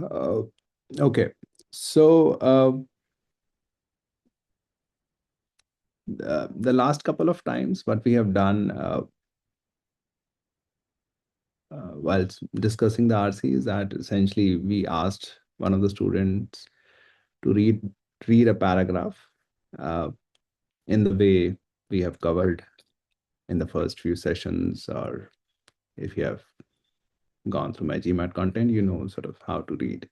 Uh, okay. So the last couple of times, what we have done while discussing the RC is that essentially we asked one of the students to read a paragraph uh, in the way we have covered in the first few sessions, or if you have gone through my GMAT content, you know sort of how to read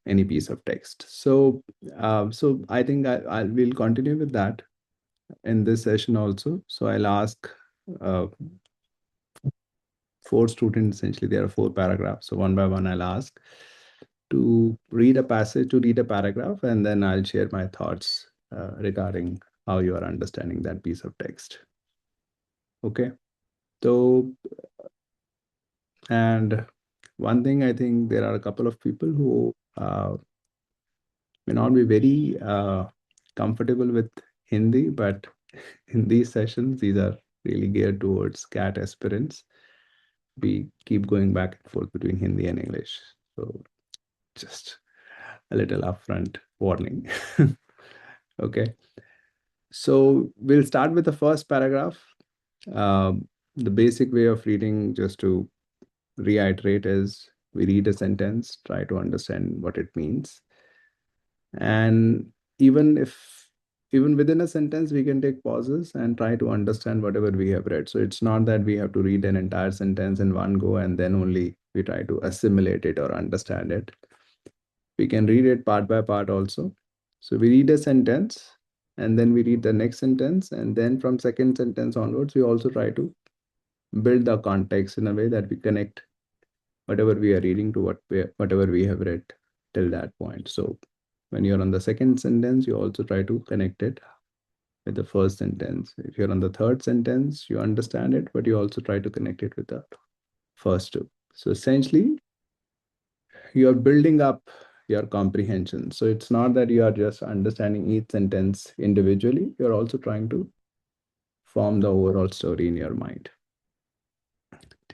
any piece of text. So I think I will continue with that in this session also. So I'll ask uh, four students, essentially there are four paragraphs. So one by one, I'll ask to read a passage, to read a paragraph, and then I'll share my thoughts regarding how you are understanding that piece of text. Okay. So, and one thing, I think there are a couple of people who may not be very comfortable with Hindi, but in these sessions, these are really geared towards CAT aspirants. We keep going back and forth between Hindi and English. So just a little upfront warning. Okay. So we'll start with the first paragraph. The basic way of reading, just to reiterate, is we read a sentence, try to understand what it means. And even if even within a sentence, we can take pauses and try to understand whatever we have read. So it's not that we have to read an entire sentence in one go and then only we try to assimilate it or understand it. We can read it part by part also. So we read a sentence and then we read the next sentence. And then from second sentence onwards, we also try to build the context in a way that we connect whatever we are reading to whatever we have read till that point. So when you're on the second sentence, you also try to connect it with the first sentence. If you're on the third sentence, you understand it, but you also try to connect it with the first two. So essentially, you are building up your comprehension. So it's not that you are just understanding each sentence individually, you're also trying to form the overall story in your mind.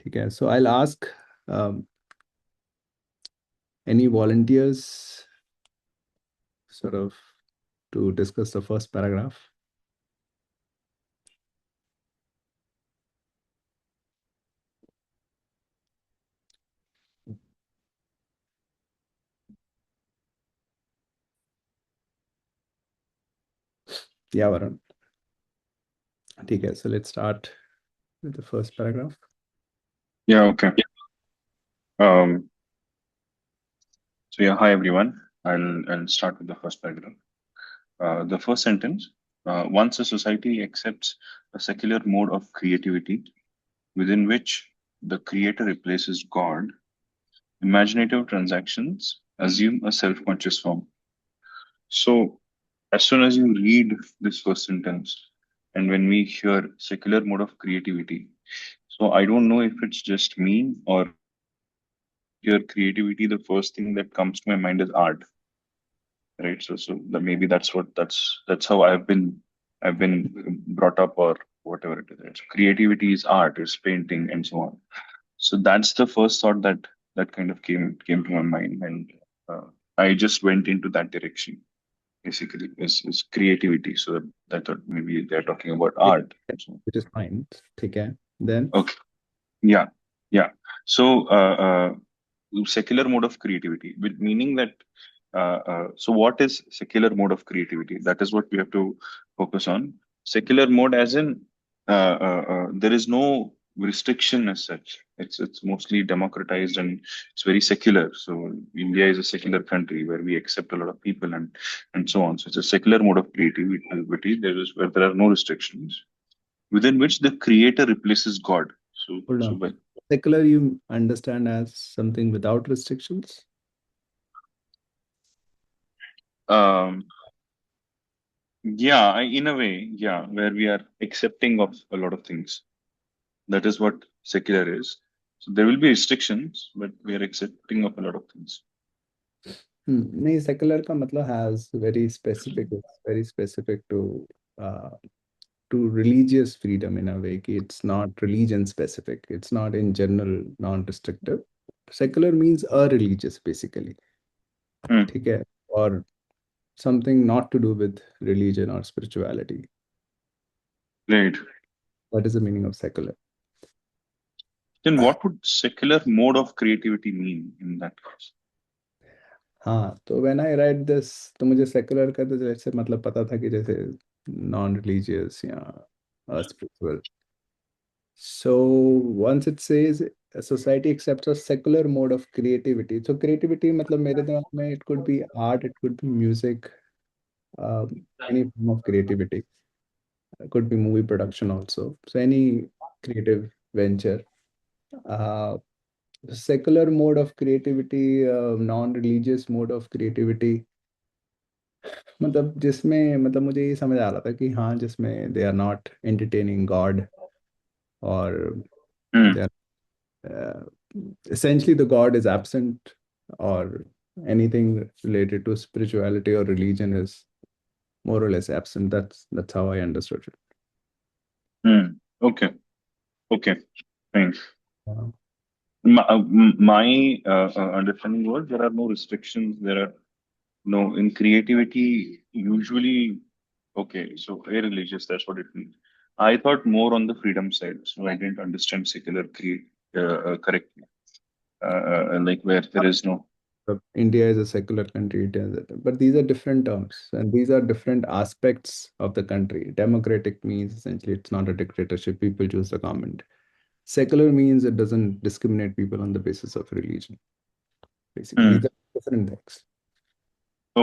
Okay, so I'll ask um, any volunteers sort of to discuss the first paragraph. Yeah, Varun. Okay, so let's start with the first paragraph. Yeah, okay. Um, hi everyone. I'll start with the first paragraph. The first sentence. Once a society accepts a secular mode of creativity within which the creator replaces God, imaginative transactions assume a self-conscious form. So as soon as you read this first sentence, and when we hear secular mode of creativity, so I don't know if it's just me or when I hear creativity, the first thing that comes to my mind is art, right? So that maybe that's how I've been brought up, or whatever it is, right? So creativity is art, is painting, and so on. So that's the first thought that kind of came to my mind, and uh, I just went into that direction. Basically, is creativity. So that I thought maybe they're talking about Yeah, art and so on. which is fine. Okay. Then, Okay, yeah, yeah. So secular mode of creativity, with meaning that so what is secular mode of creativity? That is what we have to focus on. Secular mode, as in there is no restriction as such. It's mostly democratized and it's very secular. So India is a secular country where we accept a lot of people and so on. So it's a secular mode of creativity. There is where there are no restrictions within which the creator replaces God. So hold so on. by Secular, you understand as something without restrictions? um yeah, in a way, yeah, where we are accepting of a lot of things. That is what secular is. So there will be restrictions, but we are accepting of a lot of things. नहीं, secular का मतलब has very specific, it's very specific uh, to religious freedom in a way. कि it's not religion specific. It's not in general non-restrictive. secular means a religious basically. Hmm. ठीक है, or something not to do with religion or spirituality. Right. That is the meaning of secular. Then what would secular mode of creativity mean in that case? हाँ, तो when I right this, तो मुझे secular का तो जैसे मतलब पता था कि जैसे नॉन रिलीजियस या spiritual. So once it says society accepts a secular mode of creativity, so creativity मतलब मेरे दिमाग में it could be art, it could be music, um, any form of creativity. It could be movie production also, so any creative venture. uh, Secular mode of creativity, non-religious mode of creativity, मतलब जिसमें मतलब मुझे ये समझ आ रहा था कि हाँ, जिसमें they are not entertaining god, और Hmm. They are essentially the god is absent, or anything related to spirituality or religion is more or less absent. That's how I understood it. Hmm. Okay. Okay. Fine. Uh, My understanding was there are no restrictions. There are no in creativity usually. Okay, so irreligious. That's what it means. I thought more on the freedom side, so I didn't understand secular create correctly. Like where there is no. India is a secular country, but these are different terms and these are different aspects of the country. Democratic means essentially it's not a dictatorship, people choose the government. Secular means it doesn't discriminate people on the basis of religion. Basically, these Hmm. are different things.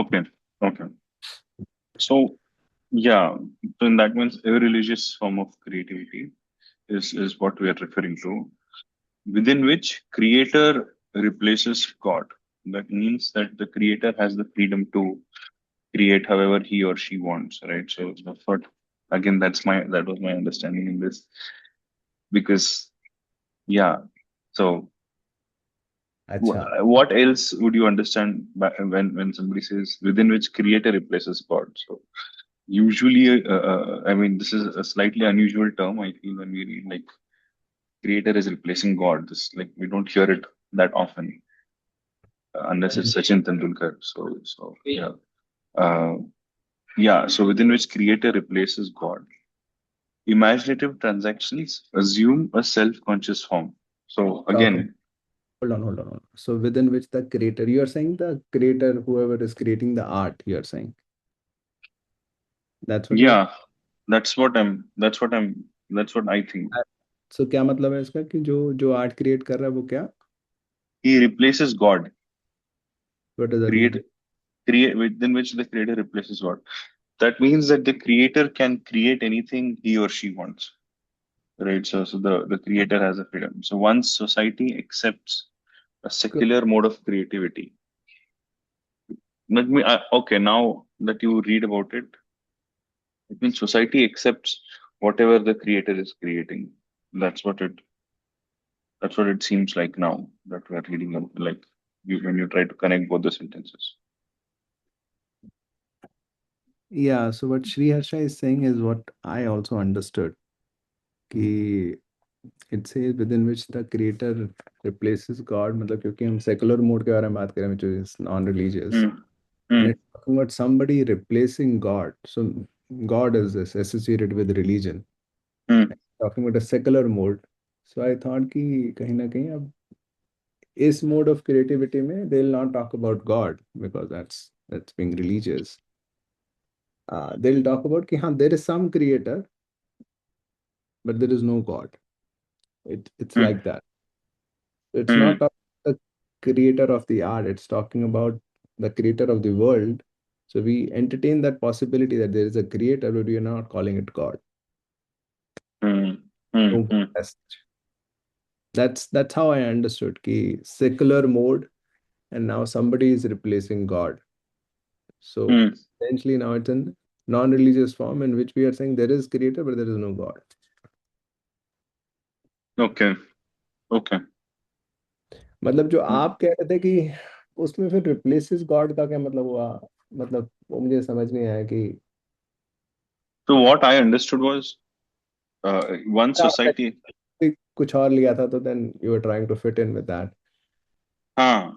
Okay. Okay. So yeah, so in that means irreligious form of creativity is what we are referring to, within which creator replaces God. That means that the creator has the freedom to create however he or she wants, right? So that's what again that was my understanding in this because yeah. So अच्छा. what else would you understand when somebody says within which creator replaces God? So usually, I mean, this is a slightly unusual term. I feel when we read like creator is replacing God, this like we don't hear it that often unless it's Sachin Tendulkar. So yeah, uh, yeah. So within which creator replaces God, imaginative transactions assume a self-conscious form. So Okay, again, hold on. So within which the creator, you are saying the creator, whoever is creating the art, you are saying that's what you're. yeah, that's what I think. So क्या मतलब है इसका कि जो जो art create कर रहा है वो क्या? He replaces God. What does that mean? Create create within which the creator replaces God. That means that the creator can create anything he or she wants, right? So the creator has a freedom. So once society accepts a secular mode of creativity, okay, now that you read about it, it means society accepts whatever the creator is creating. That's what it that's what it seems like now that we are reading like when you try to connect both the sentences. Yeah, so what Shri Harsha is saying is what I also understood. कि it says within which the creator replaces God, मतलब क्योंकि हम secular mode के बारे में बात कर रहे हैं, which is non-religious, Hmm. and Hmm. it's talking about somebody replacing God. So God is this associated with religion. Hmm. Talking about a secular mode. So I thought कि कहीं ना कहीं अब इस mode of creativity में they'll not talk about God because that's being religious. They'll talk about कि हाँ, there is some creator but there is no God. It's Hmm. like that. It's not Hmm. talking about the creator of the art, it's talking about the creator of the world. So we entertain that possibility that there is a creator, but we are not calling it God. Hmm. Hmm. Don't get Hmm. message. That's how I understood ki secular mode, and now somebody is replacing God. So Hmm. essentially now it's in non-religious form in which we are saying there is creator, but there is no God. Okay. Okay. मतलब जो Hmm. आप कह रहे थे कि उसमें फिर replaces God का क्या मतलब हुआ? मतलब वो मुझे समझ नहीं आया कि So what I understood was one आपने society. कुछ और लिया था, तो then you are trying to fit in with that.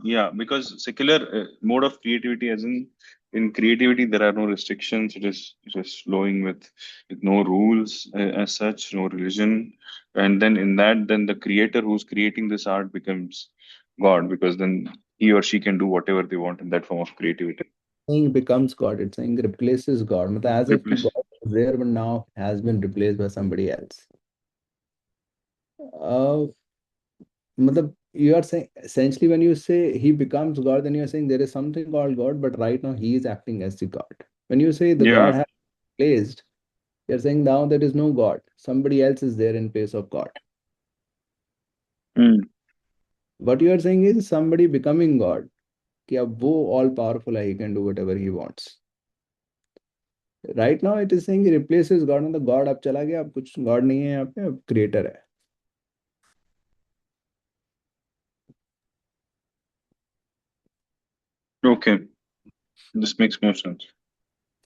Yeah, because secular mode of creativity, as in creativity, there are no restrictions. It is flowing with no rules as such, no religion, and then in that, then the creator who's creating this art becomes God, because then he or she can do whatever they want in that form of creativity. Saying becomes God, it's saying replaces God. मतलब as if कि Replace. God is there but now has been replaced by somebody else. Uh, मतलब you are saying essentially when you say he becomes God, then you are saying there is something called God, but right now he is acting as the God. When you say the God Yeah. has replaced, you're saying now there is no God. Somebody else is there in place of God. Mm. What you are saying is somebody becoming God. कि अब वो all powerful है, he can do whatever he wants. Right now it is saying he replaces God, मतलब God अब चला गया, अब कुछ God नहीं है यहाँ पे, अब creator है. Okay, this makes more sense.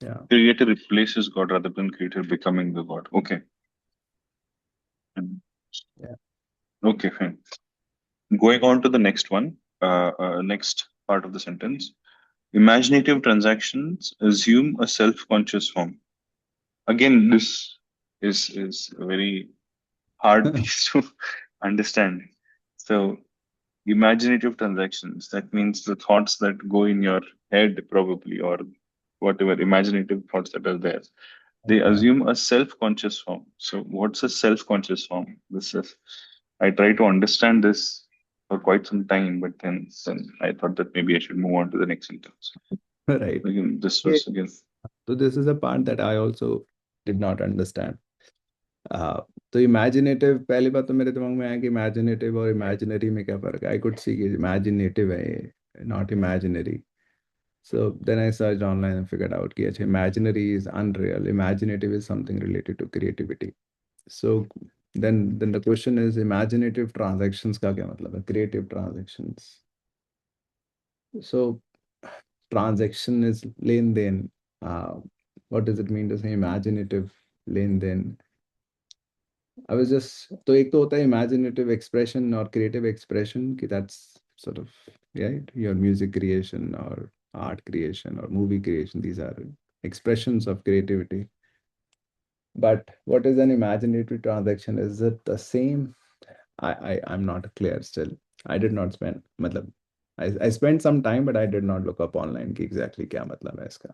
Yeah. Creator replaces God rather than creator becoming the God. Okay. Mm. Yeah. Okay, fine. Going on to the next one, next part of the sentence. Imaginative transactions assume a self-conscious form. Again, this is a very hard piece to understand. So, imaginative transactions, that means the thoughts that go in your head, probably, or whatever imaginative thoughts that are there. They Yeah. assume a self-conscious form. So, what's a self-conscious form? This is I try to understand this for quite some time, but then I thought that maybe I should move on to the next sentence. Right. Again, this Okay. was again So this is a part that I also did not understand. तो imaginative पहली बात तो मेरे दिमाग में आया कि imaginative और इमेजिनरी में क्या फर्क है. आई कुड सी कि इमेजिनेटिव है, not imaginary. So then I searched online and figured out कि अच्छा imaginary is unreal, imaginative is something related to creativity. So then the question is imaginative transactions का क्या मतलब है, creative transactions. So transaction is लेन देन. uh, what does it mean to say imaginative लेन देन. I was just तो एक तो होता है imaginative expression और creative expression कि that's sort of right, your music creation or art creation or movie creation, these are expressions of creativity. But what is an imaginative transaction? Is it the same? I'm not clear still. I did not spend मतलब I spent some time but I did not look up online कि exactly क्या मतलब है इसका.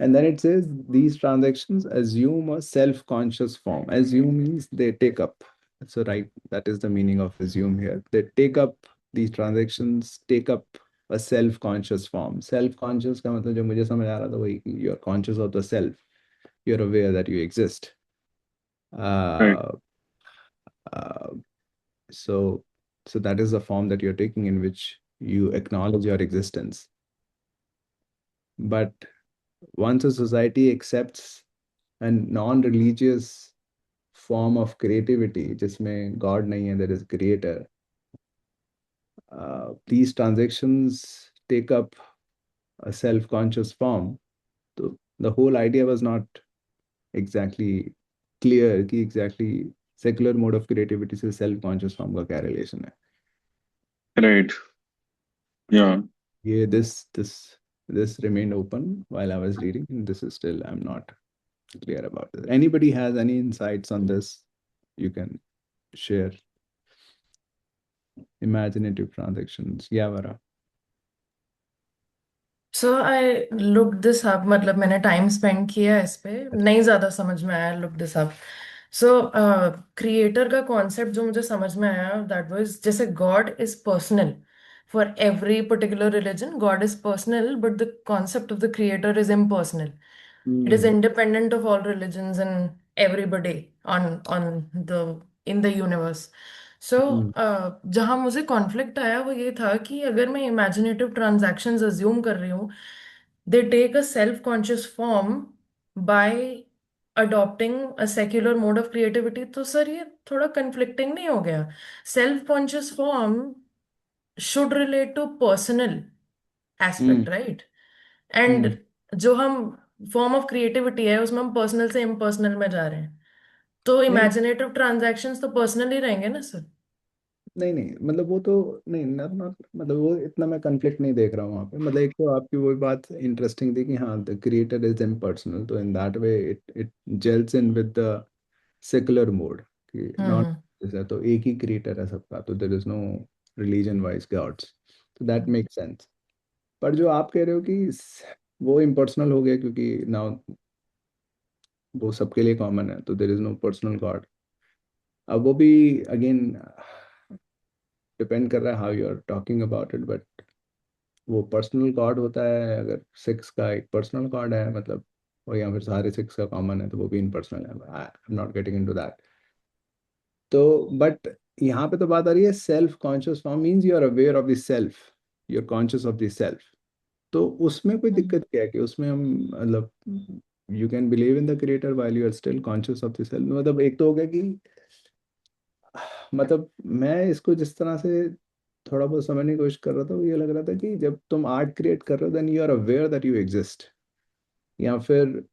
And then it says these transactions assume a self-conscious form. Assume means they take up. So right, that is the meaning of assume here. They take up, these transactions take up a self-conscious form. Self-conscious का मतलब जो मुझे समझ आ रहा था वही कि you're conscious of the self. You're aware that you exist. right. Uh, uh, so so that is the form that you're taking in which you acknowledge your existence. But once a society accepts a non-religious form of creativity जिसमें God नहीं है, there is creator, these transactions take up a self-conscious form. So the whole idea was not exactly clear कि exactly secular mode of creativity से self-conscious form का क्या relation है. Right. Yeah. ये this remained open while I was reading, and this is still I'm not clear about this. Anybody has any insights on this? You can share. Imaginative transactions. Yeah, Vara. So I look this up, मतलब मैंने time spend किया है इस पे, नहीं ज्यादा समझ में आया. Look this up. So creator का कॉन्सेप्ट जो मुझे समझ में आया, दैट वाज जैसे God is personal for every particular religion. God is personal but the concept of the creator is impersonal. It is Hmm. independent of all religions and everybody on the in the universe. So Hmm. जहाँ मुझे conflict आया वो ये था कि अगर मैं imaginative transactions assume कर रही हूँ, they take a self conscious form by adopting a secular mode of creativity, तो सर ये थोड़ा कन्फ्लिक्टिंग नहीं हो गया? Self conscious form should relate to personal Hmm. Aspect, right? And Hmm. जो हम फॉर्म ऑफ क्रिएटिविटी है उसमें हम पर्सनल से इम्पर्सनल में जा रहे हैं, तो नहीं, इमेजिनेटिव ट्रांजैक्शंस तो पर्सनल ही रहेंगे ना सर? नहीं नहीं, मतलब वो तो नहीं, नॉट नॉट, मतलब वो इतना मैं कन्फ्लिक्ट नहीं देख रहा हूँ वहाँ पे। मतलब एक तो आपकी वही बात इंटरेस्टिंग थी कि हाँ द क्रिएटर इज इम्पर्सनल, तो in that way it it gels in with the secular mode कि नॉट, हम्म। तो एक ही क्रिएटर है सबका, तो there is no religion wise gods, तो दैट मेक सेंस। पर जो आप कह रहे हो कि वो इम्पर्सनल हो गया क्योंकि नाउ वो सबके लिए कॉमन है, तो there is no personal god. अब वो भी अगेन डिपेंड कर रहा है how you are talking about it, but वो पर्सनल गॉड होता है अगर सिक्स का एक पर्सनल गॉड है, मतलब, और या फिर सारे सिक्स का कॉमन है, तो वो भी इनपर्सनल है। I am not getting into that. तो बट यहाँ पे तो बात आ रही है self conscious form, means you are aware of the self, you are conscious of the self. तो उसमें कोई हम्म। दिक्कत क्या है कि उसमें हम, मतलब, you can believe in the creator while you are still conscious of the self. मतलब एक तो हो गया कि, मतलब मैं इसको जिस तरह से थोड़ा बहुत समझने की कोशिश कर रहा था, वो ये लग रहा था कि जब तुम आर्ट क्रिएट कर रहे हो then you are aware that you exist, या फिर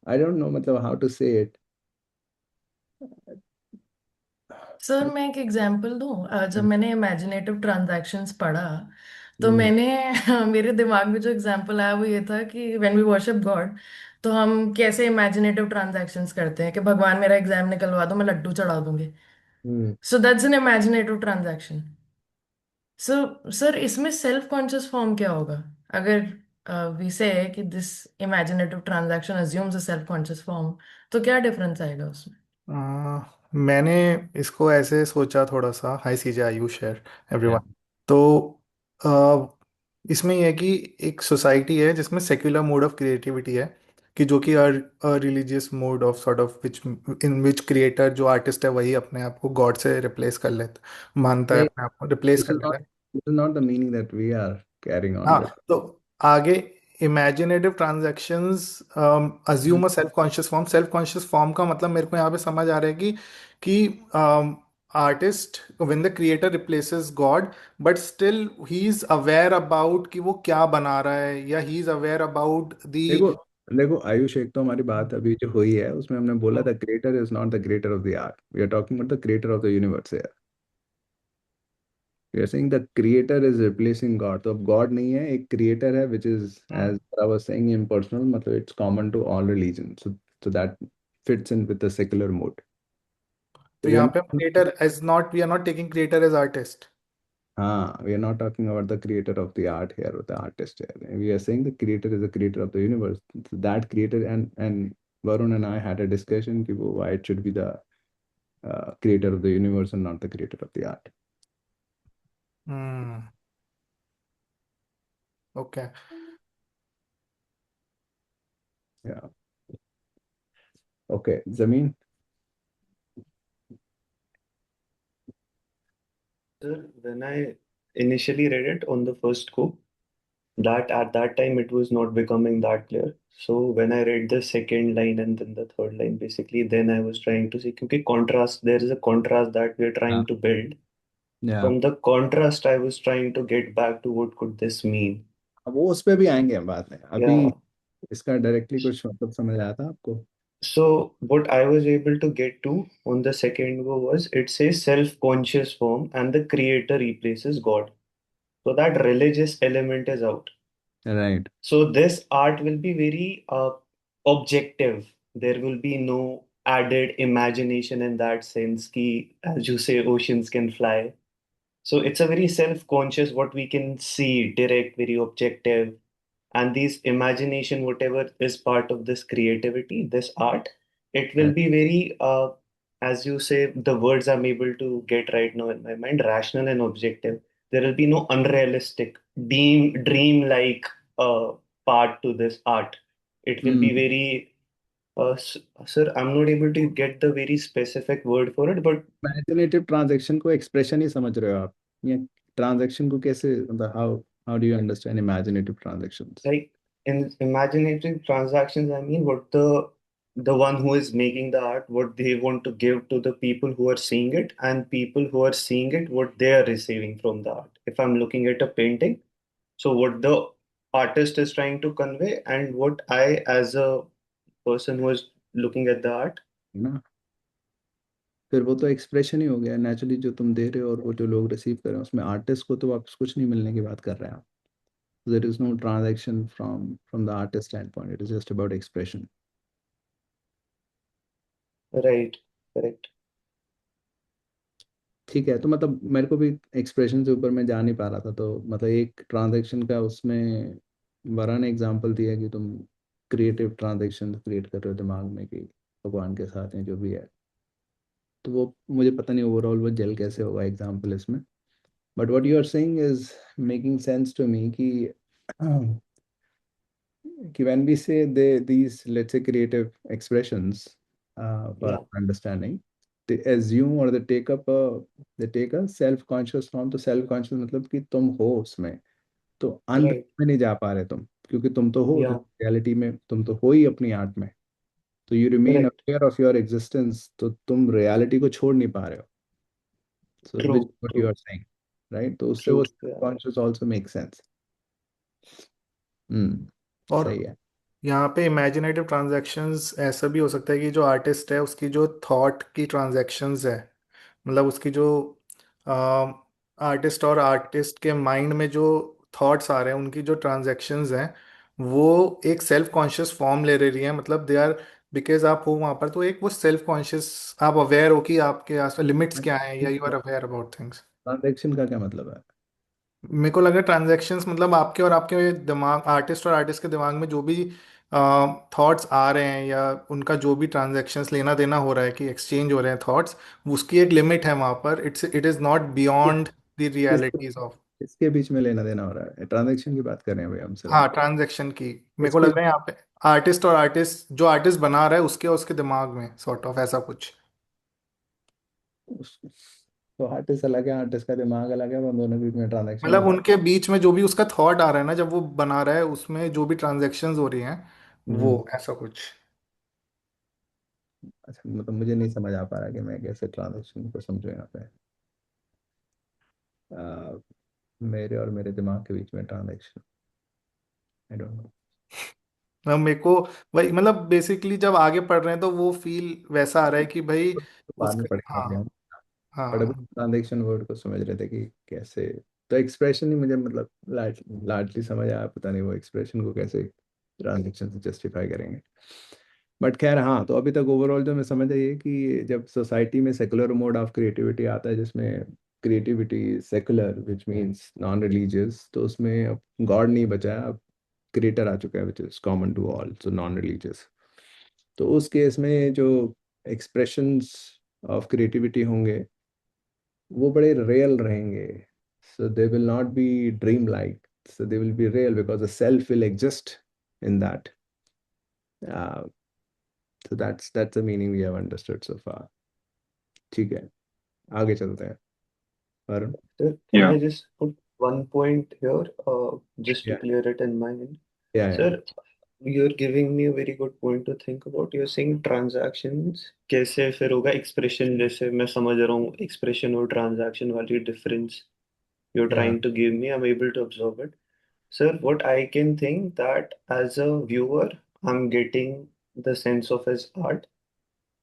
आई डोंट नो, मतलब how to say it. Sir मैं एक एग्जांपल दूं। जब मैंने इमेजिनेटिव ट्रांजैक्शंस पढ़ा तो हम्म मैंने मेरे दिमाग में जो एग्जांपल आया वो ये था कि व्हेन वी वर्शिप गॉड, तो हम कैसे इमेजिनेटिव ट्रांजैक्शंस करते हैं कि भगवान मेरा एग्जाम निकलवा दो, मैं लड्डू चढ़ा दूंगी। Hmm. So that's an imaginative transaction. So sir इसमें सेल्फ कॉन्शियस फॉर्म क्या होगा? अगर वी से कि this imaginative transaction assumes a self conscious form, तो क्या डिफरेंस आएगा उसमें? मैंने इसको ऐसे सोचा थोड़ा सा। हाय सीजे, आयुष शेयर Yeah. एवरीवन। तो अ, इसमें यह है कि एक सोसाइटी है जिसमें सेक्युलर मोड ऑफ क्रिएटिविटी है, कि जो कि religious mode of sort of which in which creator जो आर्टिस्ट है वही अपने आप को गॉड से रिप्लेस कर लेता, मानता है नहीं, अपने आप को रिप्लेस this कर is not लेता है। this is not the meaning that we are carrying on हाँ, with. तो आगे इमेजिनेटिव ट्रांजैक्शंस अज्यूम अ सेल्फ कॉन्शियस फॉर्म का मतलब मेरे को यहाँ पे समझ आ रहा है कि artist when the creator replaces God, but still he is aware about कि वो क्या बना रहा है, या he is aware about the. देखो देखो आयुष, एक तो हमारी बात अभी जो हुई है उसमें हमने बोला the creator is not the creator of the art, we are talking about the creator of the universe. We are saying the creator is replacing God, तो अब गॉड नहीं है, एक क्रिएटर है which is, as I was saying, impersonal, मतलब it's common to all religion, so that fits in with the secular mode. तो तो we यहाँ आर, पे creator as not, we are not taking creator as artist. हाँ, we are not talking about the creator of the art here और the artist here, we are saying the creator is the creator of the universe, that creator, and Varun and I had a discussion कि वो why it should be the creator of the universe and not the creator of the art. Hmm. Okay. Yeah. Okay, Zameen. Sir, when I initially read it on the first go, that at that time it was not becoming that clear. So when I read the second line and then the third line, basically, then I was trying to see, because contrast, there is a contrast that we're Yeah. trying to build. Yeah. From the contrast, I was trying to get back to what could this mean? अब वो उस पे भी आएंगे हम बाद में, अभी Yeah. इसका डायरेक्टली कुछ मतलब समझ आया था आपको? So what I was able to get to on the second go was it says self-conscious form and the creator replaces God. So that religious element is out. Right. So this art will be very objective. There will be no added imagination in that sense. Ki, as you say, oceans can fly. So it's a very self-conscious, what we can see, direct, very objective. And these imagination, whatever is part of this creativity, this art, it will be very, as you say, the words I'm able to get right now in my mind, rational and objective. There will be no unrealistic, dream-like part to this art. It will be very, sir, I'm not able to get the very specific word for it, but imaginative transaction को expression ही समझ रहे हो आप, या transaction को कैसे, मतलब how how do you understand imaginative transactions? like in imaginative transactions, I mean, what the one who is making the art, what they want to give to the people who are seeing it, and people who are seeing it, what they are receiving from the art. If I'm looking at a painting, so what the artist is trying to convey, and what I, as a person who is looking at the art, है ना? फिर वो तो expression ही हो गया naturally, जो तुम दे रहे हो और वो जो लोग रिसीव कर रहे हैं, उसमें आर्टिस्ट को तो वापस कुछ नहीं मिलने की बात कर रहे हैं आप. There is no transaction from the artist stand point, it is just about expression. Right. Correct. ठीक है, तो मतलब मेरे को भी एक्सप्रेशन से ऊपर मैं जा नहीं पा रहा था, तो मतलब एक ट्रांजैक्शन का उसमें वरा ने एग्जांपल दिया कि तुम क्रिएटिव ट्रांजैक्शन क्रिएट कर रहे हो दिमाग में कि भगवान के साथ हैं जो भी है. तो वो मुझे पता नहीं ओवरऑल वो जेल कैसे होगा एग्जांपल इसमें. But what you are saying is making sense to me कि when we say these, let's say, creative expressions for Yeah. our understanding, they assume or they take a self conscious form. तो self conscious मतलब कि तुम हो उसमें, तो अंत Right. में नहीं जा पा रहे तुम, क्योंकि तुम तो हो Yeah. रियलिटी में, तुम तो हो ही अपनी आर्ट में. तो you remain Correct. Aware of your existence, तो तुम रियलिटी को छोड़ नहीं पा रहे हो. So which True. What you True. Are saying, right? तो उससे वो True. Yeah. Conscious also make sense. Hmm. और सही है. यहाँ पे इमेजिनेटिव ट्रांजैक्शंस ऐसा भी हो सकता है कि जो आर्टिस्ट है उसकी जो थॉट की ट्रांजैक्शंस है, मतलब उसकी जो आर्टिस्ट और आर्टिस्ट के माइंड में जो थॉट्स आ रहे हैं, उनकी जो ट्रांजैक्शंस हैं वो एक सेल्फ कॉन्शियस फॉर्म ले रही है, मतलब दे आर, बिकॉज आप हो वहाँ पर तो एक वो सेल्फ कॉन्शियस, आप अवेयर हो कि आपके आस लिमिट्स क्या हैं, या you are aware about things. Transaction का क्या मतलब है? मेरे को लगा ट्रांजैक्शंस मतलब आपके और आपके दिमाग, आर्टिस्ट और आर्टिस्ट के दिमाग में जो भी थॉट्स आ रहे हैं या उनका जो भी ट्रांजैक्शंस लेना देना हो रहा है कि एक्सचेंज हो रहे हैं थॉट्स, उसकी एक लिमिट है वहाँ पर. It is not beyond the किसके रियलिटीज ऑफ. किसके बीच में लेना देना हो रहा है? ट्रांजैक्शन की बात कर रहे हैं भाई हम सिर्फ. हाँ, ट्रांजैक्शन की. मेरे को किसके? लग रहा है यहाँ पे आर्टिस्ट और आर्टिस्ट, जो आर्टिस्ट बना रहा है उसके और उसके दिमाग में सॉर्ट ऑफ ऐसा कुछ. तो आर्टिस्ट अलग है, आर्टिस्ट का दिमाग अलग है, वो दोनों के बीच में ट्रांजैक्शन मतलब हो. उनके बीच में जो भी उसका थॉट आ रहा है ना, जब वो बना रहा है उसमें जो भी ट्रांजैक्शंस हो रही हैं, वो हम्म. ऐसा कुछ. अच्छा, मतलब मुझे नहीं समझ आ पा रहा कि मैं कैसे ट्रांजैक्शन को समझूं यहाँ पे. आ, मेरे और मेरे दिमाग के बीच में ट्रांजैक्शन, आई डोंट नो. मेरे को वही, मतलब बेसिकली जब आगे पढ़ रहे हैं तो वो फील वैसा आ रहा है कि भाई बाद में उसका. पढ़ेंगे हाँ. अभी हम. बट अभी हाँ. ट्रांजैक्शन वर्ड को समझ रहे थे कि कैसे. तो एक्सप्रेशन ही मुझे मतलब लार्जली समझ आया, पता नहीं वो एक्सप्रेशन को कैसे ट्रांजैक्शन से जस्टिफाई करेंगे. बट खैर, हाँ, तो अभी तक ओवरऑल जो मैं समझ आई है कि जब सोसाइटी में सेकुलर मोड ऑफ क्रिएटिविटी आता है, जिसमें creativity secular which means non religious, तो उसमें अब गॉड नहीं बचा है, अब क्रिएटर आ चुका है which is common to all, so non religious. तो उस केस में जो एक्सप्रेशंस ऑफ क्रिएटिविटी होंगे वो बड़े रियल रहेंगे. So they will not be dream like, so they will be real because the self will exist in that. uh, so that's the meaning we have understood so far. ठीक है, आगे चलते हैं. Varun. Sir, can Yeah. I just put one point here, just to Yeah. clear it in mind? Yeah, yeah. Sir, you're giving me a very good point to think about. You're saying transactions कैसे फिर होगा expression, जैसे मैं समझ रहा हूँ expression और transaction वाली difference you're Yeah. trying to give me, I'm able to absorb it. Sir, what I can think that as a viewer, I'm getting the sense of his art,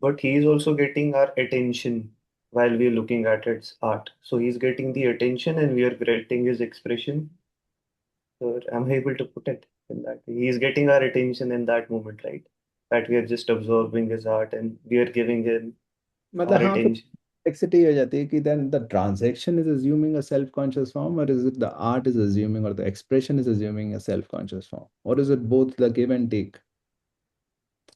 but he is also getting our attention while we're looking at its art. So he's getting the attention and we are getting his expression. So I'm able to put it in that way. He's getting our attention in that moment, right? That we are just absorbing his art and we are giving him मतलब our हाँ, फिर attention. complexity हो जाती है कि then the transaction is assuming a self-conscious form, or is it the art is assuming, or the expression is assuming a self-conscious form, or is it both the give and take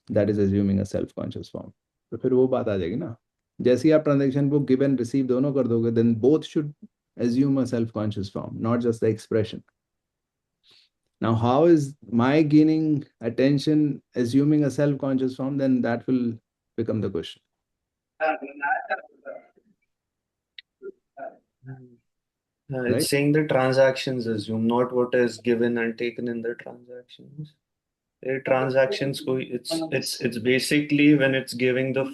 that is assuming a self-conscious form? तो फिर वो बात आ जाएगी ना. जैसे ही आप transaction को give and receive दोनों कर दोगे, then both should assume a self-conscious form, not just the expression. Now, how is my gaining attention assuming a self-conscious form? Then that will become the question, It's right? saying the transactions assume, not what is given and taken in the transactions. Transactions, it's basically when it's giving the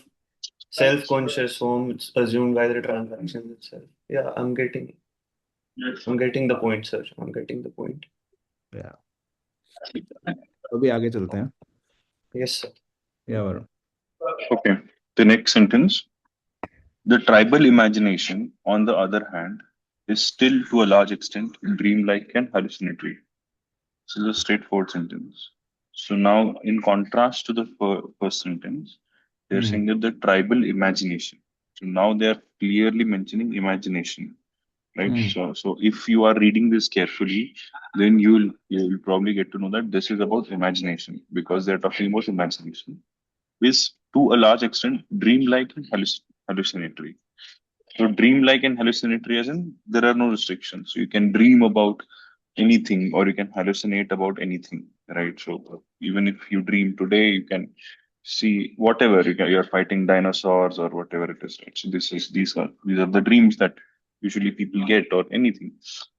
self-conscious form, it's assumed by the transaction itself. Yeah, I'm getting the point, sir. I'm getting the point. Yeah. तो अभी आगे चलते हैं. Yes, sir. या Varun. Okay. The next sentence. The tribal imagination, on the other hand, is still to a large extent dreamlike and hallucinatory. This is a straightforward sentence. So now, in contrast to the first sentence, they're Hmm. saying that the tribal imagination. So now they are clearly mentioning imagination, right? Hmm. So if you are reading this carefully, then you'll probably get to know that this is about imagination because they're talking about imagination is to a large extent dreamlike and hallucinatory. So dreamlike and hallucinatory as in there are no restrictions. So you can dream about anything or you can hallucinate about anything, right? So even if you dream today, you can see whatever you're fighting dinosaurs or whatever it is, right? So these are the dreams that usually people get or anything.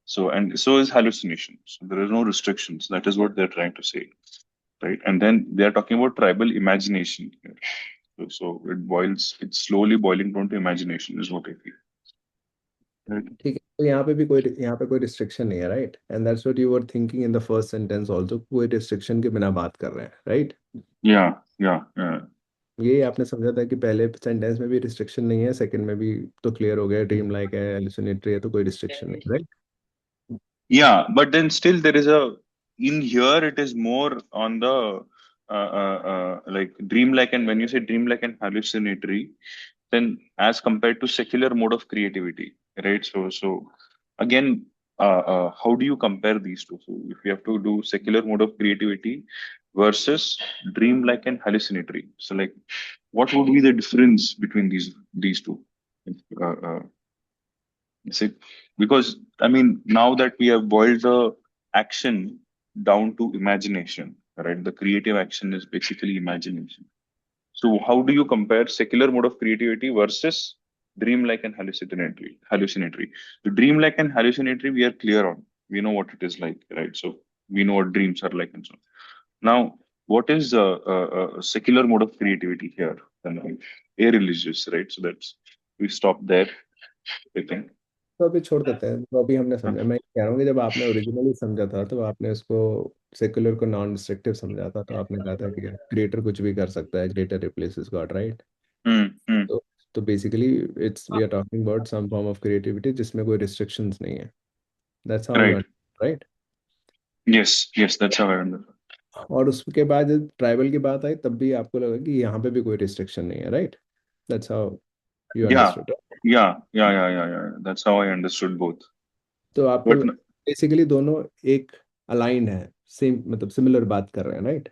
So and so is hallucination. So there is no restrictions. That is what they're trying to say, right? And then they are talking about tribal imagination here. So it's slowly boiling down to imagination, is what I feel. Right? ठीक है, तो यहाँ पे कोई restriction नहीं है, right? And that's what you were thinking in the first sentence also, कोई restriction के बिना बात कर रहे हैं, राइट? Yeah, yeah, yeah. ये आपने समझा था कि पहले सेंटेंस में भी रिस्ट्रिक्शन नहीं है, सेकंड में भी तो क्लियर हो गया, ड्रीम लाइक है, हेलुसिनेटरी है, तो कोई रिस्ट्रिक्शन नहीं, right? Yeah, but then still there is a in here it is more on the like dreamlike, and when you say dreamlike and hallucinatory, then as compared to secular mode of creativity, right? So again, how do you compare these two? So if you have to do secular mode of creativity versus dreamlike and hallucinatory, so like what would be the difference between these two? Uh, uh, See, because I mean, now that we have boiled the action down to imagination, right? The creative action is basically imagination. So, how do you compare secular mode of creativity versus dreamlike and hallucinatory? Hallucinatory. The dreamlike and hallucinatory, we are clear on. We know what it is like, right? So, we know what dreams are like and so on. Now, what is secular mode of creativity here? And a religious, right? So that's we stop there. I think. तो अभी छोड़ देते हैं, तो अभी हमने समझा, मैं कह रहा हूँ कि जब आपने ओरिजिनली समझा था तो आपने उसको सेकुलर को नॉन डिस्ट्रक्टिव समझा था, तो आपने कहा था कि क्रिएटर कुछ भी कर सकता है, creator replaces God, right? Hmm. Hmm. तो तो basically it's we are talking about some form of creativity जिसमें कोई रिस्ट्रिक्शंस नहीं है, that's how you, Right. Right? Yes, yes, that's how I understand. और उसके बाद जब ट्राइबल की बात आई तब भी आपको लगा कि यहाँ पे भी कोई रिस्ट्रिक्शन नहीं है, right? That's how you Yeah, understood. yeah. That's how I understood both. तो आपको But बेसिकली दोनों एक अलाइन है, सेम मतलब सिमिलर बात कर रहे हैं, राइट?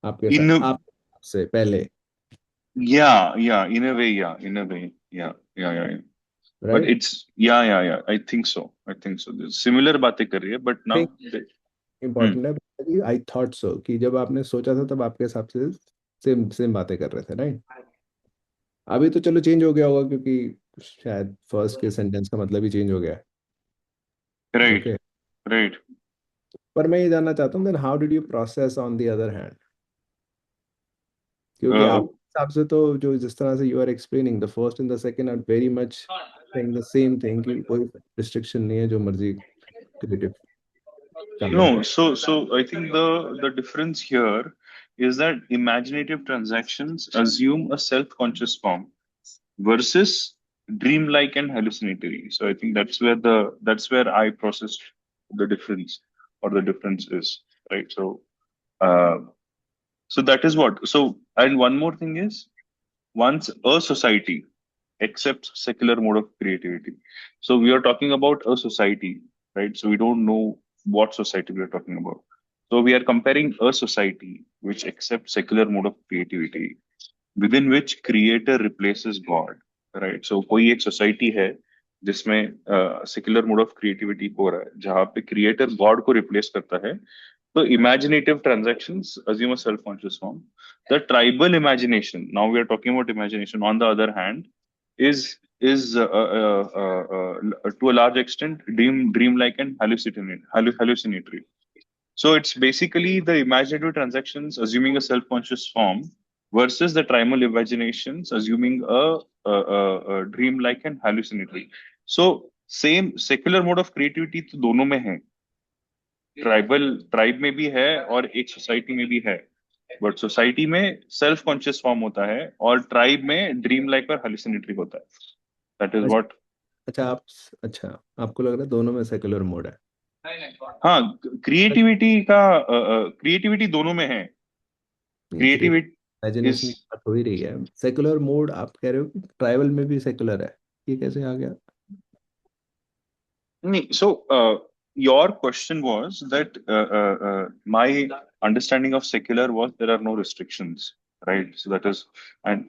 आपके in साथ a आप से पहले, yeah, in a way, yeah. But right? it's yeah. I think so. Similar बातें कर रही है, but now think hmm, important है कि आई थॉट सो, कि जब आपने सोचा था तब आपके हिसाब से सेम सेम बातें कर रहे थे, राइट? अभी तो चलो चेंज हो गया होगा क्योंकि शायद फर्स्ट के सेंटेंस का मतलब ही चेंज हो गया है, right, ओके? right. पर मैं ये जानना चाहता हूँ, then how did you process on the other hand? क्योंकि Uh, आप हिसाब से तो जो जिस तरह से you are explaining, the first and the second are very much saying the same thing, कि कोई रिस्ट्रिक्शन नहीं है, जो मर्जी क्रिएटिव कर लो। no, so I think the difference here is that imaginative transactions assume a self-conscious form versus dreamlike and hallucinatory. So I think that's where I processed the difference or the difference is, right. Uh, so that is what. So and one more thing is once a society accepts secular mode of creativity. So we are talking about a society, right? So we don't know what society we are talking about. So we are comparing a society which accepts secular mode of creativity within which creator replaces God, right? So कोई एक society है जिसमें secular mode of creativity हो रहा है जहाँ पे creator God को replace करता है. So imaginative transactions assume a self-conscious form. The tribal imagination, now we are talking about imagination, on the other hand, is to a large extent dreamlike and hallucinatory. So it's basically the imaginative transactions assuming a self-conscious form versus the tribal imaginations assuming a dreamlike and hallucinatory. So same secular mode of creativity तो दोनों में है, tribe में भी है और एक society में भी है, बट सोसाइटी में सेल्फ कॉन्शियस फॉर्म होता है और ट्राइब में ड्रीम लाइक और हेलुसिनेटरी होता है. That is अच्छा what. अच्छा, आप अच्छा, आपको लग रहा है दोनों में सेकुलर मोड है? हाँ, क्रिएटिविटी दोनों में है। नहीं, क्रिएटिविटी इज, इमेजिनेशन की बात हो ही रही है। सेकुलर मोड आप कह रहे हो कि ट्राइबल में भी सेकुलर है, ये कैसे आ गया? नहीं, so your question was that my understanding of secular was there are no restrictions, right? So that is, and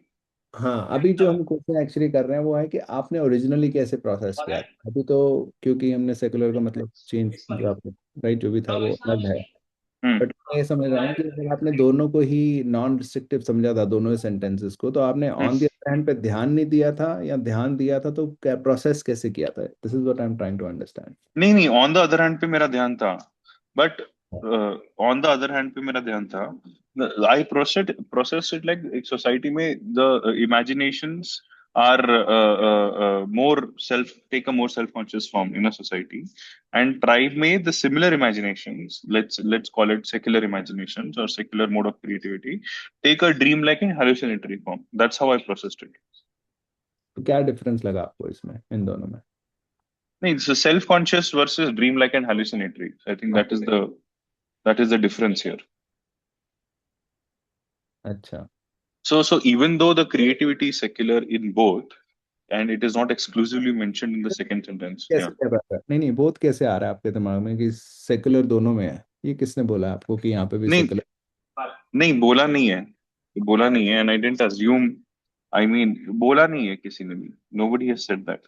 हाँ, अभी जो हम क्वेश्चन एक्चुअली कर रहे हैं वो है कि आपने ओरिजिनली कैसे प्रोसेस किया था। अभी तो क्योंकि हमने सेकुलर का मतलब चेंज, जो आपने राइट जो भी था वो अलग है। hmm, बट मैं ये समझ रहा हूँ कि अगर आपने दोनों को ही नॉन रिस्ट्रिक्टिव समझा था, दोनों ही सेंटेंसेस को, तो आपने hmm. On the other hand पे ध्यान नहीं दिया था, या ध्यान दिया था तो क्या प्रोसेस कैसे किया था? This is what I am trying to understand. नहीं नहीं, ऑन द अदर हैंड पे मेरा ध्यान था, but on the other hand पे मेरा ध्यान था। आई प्रोसेस इट लाइक, एक सोसाइटी में the imaginations are more self, take a more self conscious form in a society, and tribe में the similar imaginations, let's call it secular imaginations or secular mode of creativity, take a dream like and hallucinatory form. That's how I processed it. तो क्या difference लगा आपको इसमें, इन दोनों में? No, it's self-conscious versus dreamlike and hallucinatory. I think that is the difference here. अच्छा, So even though the creativity is secular in both, and it is not exclusively mentioned in the second sentence. Yeah. कैसे क्या बात है? नहीं नहीं, बहुत कैसे आ रहा है आपके दिमाग में कि सेकुलर दोनों में है? ये किसने बोला आपको कि यहाँ पे भी नहीं सेकुलर? नहीं, बोला नहीं है, बोला नहीं है, and I didn't assume. I mean, बोला नहीं है किसी ने भी. Nobody has said that.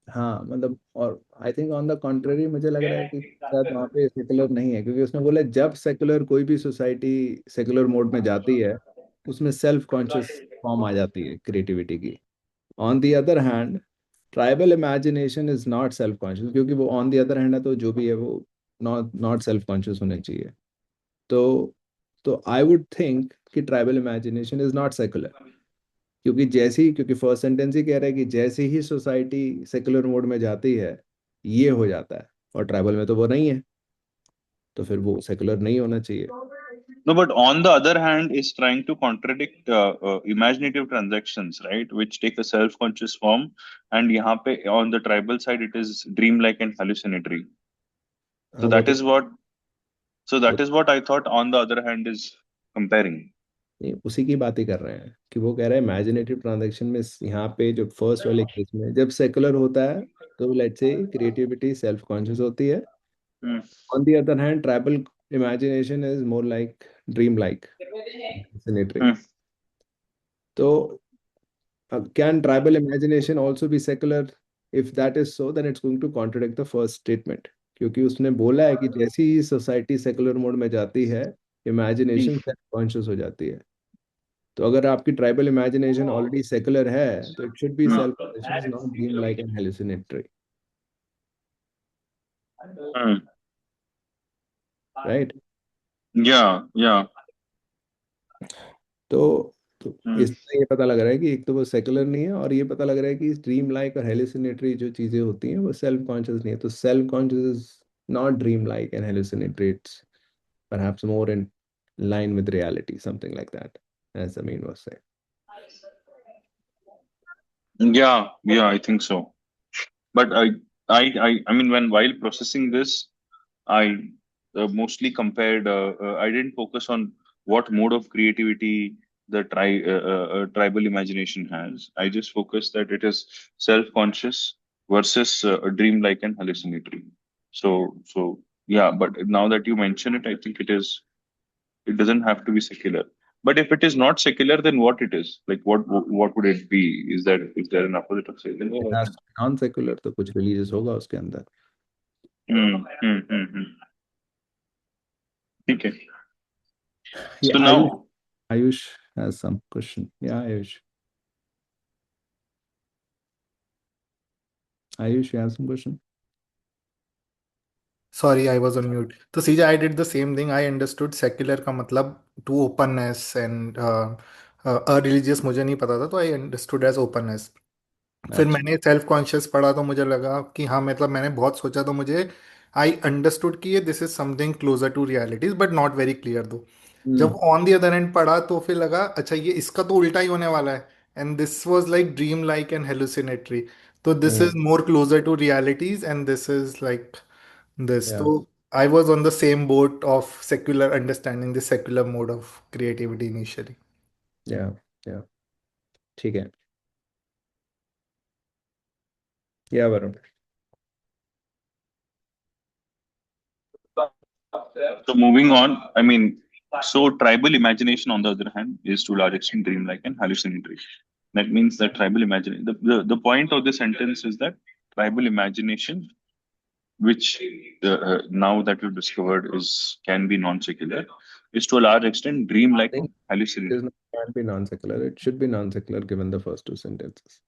हाँ मतलब, और I think on the contrary मुझे लग रहा है कि शायद वहाँ पे सेकुलर नहीं है, क्योंकि उसने बोला जब सेकुलर कोई भी सोसाइटी सेकुलर मोड में जाती है तो उसमें सेल्फ कॉन्शियस फॉर्म आ जाती है क्रिएटिविटी की। On the other hand tribal imagination is not self conscious, क्योंकि वो ऑन द अदर हैंड है तो जो भी है वो नॉट नॉट सेल्फ कॉन्शियस होने चाहिए। तो आई वुड थिंक कि tribal imagination is not secular, क्योंकि फर्स्ट सेंटेंस ही कह रहा है कि जैसे ही सोसाइटी सेकुलर मोड में जाती है ये हो जाता है, और ट्राइबल में तो वो नहीं है, तो फिर वो सेकुलर नहीं होना चाहिए। No, but on the other hand, is trying to contradict imaginative transactions, right? Which take a self-conscious form, and यहाँ पे on the tribal side, it is dreamlike and hallucinatory. So हाँ, वो that तो is what. So वो that is what I thought. On the other hand, is comparing. नहीं, उसी की बात ही कर रहे हैं कि वो कह रहे हैं इमेजिनेटिव ट्रांजैक्शन में यहाँ पे जो फर्स्ट वाले केस में जब सेकुलर होता है तो let's say creativity self conscious होती है। Hmm. On the other hand tribal imagination is more like dream like, Hmm. तो can tribal imagination also be secular? If that is so, then it's going to contradict the first statement, क्योंकि उसने बोला है कि जैसी ही society secular mode में जाती है Hmm. इमेजिनेशन सेल्फ कॉन्शियस हो जाती है। तो अगर आपकी ट्राइबल इमेजिनेशन ऑलरेडी सेकुलर है तो it should be self conscious, not dream like and hallucinatory, Hmm. Right? Yeah. Yeah. तो Hmm. इसमें ये पता लग रहा है कि एक तो वो सेकुलर नहीं है, और ये पता लग रहा है कि ड्रीम लाइक और हेलुसिनेटरी जो चीजें होती हैं वो सेल्फ कॉन्शियस नहीं है। तो self conscious is not dream like and hallucinatory, it's perhaps more in line with reality, something like that, as Amin was saying. Yeah. Yeah. I think so. But I mean, while processing this, I mostly compared. I didn't focus on what mode of creativity the tribal imagination has. I just focused that it is self-conscious versus dreamlike and hallucinatory. So yeah. But now that you mention it, I think it is. It doesn't have to be secular. But if it is not secular, then what it is? Like what would it be? Is there an opposite of It secular? has to be non-secular, तो कुछ religious होगा उसके अंदर। Hmm. Okay. Yeah, So now. Ayush has some question. Yeah, Ayush, you have some question? Sorry, I was on mute. तो सीजा, I did the same thing. I understood secular का मतलब to openness and religious मुझे नहीं पता था, तो I understood as openness. फिर अच्छा। मैंने सेल्फ कॉन्शियस पढ़ा तो मुझे लगा कि हाँ, मतलब मैंने बहुत सोचा तो मुझे आई अंडरस्टूड कि ये this is something closer to realities but not very clear though. जब hmm. On the other end पढ़ा तो फिर लगा अच्छा ये इसका तो उल्टा ही होने वाला है, and this was like dreamlike and hallucinatory. So this Hmm. is more closer to realities, and this is like this. Yeah, So I was on the same boat of secular understanding, the secular mode of creativity initially. yeah, yeah. ठीक है. Yeah, Varun. So moving on, I mean, so tribal imagination, on the other hand, is to a large extent dreamlike and hallucinatory. That means that tribal imagination, the point of the sentence is that tribal imagination, which now that we've discovered is can be non-secular, is to a large extent I dreamlike think and hallucinatory. can't be non-secular. It should be non-secular given the first two sentences.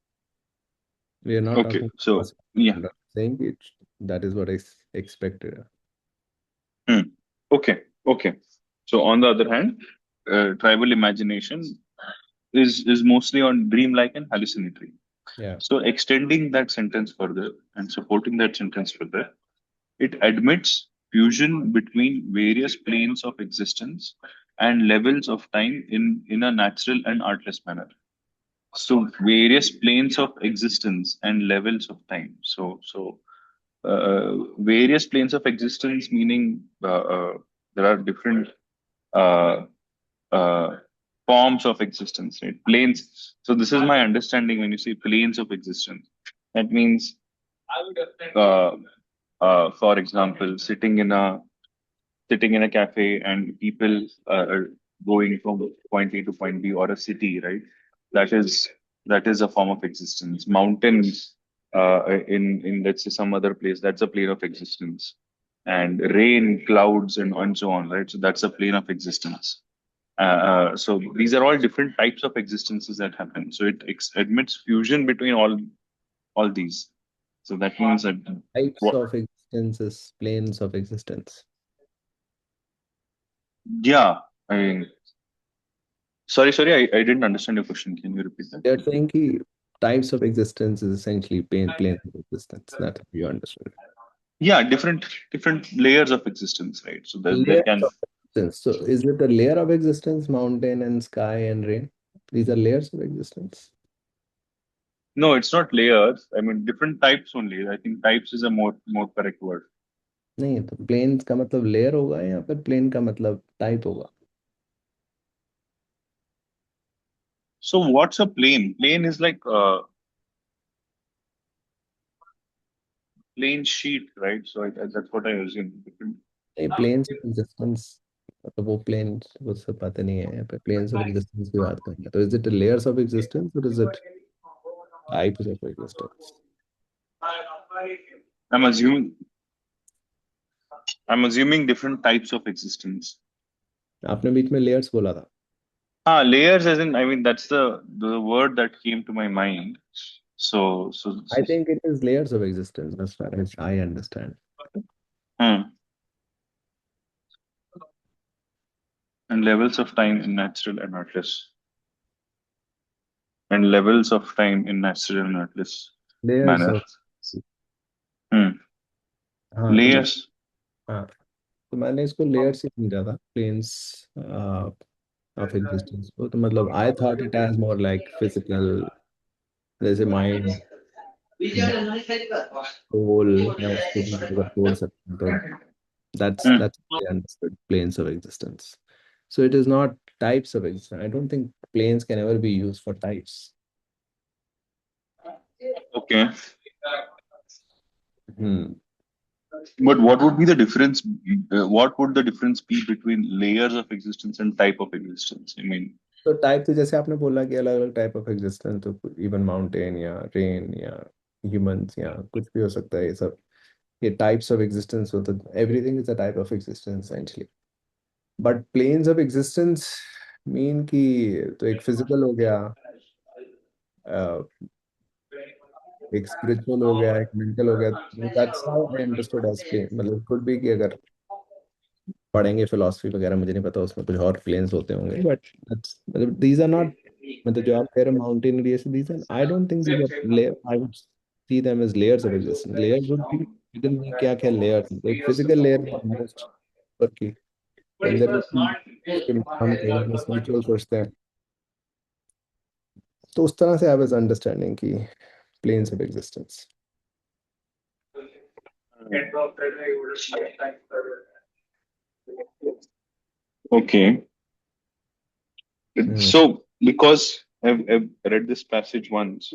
We are not Okay, talking so about yeah. saying it. That is what I expected. Hmm. Okay, okay. So on the other hand, tribal imagination is mostly on dreamlike and hallucinatory. Yeah. So extending that sentence further and supporting that sentence further, it admits fusion between various planes of existence and levels of time in a natural and artless manner. So various planes of existence and levels of time. Various planes of existence meaning there are different uh, uh, forms of existence, right? Planes. So this is my understanding when you say planes of existence. That means, uh, for example, sitting in a cafe and people are going from point A to point B, or a city, right? That is that is a form of existence. Mountains in let's say some other place, that's a plane of existence. And rain, clouds, and so on, right? So that's a plane of existence. So these are all different types of existences that happen. So it admits fusion between all these. So that means that Types what? of existence is planes of existence. Yeah, I mean, sorry, I didn't understand your question. Can you repeat that? They're saying ki types of existence is essentially planes of existence. That's how you understood. Yeah, different layers of existence, right? So there Layers can of existence. So is it a layer of existence, mountain and sky and rain? These are layers of existence. no, it's not layers. I mean, different types only. I think types is a more correct word. नहीं तो planes का मतलब layer होगा या फिर plane का मतलब type होगा. So what's a plane? Plane is like a plain sheet, right? So that's what I assume. नहीं प्लेन्स ऑफ एग्जिस्टेंस मतलब वो प्लेन वो सब पता नहीं है यहाँ पे प्लेन्स ऑफ एग्जिस्टेंस की बात करेंगे तो is it layers of existence और is it types of existence. I'm assuming I'm assuming different types of existence. आपने बीच में लेयर्स बोला था. Ah, layers as in, I mean, that's the word that came to my mind. I think it is layers of existence as far as I understand. Hmm. And levels of time in natural and artless. And levels of time in natural and artless Layers manner. of Hmm. हाँ तो मैं Layers. हाँ तो मैंने इसको layers ही समझा था planes of existence को तो मतलब I thought it as more like physical जैसे माइंड सोल या उसको भी अगर तोड़ सकते हैं तो Hmm. that's the understood planes of existence. So it is not types of existence. I don't think planes can ever be used for types. Okay. Hmm. But what would be the difference? What would the difference be between layers of existence and type of existence? I mean, तो type तो जैसे आपने बोला कि अलग अलग type of existence तो even mountain या रेन या ह्यूमंस या कुछ भी हो सकता है ये सब ये टाइप्स ऑफ एग्जिस्टेंस होता है everything is a type of existence essentially but planes of existence mean कि तो एक फिजिकल हो गया एक स्पिरिचुअल हो गया एक मेंटल हो गया that's how I understood as plane मतलब कुड बी कि अगर पढ़ेंगे फिलोसफी वगैरह मुझे नहीं पता उसमें कुछ और प्लेन्स होते होंगे बट दैट्स मतलब दीज आर नॉट मतलब जो आप कह रहे हो माउंटेन एरिया से these are I don't think these are layer I would see them as layers of existence layers would be within me क्या क्या लेयर्स एक फिजिकल लेयर मोस्ट पर की देन देयर वुड बी हम कहीं spiritual सोचते हैं तो उस तरह से आई वाज अंडरस्टैंडिंग कि planes of existence. Okay. So, because I've read this passage once,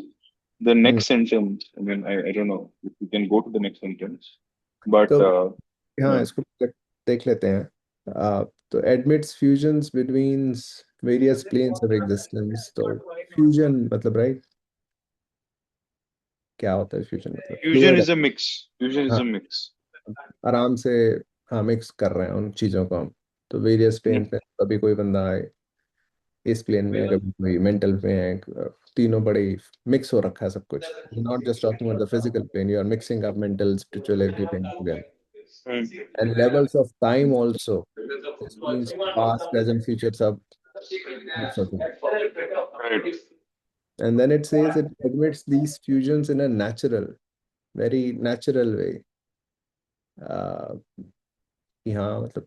the next sentence, I mean, I don't know if you can go to the next sentence, but तो हाँ, yeah, इसको देख लेते हैं. तो admits fusions between various planes of existence. तो fusion मतलब right, क्या होता है फ्यूजन मतलब? fusion fluid. is a mix. Fusion is हाँ, a mix. आराम से. हाँ, मिक्स कर रहे हैं उन चीज़ों को हम. तो वेरियस प्लेन पे कभी कोई बंदा है इस प्लेन में, कभी कोई मेंटल में है. तीनों बड़े मिक्स हो रखा है सब कुछ. Not just talking about the physical plane, you are mixing up mental, spiritual, everything together. And levels of time also. This means past, present, future सब mix होते हैं. Right. And then it says it admits these fusions in a natural, very natural way. uh, कि हाँ मतलब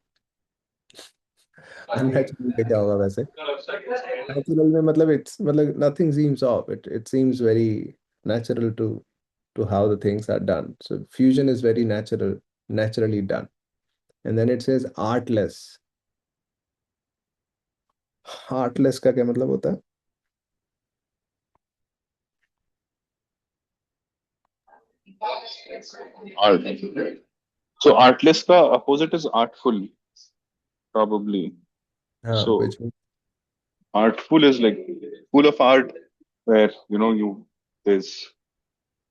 unnatural में क्या होगा वैसे? नेचुरल में मतलब इट्स मतलब nothing seems off. It seems very natural to how the things are done. So fusion is very natural, naturally done. And then it says artless. Artless का क्या मतलब होता है? Art. So artless ka opposite is artful, probably. हाँ, So which means artful is like full of art, where there's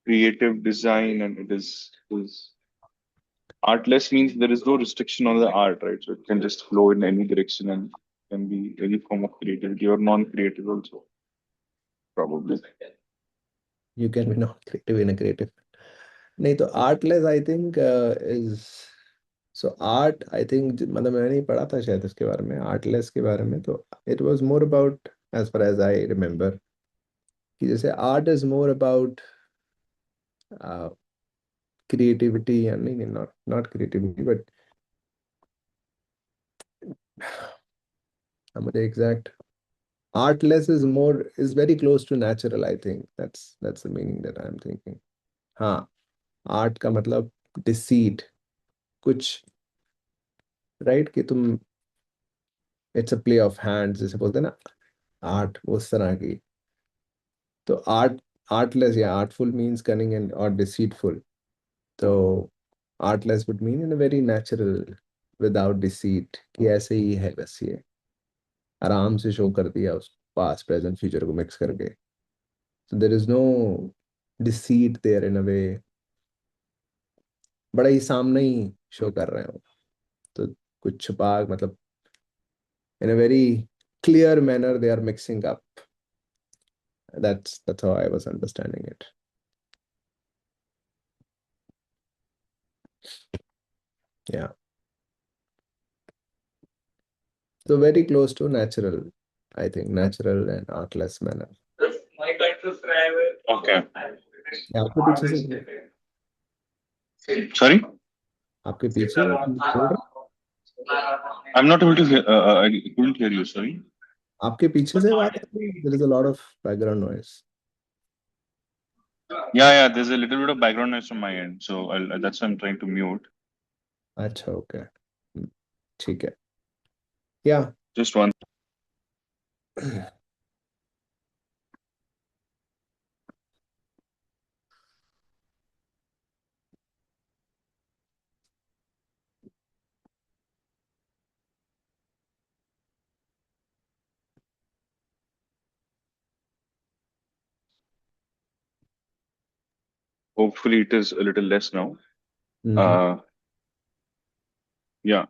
creative design and it is artless means there is no restriction on the art, right? So it can just flow in any direction and can be any form of creativity or non-creative also, probably. you can be not creative in a creative. नहीं तो artless I think is. So art I think मतलब मैंने नहीं पढ़ा था शायद इसके बारे में, आर्टलेस के बारे में. तो it was more about, as far as I remember, कि जैसे art is more about creativity, या नहीं नहीं, नॉट नॉट क्रिएटिविटी बट मुझे exact. Artless is more, is very close to natural. I think that's the meaning that I am thinking. हाँ, art का मतलब deceit कुछ, राइट, कि तुम, it's a play of hands जैसे बोलते हैं ना, आर्ट उस तरह की. तो आर्ट, आर्टलेस या आर्टफुल मीन्स कनिंग एंड और डिसीटफुल. तो artless would mean in a very natural, without deceit, कि ऐसे ही है बस, ये आराम से शो कर दिया उस पास्ट प्रेजेंट फ्यूचर को मिक्स करके. so there is no deceit there in a way. बड़ा ही सामने ही शो कर रहे हो. तो कुछ छुपा मतलब in a very clear manner they are mixing up. That's how I was understanding it. Yeah. So very close to natural, I think, natural and artless manner. Okay. Yeah, आपके पीछे से Sorry? आपके पीछे बोल रहे? I'm not able to hear. I couldn't hear you. Sorry. आपके पीछे से आवाज आ रही है? There is a lot of background noise. Yeah. There's a little bit of background noise from my end, so that's why I'm trying to mute. अच्छा, okay. ठीक है. Yeah. Just one. Hopefully, it is a little less now. Mhm. Uh, yeah.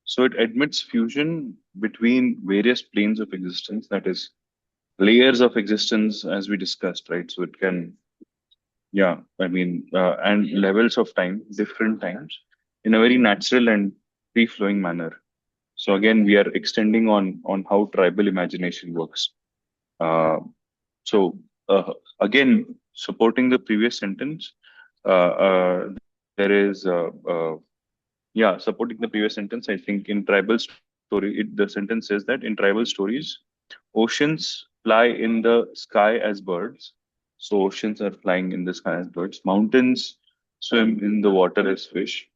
So it admits fusion between various planes of existence, that is, layers of existence, as we discussed, right? So it can, yeah, I mean, and levels of time, different times, in a very natural and free flowing manner. So again, we are extending on how tribal imagination works. Uh, so again, supporting the previous sentence, there is yeah, supporting the previous sentence. I think in tribal story, the sentence says that in tribal stories, oceans fly in the sky as birds. So oceans are flying in the sky as birds. Mountains swim in the water as fish.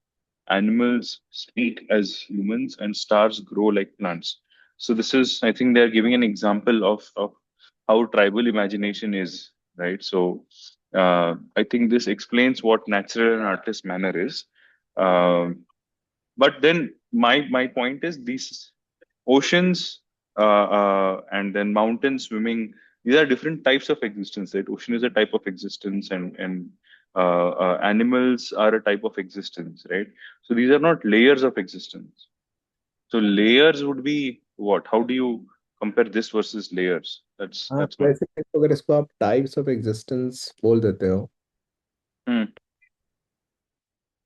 Animals speak as humans, and stars grow like plants. So this is, I think, they're giving an example of how tribal imagination is, right? So I think this explains what natural and artist manner is. Um, but then my point is these oceans and then mountains swimming, these are different types of existence, right? Ocean is a type of existence, and animals are a type of existence, right? So these are not layers of existence. So layers would be what? How do you compare this versus layers? हाँ, That's my. वैसे तो अगर इसको आप types of existence बोल देते हो Hmm.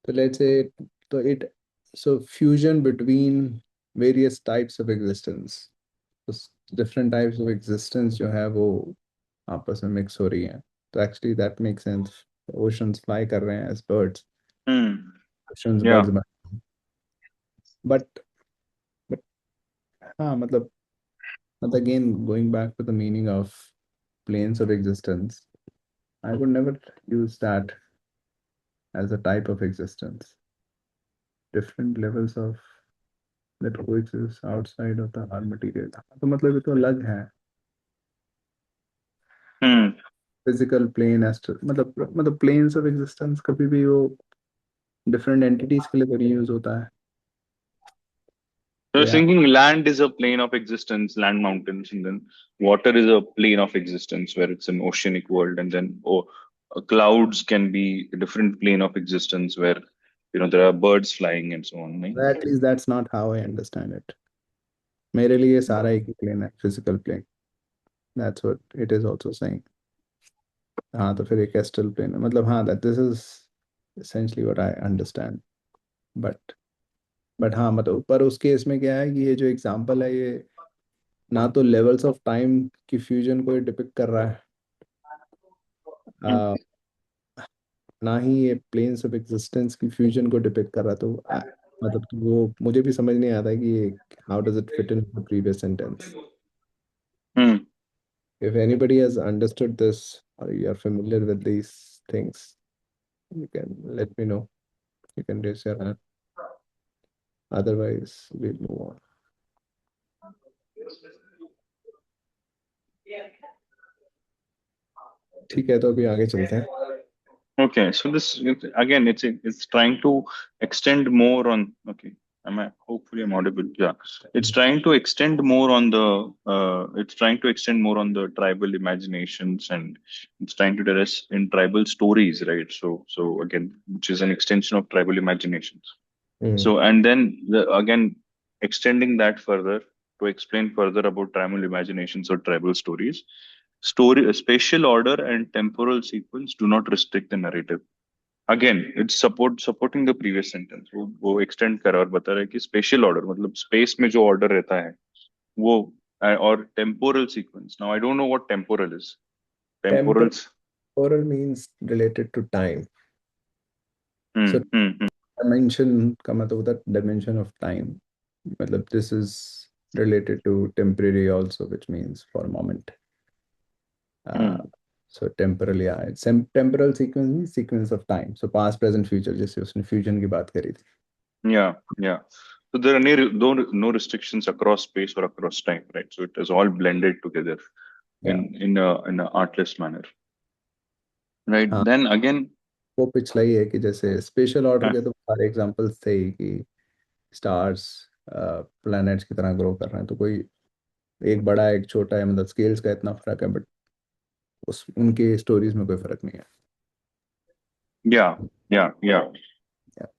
तो लेट्स से, तो it, so fusion between various types of existence, different types of existence जो है वो आपस में मिक्स हो रही हैं, तो actually that make sense. Oceans fly कर रहे हैं as birds, Hmm. Oceans Yeah. Birds, but but हाँ मतलब, but again going back to the meaning of planes of existence, I would never use that as a type of existence. Different levels of that coexist outside of the hard material, तो मतलब ये तो अलग है। Hmm. Physical plane, astral, मतलब planes of existence कभी भी वो डिफरेंट एंटिटीज के लिए तो यूज होता है। So I तो was यार, thinking land is a plane of existence, land mountains, and then water is a plane of existence where it's an oceanic world, and then clouds can be a different plane of existence where there are birds flying and so on. Right? at least that's not how I understand it. मेरे लिए सारा एक ही plane है, physical plane. That's what it is also saying. हाँ, तो फिर एक एस्ट्रल प्लेन है, मतलब हाँ, that this is essentially what I understand. But हाँ मतलब, पर उस केस में क्या है कि ये जो एग्जांपल है ये ना तो लेवल्स ऑफ टाइम की फ्यूजन को डिपिक्ट कर रहा है, Hmm. आ, ना ही ये प्लेन्स ऑफ एग्जिस्टेंस की फ्यूजन को डिपिक्ट कर रहा है। तो मतलब तो वो मुझे भी समझ नहीं आता कि ये how does it fit in the previous sentence. Hmm. If anybody has understood this और you are familiar with these things, you can let me know. You can raise your hand, otherwise we'll move on। ठीक है, तो अभी आगे चलते हैं। Okay, so again, it's trying to extend more on. Okay, hopefully I'm audible. Yeah, it's trying to extend more on the. It's trying to extend more on the tribal imaginations, and it's trying to address in tribal stories, right? So again, which is an extension of tribal imaginations. Hmm. So and then again, extending that further to explain further about tribal imaginations or tribal stories. Spatial order and temporal sequence do not restrict the narrative. Again it's supporting the previous sentence, वो extend कर रहा है और बता रहा है कि special order मतलब स्पेस में जो ऑर्डर रहता है वो, और temporal sequence. Now I don't know what temporal is. Temporals. Temporal means related to time. So hmm. dimension का मतलब होता है dimension of time, मतलब this is related to temporary also, which means for a moment. uh, hmm. so temporal, yeah, it's temporal sequence means sequence of time, so past present future, जैसे उसने fusion की बात करी थी। या so there are no restrictions across space or across time, right? So it is all blended together yeah, in a artless manner, right? हाँ, Then again, वो पिछला ही है कि जैसे स्पेशल ऑर्डर uh, के तो सारे एग्जांपल्स थे ही कि स्टार्स प्लैनेट्स की तरह ग्रो कर रहे हैं, तो कोई एक बड़ा एक छोटा है, मतलब स्केल्स का इतना फर्क है, बट उस उनके स्टोरीज में कोई फर्क नहीं है। yeah. Yeah,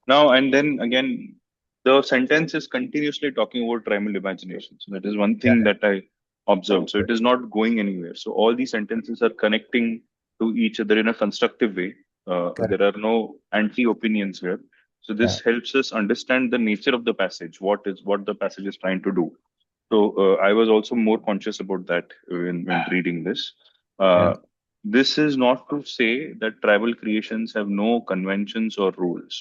Now and then again, the sentence is continuously talking about primal imagination. So that is one thing yeah, that I observed. So it is not going anywhere. So all these sentences are connecting to each other in a constructive way. correct, There are no anti-opinions here. So yeah, this helps us understand the nature of the passage. What the passage is trying to do. So I was also more conscious about that when reading this. yeah, Uh, this is not to say that tribal creations have no conventions or rules,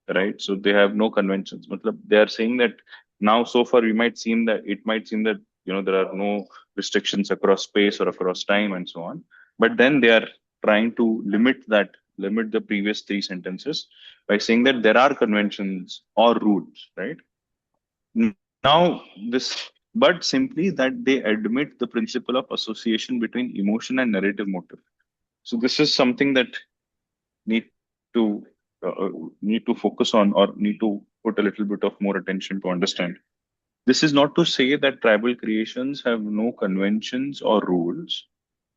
right? So they have no conventions. Matlab, they are saying that now so far we might seem that it might seem that there are no restrictions across space or across time and so on. But then they are trying to limit the previous three sentences by saying that there are conventions or rules, right? Now, but simply that they admit the principle of association between emotion and narrative motive. So this is something that need to need to focus on, or need to put a little bit of more attention to understand. This is not to say that tribal creations have no conventions or rules,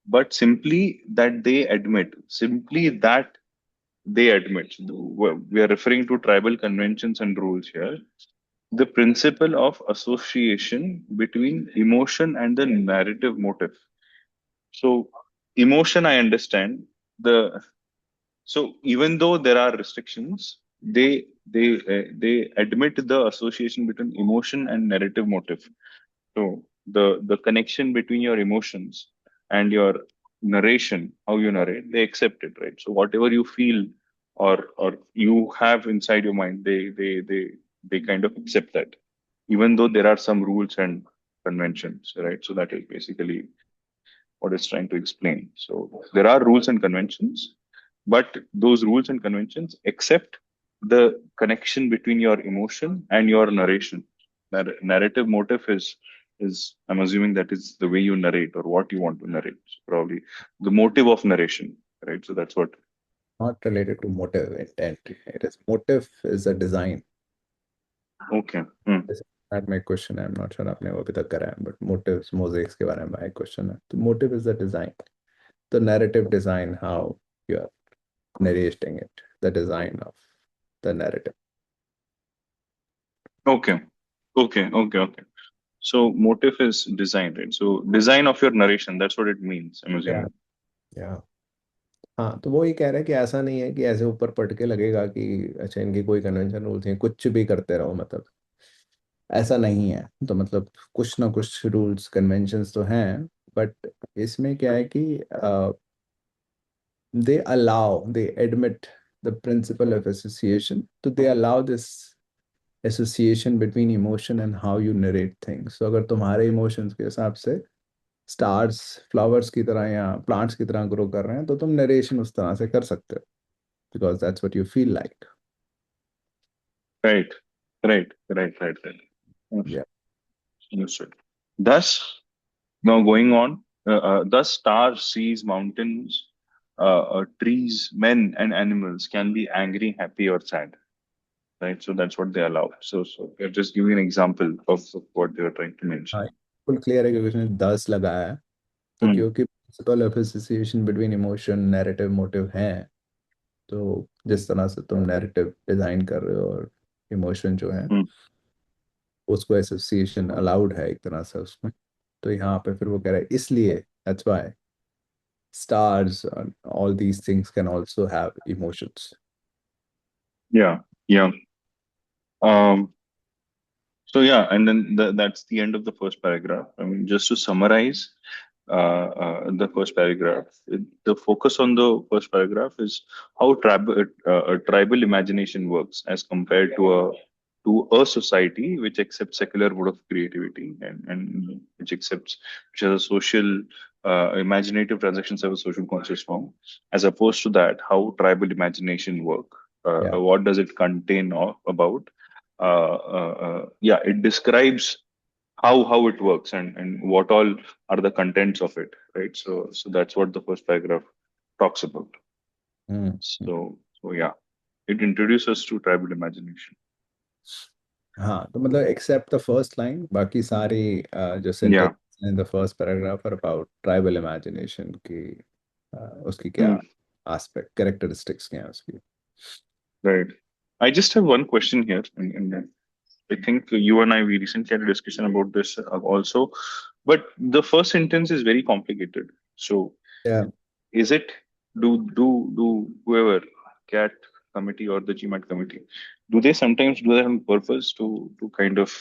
but simply that they admit. We are referring to tribal conventions and rules here. The principle of association between emotion and the narrative motive. So, emotion, I understand. The so even though there are restrictions, they admit the association between emotion and narrative motive. So the connection between your emotions and your narration, how you narrate, they accept it, right? So whatever you feel or you have inside your mind, they kind of accept that, even though there are some rules and conventions, right? So that is basically what it's trying to explain. So there are rules and conventions, but those rules and conventions accept the connection between your emotion and your narration. Narrative motive is, I'm assuming, that is the way you narrate or what you want to narrate. So probably the motive of narration, right? So that's what. Not related to motive intent. It is motive is a design. Okay. Hmm. That my question है, I'm not sure आपने वो अभी तक करा है, but motives mosaics के बारे में my question है. The motive is the design, the narrative design, how you are narrating it, the design of the narrative. Okay. Okay. So motive is design, right? So design of your narration, that's what it means, I'm Yeah. assuming. Yeah. हाँ, तो वो ये कह रहा है कि ऐसा नहीं है कि ऐसे ऊपर पढ़ के लगेगा कि अच्छा इनकी कोई कन्वेंशन रूल्स हैं, कुछ भी करते रहो, मतलब ऐसा नहीं है. तो मतलब कुछ ना कुछ रूल्स कन्वेंशंस तो हैं, बट इसमें क्या है कि they admit the principle of association, so they allow this association between emotion and how you narrate things. So अगर तुम्हारे emotions के हिसाब से स्टार्स फ्लावर्स की तरह या प्लांट्स की तरह ग्रो कर रहे हैं, तो तुम नरेशन उस तरह से कर सकते हो, because that's what you feel like. Right. Right. या Understood. Thus, now going on, thus stars, seas, mountains, trees, men, and animals can be angry, happy, or sad. Right. So that's what they allow. So we're just giving an example of what they were trying to हाँ, mention. बिल्कुल clear है कि उसने 10 लगाया है. तो Hmm. क्योंकि principle of association between emotion narrative motive है, तो जिस तरह से तुम नैरेटिव डिजाइन कर रहे हो और इमोशन जो है Hmm. उसको एसोसिएशन अलाउड है एक तरह से उसमें. तो यहाँ पे फिर वो कह रहा है इसलिए that's why stars and all these things can also have emotions. Yeah. Yeah. Um, So yeah, and then that's the end of the first paragraph. I mean, just to summarize the first paragraph, the focus on the first paragraph is how tribal imagination works as compared to a society which accepts secular mode of creativity, and which has a social imaginative transactions have a social conscious form, as opposed to that how tribal imagination work. Yeah. What does it contain about? Yeah, it describes how it works and what all are the contents of it, right? So that's what the first paragraph talks about. Hmm. So yeah, it introduces to tribal imagination. हाँ, तो मतलब except the first line, बाकी सारी जो Yeah. sentences in the first paragraph are about tribal imagination की उसकी क्या Hmm. aspect characteristics क्या है उसकी. Right. I just have one question here, and I think you and I, we recently had a discussion about this also. But the first sentence is very complicated. So Yeah. is it do whoever cat committee or the GMAT committee, do they sometimes do that on purpose to kind of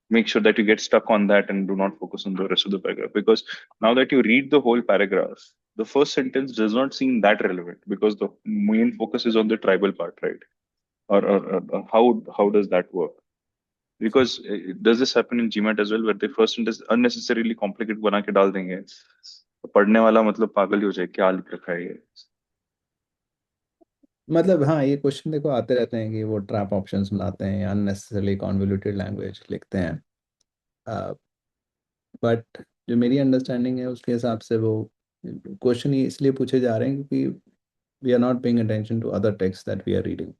make sure that you get stuck on that and do not focus on the rest of the paragraph? Because now that you read the whole paragraph, the first sentence does not seem that relevant because the main focus is on the tribal part, right? Or how does that work? Because does this happen in GMAT as well, where the first sentence unnecessarily complicated बना के डाल देंगे, तो पढ़ने वाला मतलब पागल ही हो जाए, क्या लिख रखा है ये. मतलब हाँ, ये क्वेश्चन देखो आते रहते हैं कि वो ट्रैप ऑप्शंस बनाते हैं, अननेसेसरली कॉन्वोल्यूटेड लैंग्वेज लिखते हैं, बट जो मेरी अंडरस्टैंडिंग है उसके हिसाब से वो क्वेश्चन ये इसलिए पूछे जा रहे हैं क्योंकि we are not paying attention to other text that we are reading.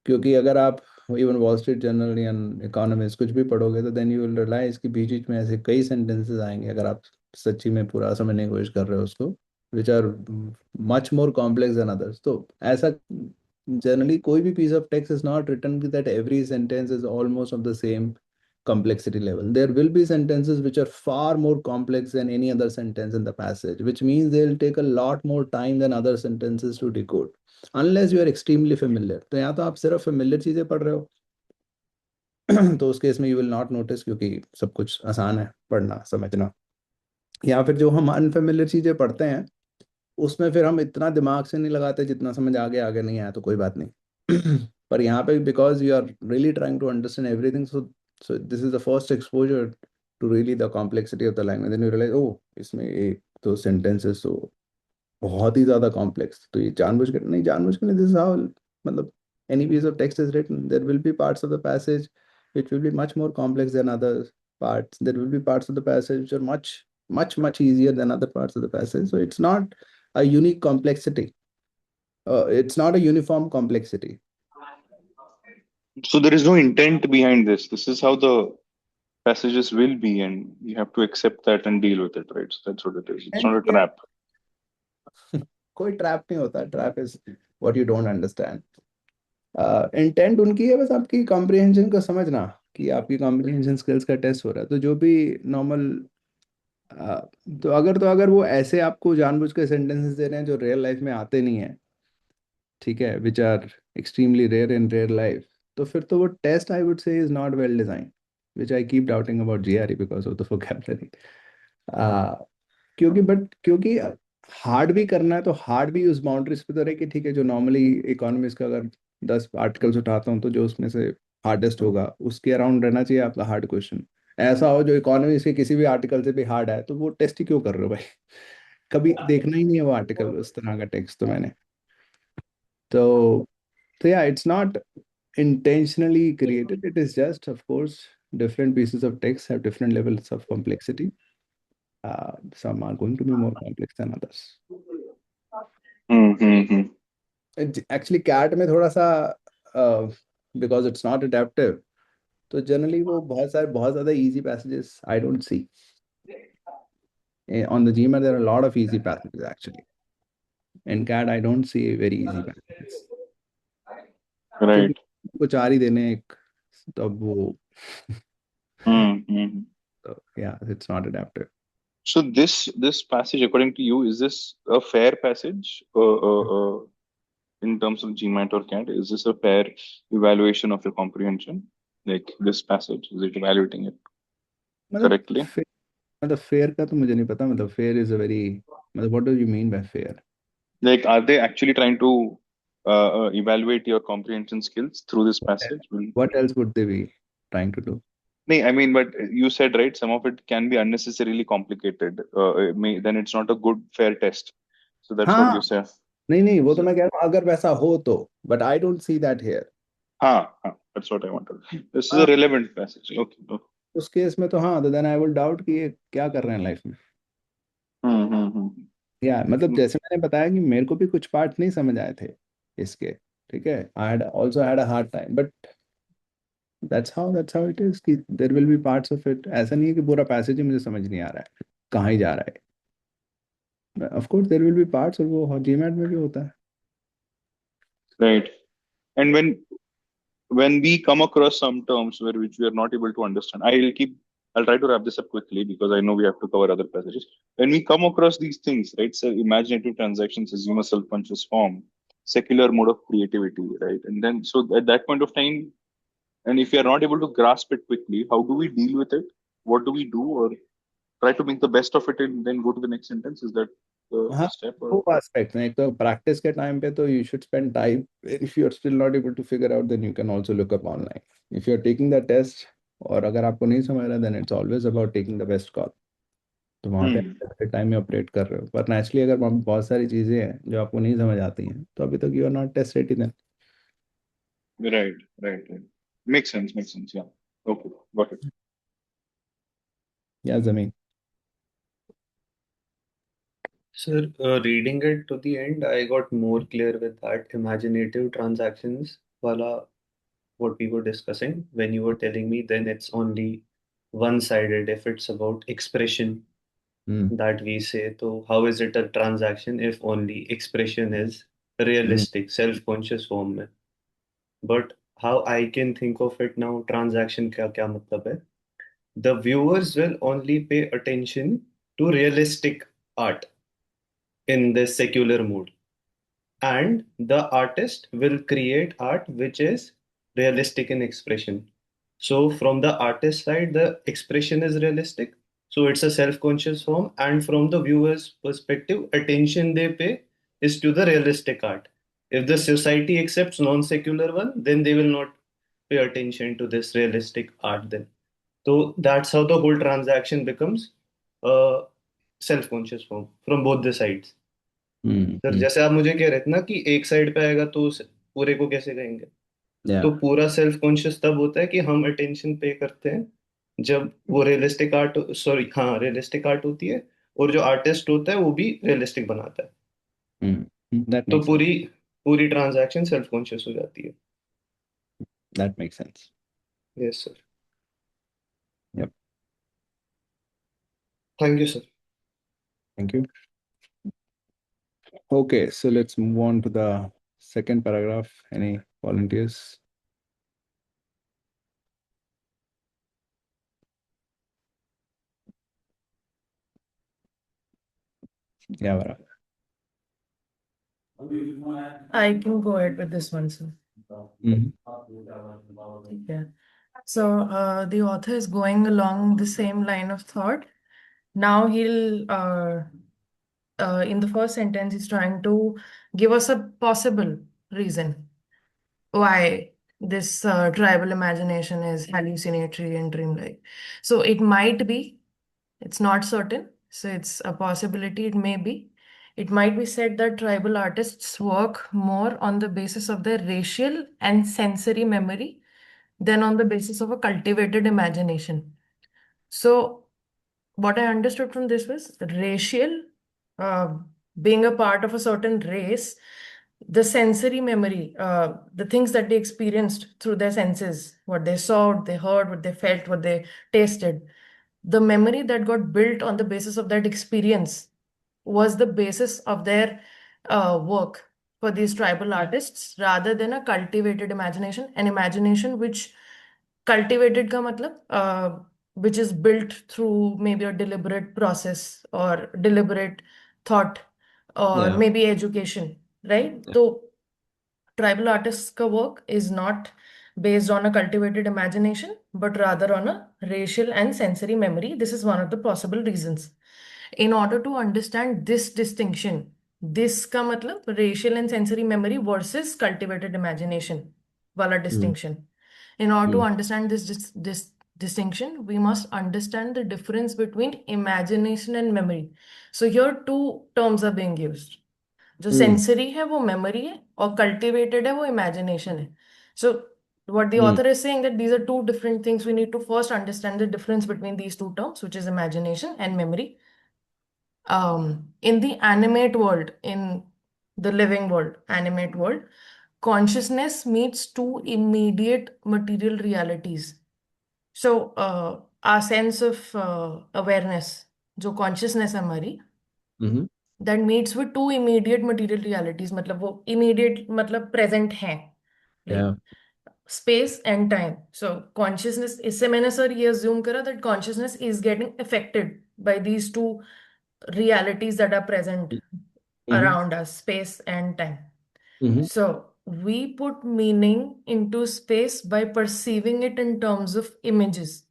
क्योंकि अगर आप इवन वॉल स्ट्रीट जर्नल या इकोनॉमिस्ट कुछ भी पढ़ोगे तो देन यू विल रियलाइज कि बीच बीच में ऐसे कई सेंटेंसेस आएंगे, अगर आप सच्ची में पूरा समझने की कोशिश कर रहे हो उसको, which are much more complex than others. तो ऐसा जनरली कोई भी piece of text is not written that every sentence is almost of the same complexity level. There will be sentences which are far more complex than any other sentence in the passage, which means they'll take a lot more time than other sentences to decode, unless you are extremely familiar। तो यहाँ तो आप सिर्फ familiar चीजें पढ़ रहे हो तो उस केस में यू विल नॉट नोटिस, क्योंकि सब कुछ आसान है पढ़ना समझना। या फिर जो हम अनफेमिलियर चीजें पढ़ते हैं उसमें फिर हम इतना दिमाग से नहीं लगाते, जितना समझ आगे आगे नहीं आया तो कोई बात नहीं पर यहाँ पे because you are really trying to understand everything, so this is the first exposure to really the complexity of the language, then you realise oh इसमें एक तो सेंटेंसेस तो बहुत ही ज्यादा कॉम्प्लेक्स। तो ये जानबूझ के नहीं, जानबूझ के नहीं, दिस हाउ मतलब any piece of text is written, there will be parts of the passage which will be much more complex than other parts, there will be parts of the passage which are much easier than other parts of the passage, so it's not a unique complexity, it's not a uniform complexity. So there is no intent behind this. This is how the passages will be, and you have to accept that and deal with it, right? So that's what it is. It's And not a yeah, trap. कोई trap नहीं होता, trap is what you don't understand. Intent उनकी है बस आपकी comprehension को समझना, कि आपकी कॉम्प्रिहेंशन स्किल्स का टेस्ट हो रहा है, तो जो भी नॉर्मल तो अगर वो ऐसे आपको जानबूझ के सेंटेंसेस दे रहे हैं जो रियल लाइफ में आते नहीं है, ठीक है, which are extremely rare in real life, तो फिर तो वो test I would say is not well design, which I keep doubting about GRE because of the vocabulary. क्योंकि हार्ड भी करना है तो हार्ड भी उस बाउंड्रीज पे तो रहे कि ठीक है, जो नॉर्मली इकोनॉमिक्स का अगर 10 आर्टिकल्स उठाता हूँ तो जो उसमें से हार्डेस्ट होगा उसके अराउंड रहना चाहिए आपका हार्ड क्वेश्चन। ऐसा हो जो इकोनॉमिक्स के किसी भी आर्टिकल से भी हार्ड है तो वो टेस्ट ही क्यों कर रहे हो भाई कभी देखना ही नहीं है वो आर्टिकल, उस तरह का टेक्स्ट तो मैंने तो so yeah, it's not intentionally created. It is just, of course, different pieces of text have different levels of complexity. Some are going to be more complex than others. Mm-hmm. Actually, cat में थोड़ा सा because it's not adaptive. तो generally वो बहुत ज़्यादा easy passages I don't see. On the GMAT there are a lot of easy passages actually. In cat I don't see very easy passages. क्योंकि Right. को चार ही देने एक, तब वो Mm-hmm. so, yeah, it's not adaptive. So this passage, according to you, is this a fair passage in terms of GMAT or CAT? Is this a fair evaluation of your comprehension? Like this passage, is it evaluating it मतलब correctly? मतलब fair का तो मुझे नहीं पता, मतलब fair is a very, मतलब what do you mean by fair? Like, are they actually trying to evaluate your comprehension skills through this passage? What else would they be trying to do? No, I mean, but you said, right, some of it can be unnecessarily complicated. Then it's not a good, fair test. So that's what हाँ, you say. नहीं नहीं, वो तो So, मैं कह रहा हूँ अगर वैसा हो तो, but I don't see that here. that's what I wanted. This is a हाँ, relevant passage. Okay. Okay. उस केस में तो हाँ, तो देन आई विल डाउट कि ये क्या कर रहे हैं लाइफ में। Hmm. या मतलब जैसे मैंने बताया कि मेरे को भी कुछ पार्ट नहीं समझ आए थे इसके, ठीक है, I had also had a hard time, but that's how it is कि there will be parts of it, ऐसा नहीं है कि पूरा पैसेज ही मुझे समझ नहीं आ रहा है कहाँ ही जा रहा है, of course there will be parts, और वो जीमैट में भी होता है। Right. And when we come across some terms where which we are not able to understand, I'll try to wrap this up quickly because I know we have to cover other passages. When we come across these things, right? So imaginative transactions assume a self-conscious form, secular mode of creativity, right? And then so at that point of time, and if we are not able to grasp it quickly, how do we deal with it? What do we do? Or try to make the best of it and then go to the next sentence? Is that हाँ, the step two or aspects हैं. एक तो practice के time पे तो you should spend time. If you are still not able to figure out, then you can also look up online. If you are taking the test और अगर आपको नहीं समझ रहा, then it's always about taking the best call. तो वहाँ पे hmm, time में ऑपरेट कर रहे हो, पर नेचुरली अगर वहाँ पे बहुत सारी चीज़ें हैं जो आपको नहीं समझ आती हैं, तो अभी तक you are not test ready then. right. Makes sense. Yeah. Okay, got it. या जमीन. Sir, reading it to the end, I got more clear with that imaginative transactions, wala, what we were discussing. When you were telling me, then it's only one-sided if it's about expression hmm. that we say. So how is it a transaction if only expression is hmm. realistic, self-conscious form में? But how I can think of it now, transaction का क्या मतलब है? The viewers will only pay attention to realistic art in this secular mood, and the artist will create art which is realistic in expression. So from the artist side, the expression is realistic, so it's a self-conscious form, and from the viewer's perspective, attention they pay is to the realistic art. If the society accepts non-secular one, then they will not pay attention to this realistic art then. So that's how the whole transaction becomes a self-conscious form from both the sides. Hmm. Sir जैसे आप मुझे कह रहे थे ना कि एक side पे आएगा तो पूरे को कैसे कहेंगे, या. तो पूरा सेल्फ कॉन्शियस तब होता है कि हम अटेंशन पे करते हैं जब वो रियलिस्टिक आर्ट, सॉरी हाँ रियलिस्टिक आर्ट होती है, और जो आर्टिस्ट होता है वो भी रियलिस्टिक बनाता है, दैट तो मेक्स सेंस. पूरी पूरी ट्रांजैक्शन सेल्फ कॉन्शियस हो जाती है. That makes sense. Yes sir. Yep. Thank you sir. Thank you. Okay, so let's move on to the second paragraph. Any volunteers? Yeah, Vara. I can go ahead with this one, sir. Mhm. Yeah. So the author is going along the same line of thought. Now he'll in the first sentence, he's trying to give us a possible reason why this tribal imagination is hallucinatory and dreamlike. So it might be, it's not certain. So it's a possibility, it may be. It might be said that tribal artists work more on the basis of their racial and sensory memory than on the basis of a cultivated imagination. So what I understood from this was racial, uh, being a part of a certain race, the sensory memory, the things that they experienced through their senses, what they saw, what they heard, what they felt, what they tasted, the memory that got built on the basis of that experience was the basis of their work for these tribal artists rather than a cultivated imagination, an imagination which cultivated ka matlab, which is built through maybe a deliberate process or deliberate thought or Yeah. maybe education, right? Yeah. So tribal artists' ka work is not based on a cultivated imagination, but rather on a racial and sensory memory. This is one of the possible reasons. In order to understand this distinction, this ka matlab racial and sensory memory versus cultivated imagination wala Mm. distinction. In order to Mm. understand this distinction, we must understand the difference between imagination and memory. So here two terms are being used. जो Mm. Sensory है वो memory है और cultivated है वो imagination है. सो what the Mm. author is saying that these are two different things. We need to first understand the difference between these two terms, which is imagination and memory. In the animate world, in the living world, animate world, consciousness meets two immediate material realities. So our sense of awareness, जो consciousness है हमारी, Mm-hmm. that meets with two immediate material realities. मतलब वो immediate मतलब present हैं, like Yeah. space and time. So consciousness, इससे मैंने sir ये assume करा that consciousness is getting affected by these two realities that are present Mm-hmm. around us, space and time. Mm-hmm. So we put meaning into space by perceiving it in terms of images.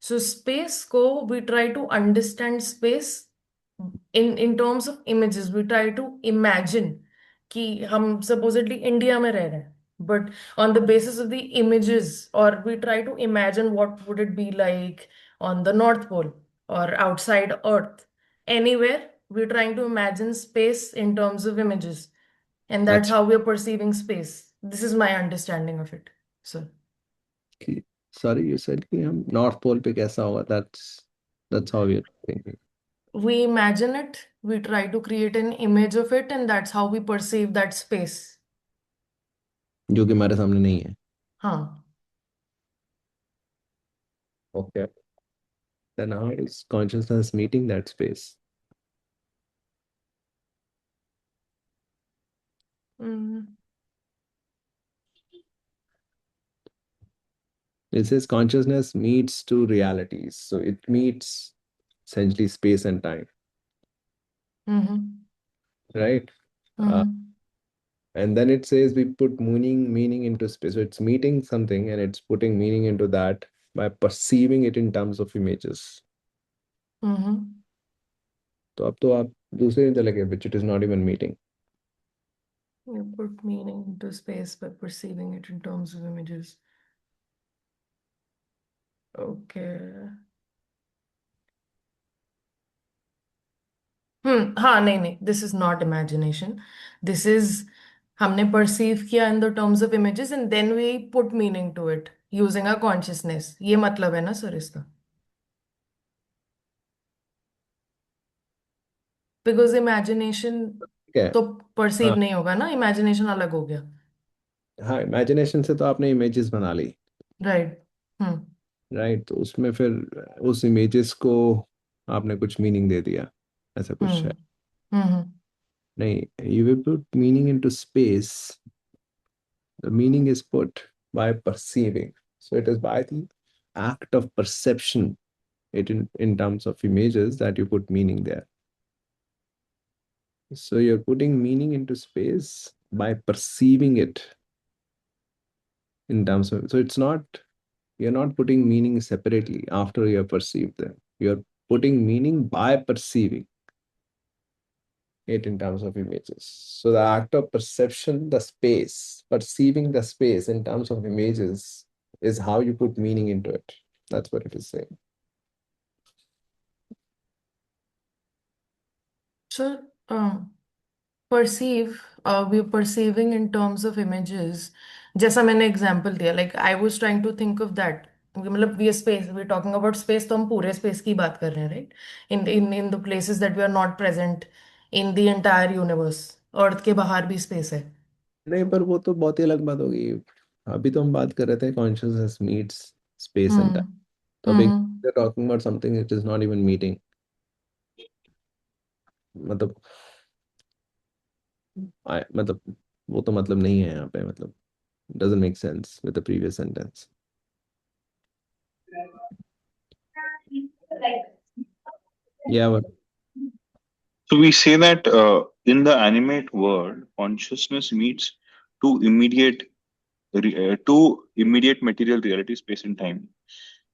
So space को we try to understand space in terms of images we try to imagine कि हम supposedly India में रह रहे हैं, but on the basis of the images, or we try to imagine what would it be like on the North Pole or outside Earth, anywhere we're trying to imagine space in terms of images, and that's अच्छा how we're perceiving space. This is my understanding of it. So sorry you said कि हम north pole पे कैसा होगा, that's how we are thinking, we imagine it, we try to create an image of it, and that's how we perceive that space. जो कि हमारे सामने नहीं है. हाँ. Okay, then how is consciousness meeting that space? Mm. It says consciousness meets two realities, so it meets essentially space and time, Mm-hmm. right? uh, Mm-hmm. and then it says we put meaning into space, so it's meeting something and it's putting meaning into that by perceiving it in terms of images. Mm-hmm. तो अब तो आप दूसरे चले गए, which it is not even meeting. You put meaning into space by perceiving it in terms of images. Okay. हाँ, नहीं नहीं, this is not imagination. This is हमने perceive किया in the terms of images and then we put meaning to it using our consciousness. ये मतलब है ना sir इसका? Because imagination ठीक है. तो perceive हाँ नहीं होगा ना, imagination अलग हो गया. हाँ, इमेजिनेशन से तो आपने इमेजेस बना ली, Right. हम्म. राइट? तो उसमें फिर उस इमेजेस को आपने कुछ मीनिंग दे दिया, ऐसा कुछ है? हम्म. हम्म. नहीं, you will put meaning into space. The meaning is put by perceiving. So it is by the act of perception, it in terms of images, that you put meaning there. So you're putting meaning into space by perceiving it in terms of, so it's not, you're not putting meaning separately after you have perceived them. You're putting meaning by perceiving it in terms of images. So the act of perception, the space, perceiving the space in terms of images is how you put meaning into it. That's what it is saying. So, perceive, we're perceiving in terms of images. जैसा मैंने example दिया, like I was trying to think of that. मतलब we are space, we're talking about space, तो हम पूरे space की बात कर रहे हैं, right? In the places that we are not present in the entire universe. Earth के बाहर भी space है. नहीं, पर वो तो बहुत ही अलग बात होगी. अभी तो हम बात कर रहे थे consciousness meets space and time. Hmm. तो अभी hmm. Talking about something it is not even meeting. मतलब मतलब वो तो मतलब नहीं है यहाँ पे, मतलब doesn't make sense with the previous sentence. Yeah, but So we say that in the animate world, consciousness meets two immediate material reality, space and time.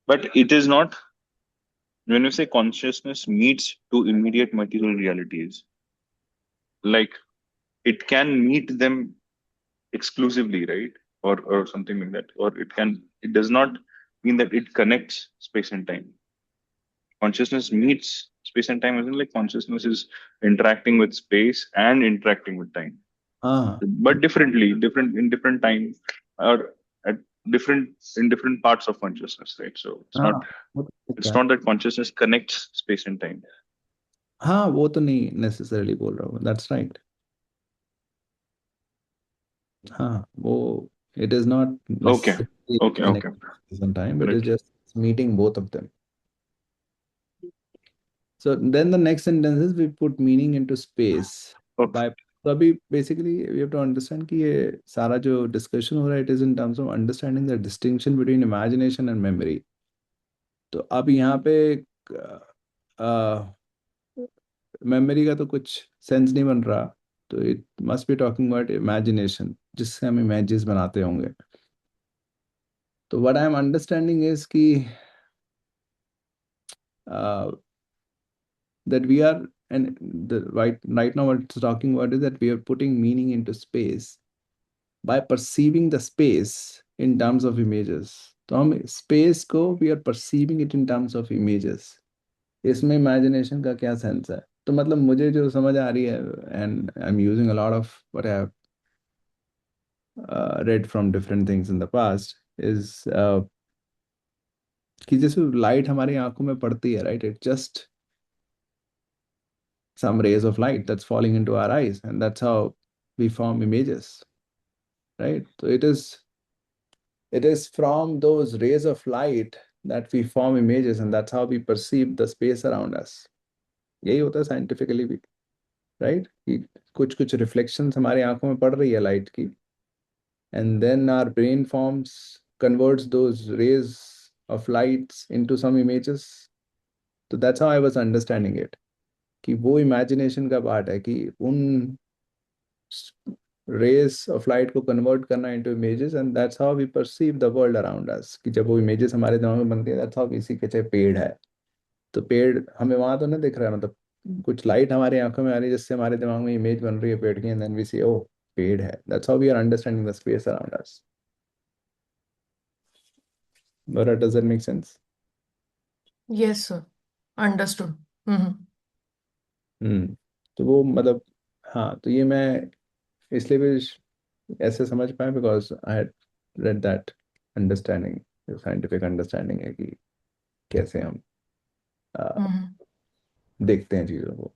But it is not, when you say consciousness meets two immediate material realities, like it can meet them exclusively, right? Or something like that. Or it does not mean that it connects space and time. Consciousness meets space and time, isn't like consciousness is interacting with space and interacting with time, हाँ, but differently, different in different time, or at different in different parts of consciousness, right? So it's not हाँ वो तो ठीक it's है. not that consciousness connects space and time. हाँ, वो तो नहीं नेसेसरली बोल रहा हूँ, दैट्स राइट. हाँ, वो it is not Okay, necessarily okay, okay, connected at some time, but it's correct. just meeting both of them. So then the next sentence is we put meaning into space Okay, by, तो अभी basically we have to understand कि ये सारा जो discussion हो रहा है it is in terms of understanding the distinction between imagination and memory. तो अब यहाँ पे मेमोरी का तो कुछ सेंस नहीं बन रहा, तो it must be talking about imagination जिससे हम इमेजेस बनाते होंगे. तो what I am understanding is कि that we are And right now what it's talking about is that we are putting meaning into space by perceiving the space in terms of images. तो हम space को we are perceiving it in terms of images. इसमें imagination का क्या sense है? तो मतलब मुझे जो समझ आ रही है, and I'm using a lot of what I have read from different things in the past, is कि जैसे लाइट हमारी आंखों में पड़ती है, right? It just some rays of light that's falling into our eyes, and that's how we form images, right? So it is from those rays of light that we form images, and that's how we perceive the space around us. यही होता है scientifically भी, right? कि कुछ कुछ reflections हमारी आंखों में पड़ रही है लाइट की, and then our brain forms converts those rays of lights into some images. So that's how I was understanding it, कि वो imagination का पार्ट है कि उन rays of light को convert करना into images, and that's how we perceive the world around us. कि जब वो images हमारे दिमाग में बनती है, that's how we see कि चाहे पेड़ है तो पेड़ हमें वहां तो नहीं दिख रहा है, मतलब कुछ लाइट हमारी आंखों में आ रही है जिससे हमारे दिमाग में इमेज बन रही है पेड़ की, and then we see oh पेड़ है. That's how we are understanding the space around us. But does that make sense? Yes, sir. Understood. Mm-hmm. तो वो मतलब, हाँ, तो ये मैं इसलिए भी ऐसे समझ पाया because I had read that understanding, scientific understanding है कि कैसे हम Mm-hmm. देखते हैं चीज़ों को.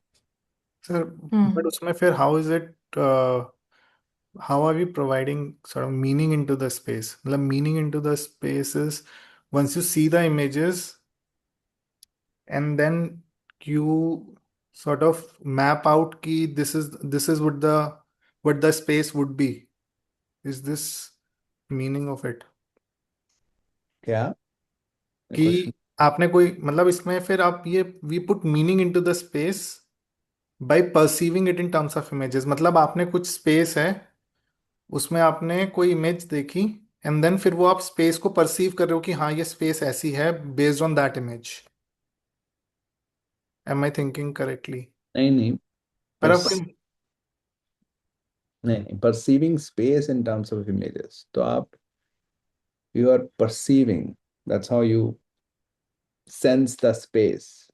Sir but Mm-hmm. उसमें फिर how is it, how are we providing sort of meaning into the space? मतलब meaning into the space is once you see the images and then you sort of map out ki this is what the space would be. Is this meaning of it? क्या कि question? आपने कोई मतलब इसमें फिर आप ये we put meaning into the space by perceiving it in terms of images, मतलब आपने कुछ स्पेस है उसमें आपने कोई इमेज देखी एंड देन फिर वो आप स्पेस को परसीव कर रहे हो कि हाँ ये स्पेस ऐसी है based on that image. Am I thinking correctly? नहीं नहीं, पर पर आप नहीं नहीं, perceiving space in terms of images, तो आप you are perceiving, that's how you sense the space.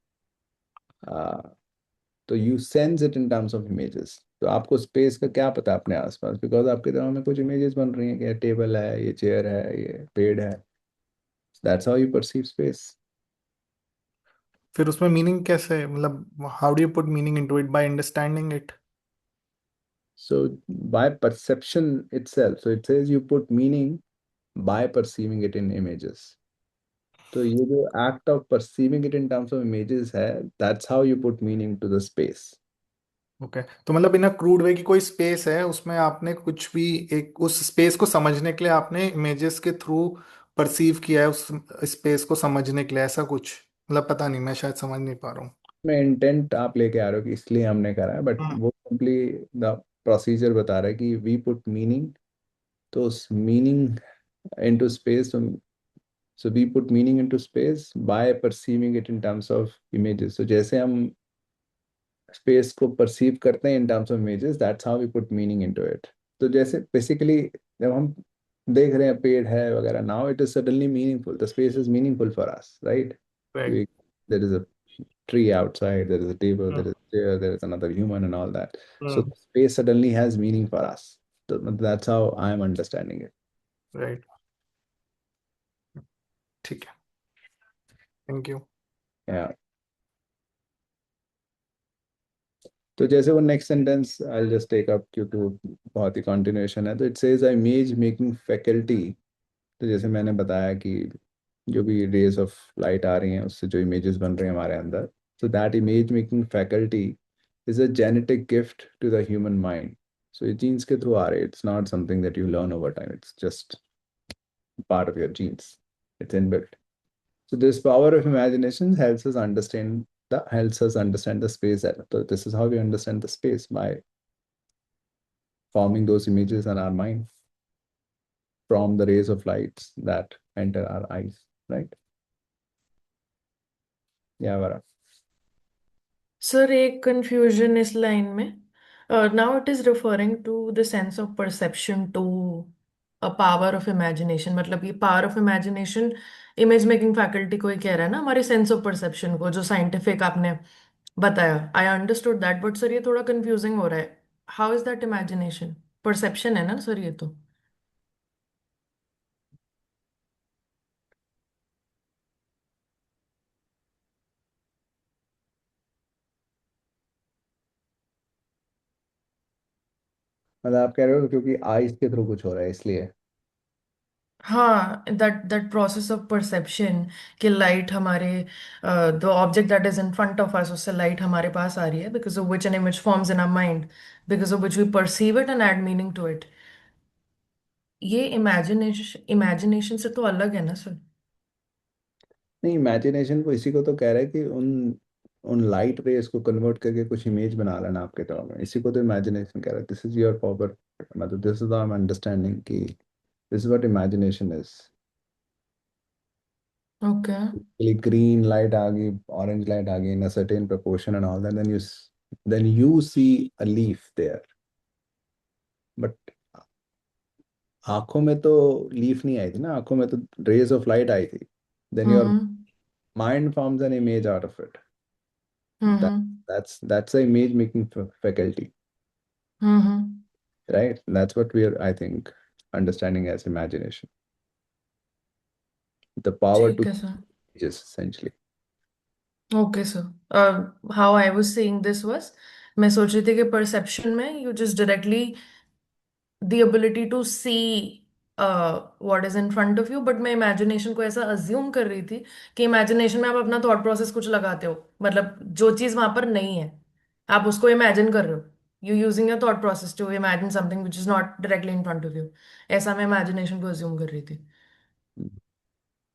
uh, तो you sense it in terms of images. तो आपको स्पेस का क्या पता अपने आसपास, बिकॉज आपके दिमाग में कुछ इमेजेस बन रही हैं कि ये टेबल है, ये चेयर है, ये पेड़ है. That's how you perceive space. फिर उसमें मीनिंग कैसे, मतलब how do you put meaning into it? By understanding it? So by perception itself, so it says you put meaning by perceiving it in images. तो ये जो act of perceiving it in terms of images है, that's how you put meaning to the space. Okay, तो मतलब इन अ crude way की कोई space है उसमें आपने कुछ भी एक उस स्पेस को समझने के लिए आपने इमेजेस के थ्रू परसीव किया है उस स्पेस को समझने के लिए, ऐसा कुछ? मतलब पता नहीं, मैं शायद समझ नहीं पा रहा हूँ. में इंटेंट आप लेके आ रहे हो कि इसलिए हमने करा है, बट हम्म. वो सिंपली द प्रोसीजर बता रहा है कि वी पुट मीनिंग, तो उस meaning into space. So we put meaning into space by perceiving it in terms of images. तो जैसे हम स्पेस को परसीव करते हैं in terms of images, that's how we put meaning into it. तो जैसे बेसिकली जब हम देख रहे हैं पेड़ है वगैरह, now it is suddenly meaningful, the space is meaningful for us, right? Right. There is a tree outside, there is a table, there is a chair, there is another human, and all that. So space suddenly has meaning for us. So that's how I am understanding it. Right. ठीक है, thank you. Yeah. तो जैसे वो next sentence I just take up क्योंकि वो बहुत ही continuation है. तो it says a image making faculty. तो जैसे मैंने बताया कि जो भी रेज ऑफ लाइट आ रही हैं उससे जो इमेजेस बन रहे हैं हमारे अंदर, so that image making faculty is a genetic gift to the human mind. So ये genes के थ्रू आ रहे हैं. It's not something that you learn over time. It's just part of your genes. It's inbuilt. So this power of imagination helps us understand the space. So this is how we understand the space, by forming those images in our mind from the rays of lights that enter our eyes, right? Yeah, Vara. Sir एक confusion इस line में, now it is referring to the sense of perception to a power of imagination, मतलब ये power of imagination image making faculty को ही कह रहा है ना, हमारे सेंस ऑफ परसेप्शन को, जो साइंटिफिक आपने बताया। I understood that, but sir ये थोड़ा कंफ्यूजिंग हो रहा है। How is that imagination? Perception है ना सर ये तो। मतलब आप कह रहे हो क्योंकि आइज के थ्रू कुछ हो रहा है इसलिए। हाँ, that that process of perception, कि लाइट हमारे, the object that is in front of us, उससे लाइट हमारे पास आ रही है, because of which an image forms in our mind, because of which we perceive it and add meaning to it. ये imagination से तो अलग है ना सर। नहीं, इमेजिनेशन को इसी को तो कह रहा है कि उन उन लाइट रेस को कन्वर्ट करके कुछ इमेज बना लेना आपके तरफ में, इसी को तो इमेजिनेशन कह रहा है। दिस इज योर प्रॉपर, मतलब this is I am understanding कि this is what imagination is. Okay. Green light आ गई, ऑरेंज लाइट आ गई in a certain proportion and all that, then you see a leaf there, but आंखों में तो leaf नहीं आई थी ना, आंखों में तो रेज ऑफ लाइट आई थी। then your hmm. mind forms an image out of it. that hmm. that's the image making faculty, hmm. right? That's what we are, I think, understanding as imagination, the power to ठीक है sir. just essentially. Okay sir, how I was saying this was, मैं सोच रही थी कि perception में you just directly the ability to see what is in front of you, but मैं imagination को ऐसा अज्यूम कर रही थी कि इमेजिनेशन में आप अपना थॉट प्रोसेस कुछ लगाते हो, मतलब जो चीज वहां पर नहीं है आप उसको इमेजिन कर रहे हो, you using your thought process to imagine something which is not directly in front of you. ऐसा मैं इमेजिनेशन को अज्यूम कर रही थी।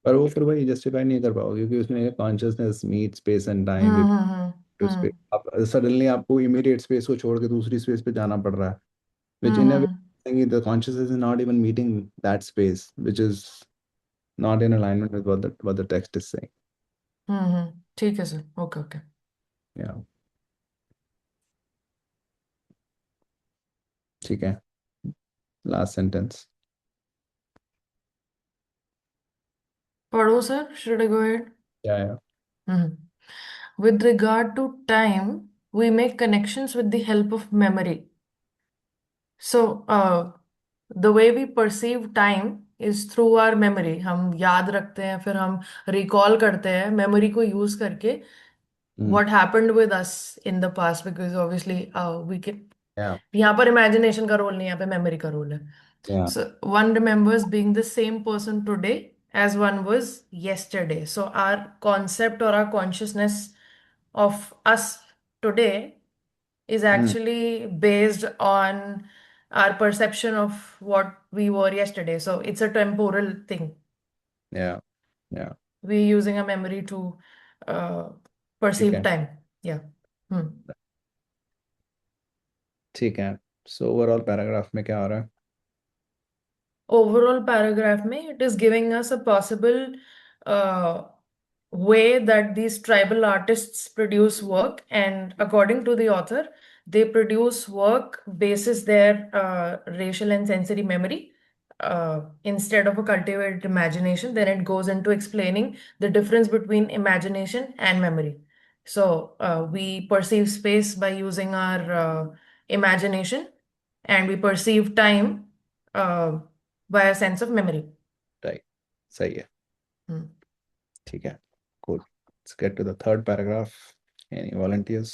पर वो फिर वही जस्टिफाई नहीं कर पाओगे क्योंकि उसमें consciousness meet space and time, hmm. Hmm. To space, आप सडनली आपको इमीडिएट स्पेस को छोड़ के दूसरी स्पेस पे जाना पड़ रहा है, which in a way hmm. saying the consciousness is not even meeting that space, which is not in alignment with what the text is saying. ठीक है सर, ओके ओके। Yeah, ठीक है, last sentence. पढ़ो sir, should I go ahead? Yeah, yeah. With regard to time, we make connections with the help of memory. So, the way we perceive time is through our memory. हम याद रखते हैं, फिर हम recall करते हैं memory को use करके Mm, what happened with us in the past, because obviously we can, yeah, यहाँ पर imagination का रोल नहीं, यहाँ पे memory का रोल है. yeah. So one remembers being the same person today as one was yesterday. So our concept or our consciousness of us today is Mm, actually based on our perception of what we were yesterday. So it's a temporal thing. yeah, yeah. We're using a memory to uh, ठीक perceive है, time. Yeah. Hmm. ठीक है। So overall paragraph में क्या हो रहा है? Overall paragraph में it is giving us a possible uh, way that these tribal artists produce work, and according to the author they produce work basis their racial and sensory memory, instead of a cultivated imagination. Then it goes into explaining the difference between imagination and memory. So we perceive space by using our imagination, and we perceive time uh, by a sense of memory. Right, सही है, Hmm. ठीक है, cool. Let's get to the third paragraph. Any volunteers?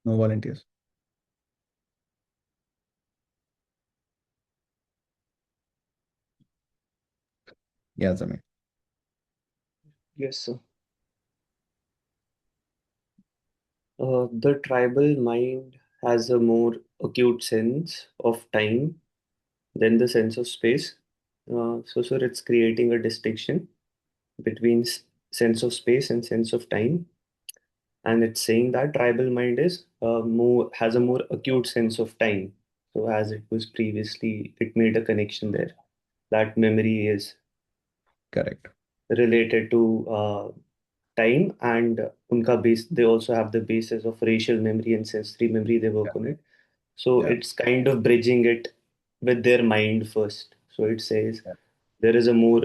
No volunteers? Yeah, Zamir. Yes, sir. The tribal mind has a more acute sense of time Then the sense of space. So, sir, it's creating a distinction between sense of space and sense of time. And it's saying that tribal mind is more has a more acute sense of time. So, as it was previously, it made a connection there that memory is Correct. related to time, and unka base they also have the basis of racial memory and sensory memory. They Yeah. work on it, so Yeah. it's kind of bridging it with their mind first. So it says Yeah. there is a more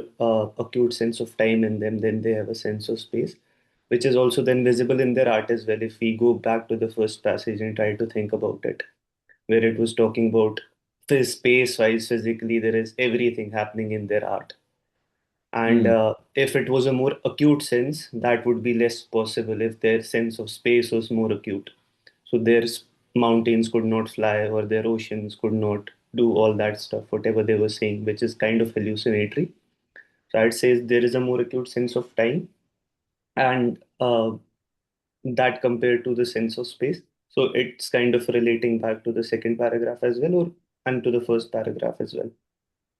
acute sense of time in them, then they have a sense of space, which is also then visible in their art as well. If we go back to the first passage and try to think about it, where it was talking about space wise, physically there is everything happening in their art. And Hmm. if it was a more acute sense, that would be less possible if their sense of space was more acute. So their mountains could not fly, or their oceans could not do all that stuff, whatever they were saying, which is kind of hallucinatory. So I'd say there is a more acute sense of time, and that compared to the sense of space. So it's kind of relating back to the second paragraph as well, or and to the first paragraph as well,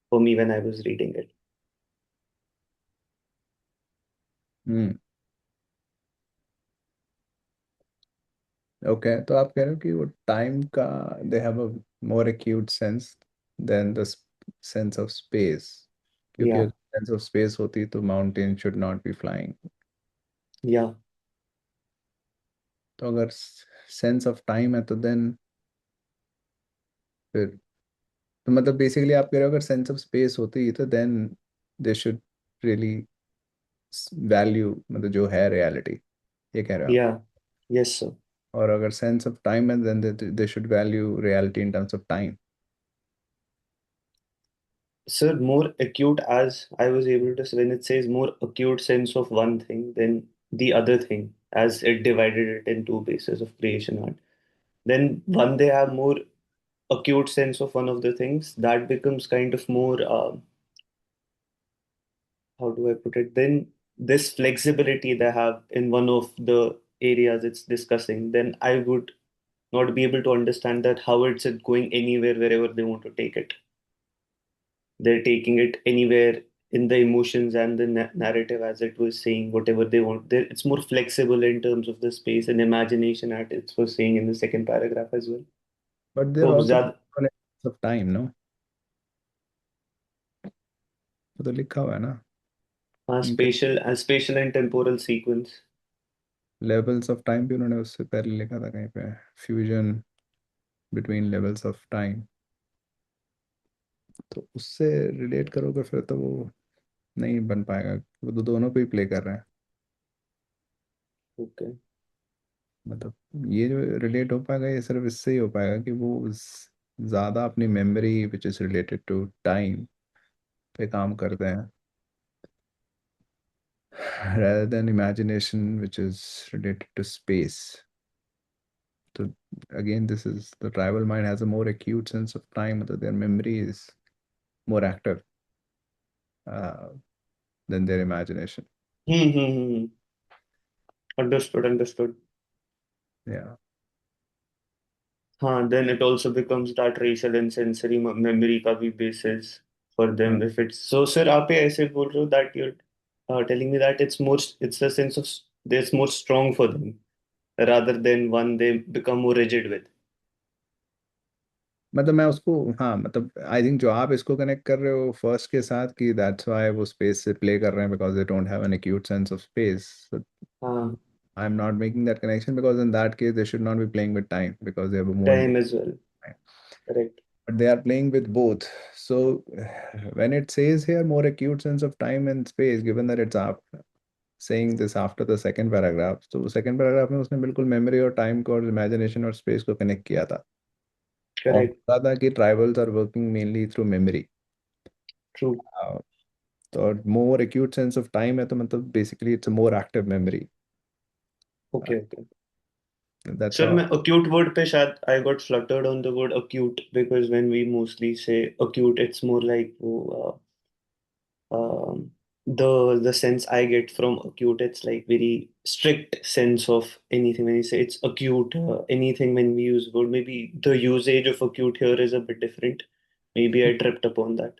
for me when I was reading it. Hmm. Okay, तो आप कह रहे हो कि वो time का they have a more acute sense than the sense of space, क्योंकि Yeah, अगर सेंस ऑफ स्पेस होती तो mountain should not be flying. yeah, तो अगर सेंस ऑफ टाइम है तो देन फिर तो मतलब बेसिकली आप कह रहे हो अगर सेंस ऑफ स्पेस होती तो then they should really value मतलब जो है रियलिटी, ये कह रहे हो आप। yeah. Yes, sir. और अगर सेंस ऑफ टाइम है then they should value reality in terms of time. Sir, more acute, as I was able to say, when it says more acute sense of one thing than the other thing, as it divided it in two bases of creation art, then one they have more acute sense of one of the things that becomes kind of more, how do I put it? Then this flexibility they have in one of the areas it's discussing, then I would not be able to understand that how it's it going anywhere wherever they want to take it. They're taking it anywhere in the emotions and the narrative, as it was saying whatever they want. It's more flexible in terms of the space and imagination, at it was saying in the second paragraph as well. But there तो also ज्यादा of time no, वो तो लिखा हुआ है ना हाँ, उनके special and temporal sequence. Levels of time भी उन्होंने उससे पहले लिखा था कहीं पे, fusion between levels of time. तो उससे रिलेट करोगे फिर तो वो नहीं बन पाएगा, वो तो दोनों पे ही प्ले कर रहे हैं। ओके। मतलब ये जो रिलेट हो पाएगा ये सिर्फ इससे ही हो पाएगा कि वो ज़्यादा अपनी memory which is related to time पे काम करते हैं rather than imagination which is related to space. So again, this is the tribal mind has a more acute sense of time, that their memory is more active uh, than their imagination. Understood, understood. Yeah. हाँ, then it also becomes that racial and sensory memory का भी basis for them Uh, if it's so. Sir, आप ये ऐसे बोल रहे हो that you're telling me that it's a sense of it's more strong for them rather than one they become more rigid with. मतलब मैं उसको, हाँ मतलब आई थिंक जो आप इसको कनेक्ट कर रहे हो फर्स्ट के साथ कि दैट्स व्हाई वो स्पेस से प्ले कर रहे हैं because they don't have an acute sense of space, हाँ, I am not making that connection because in that case they should not be playing with time because they have more, time as well. Correct. but they are playing with both. So when it says here more acute sense of time and space, given that it's up saying this after the second paragraph, तो second paragraph में उसने बिल्कुल memory और time को और imagination और space को connect किया था और Correct. बोला था कि tribals are working mainly through memory. True. Uh, तो और more acute sense of time है तो मतलब basically it's a more active memory. Uh, Okay. Okay. that's Sir, how. मैं acute word पे शायद I got fluttered on the word acute because when we mostly say acute, it's more like वो the sense I get from acute, it's like very strict sense of anything. When you say it's acute, anything when we use word, maybe the usage of acute here is a bit different. Maybe I tripped upon that.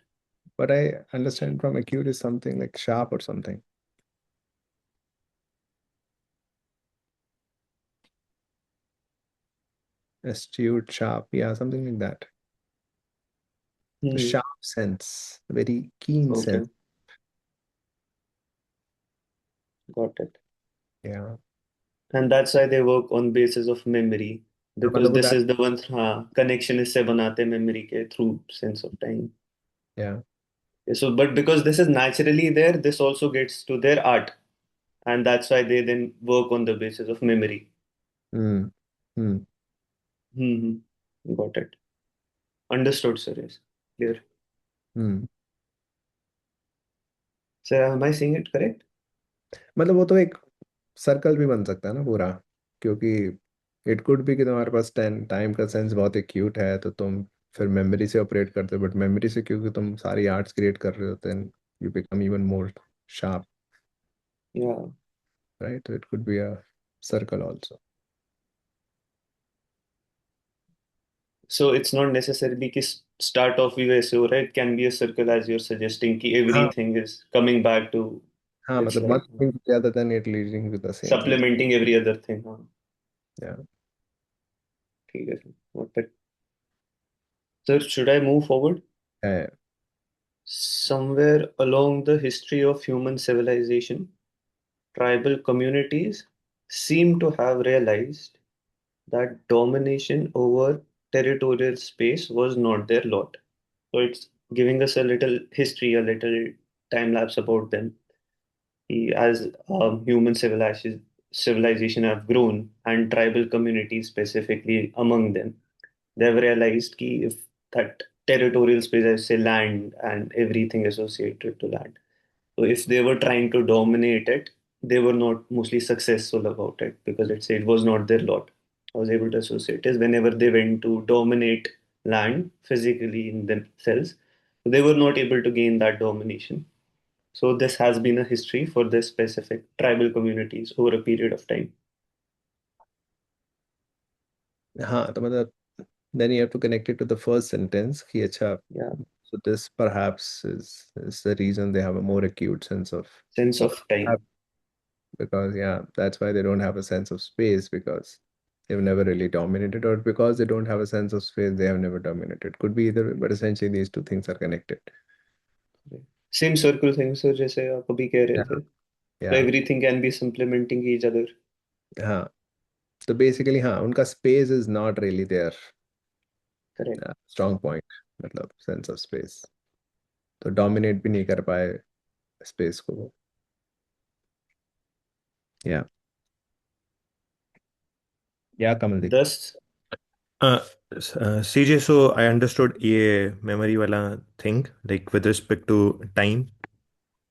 But I understand from acute is something like sharp or something. Astute, sharp, yeah, something like that. So Hmm. sharp sense, very keen sense. Okay, got it. Yeah. And that's why they work on basis of memory, because मतलब वो this that, is the one, हाँ, connection इससे बनाते memory के through sense of time. yeah. So, but because this is naturally there, this also gets to their art, and that's why they then work on the basis of memory. Hmm. Hmm. Mm-hmm. Got it. Understood, sir. Yes. Clear. Hmm. Sir, am I saying it correct? मतलब वो तो एक circle भी बन सकता है ना पूरा, क्योंकि इट कुड भी कि तुम्हारे पास टाइम का सेंस बहुत एक्यूट है तो तुम फिर मेमोरी से ऑपरेट करते हो, बट मेमोरी से क्योंकि तुम सारी आर्ट्स क्रिएट कर रहे हो then you become even more sharp, Yeah. right? So it could be a circle also. So it's not necessarily कि start off भी वैसे हो रहा है. It can be a circle as you're suggesting कि हाँ everything is coming back to हाँ, its मतलब one like thing rather than it leading to the same place. supplementing every other thing. हाँ, Yeah. ठीक है sir. Got it. Sir, should I move forward? Uh, Somewhere along the history of human civilization, tribal communities seem to have realized that domination over territorial space was not their lot. So it's giving us a little history, a little time lapse about them. As human civilization have grown and tribal communities specifically among them, they've realized कि if that territorial space, I say land and everything associated to land. So if they were trying to dominate it, they were not mostly successful about it because it was not their lot. I was able to associate is whenever they went to dominate land physically in themselves, they were not able to gain that domination. So this has been a history for this specific tribal communities over a period of time. हाँ तो मतलब then you have to connect it to the first sentence कि अच्छा, Yeah, so this perhaps is the reason they have a more acute sense of, sense of time. because yeah, that's why they don't have a sense of space, because they've never really dominated, or because they don't have a sense of space they have never dominated. Could be either way, but essentially these two things are connected. Same circle thing, sir, जैसे आप अभी कह रहे Yeah. थे. So Yeah. everything can be supplementing each other. हाँ तो basically हाँ, उनका space is not really there Correct. Strong point, मतलब सेंस ऑफ स्पेस, तो डोमिनेट भी नहीं कर पाए स्पेस को वो। या या कमल दीप। Thus, Uh, CJ, so I understood ये memory वाला thing, like with respect to time,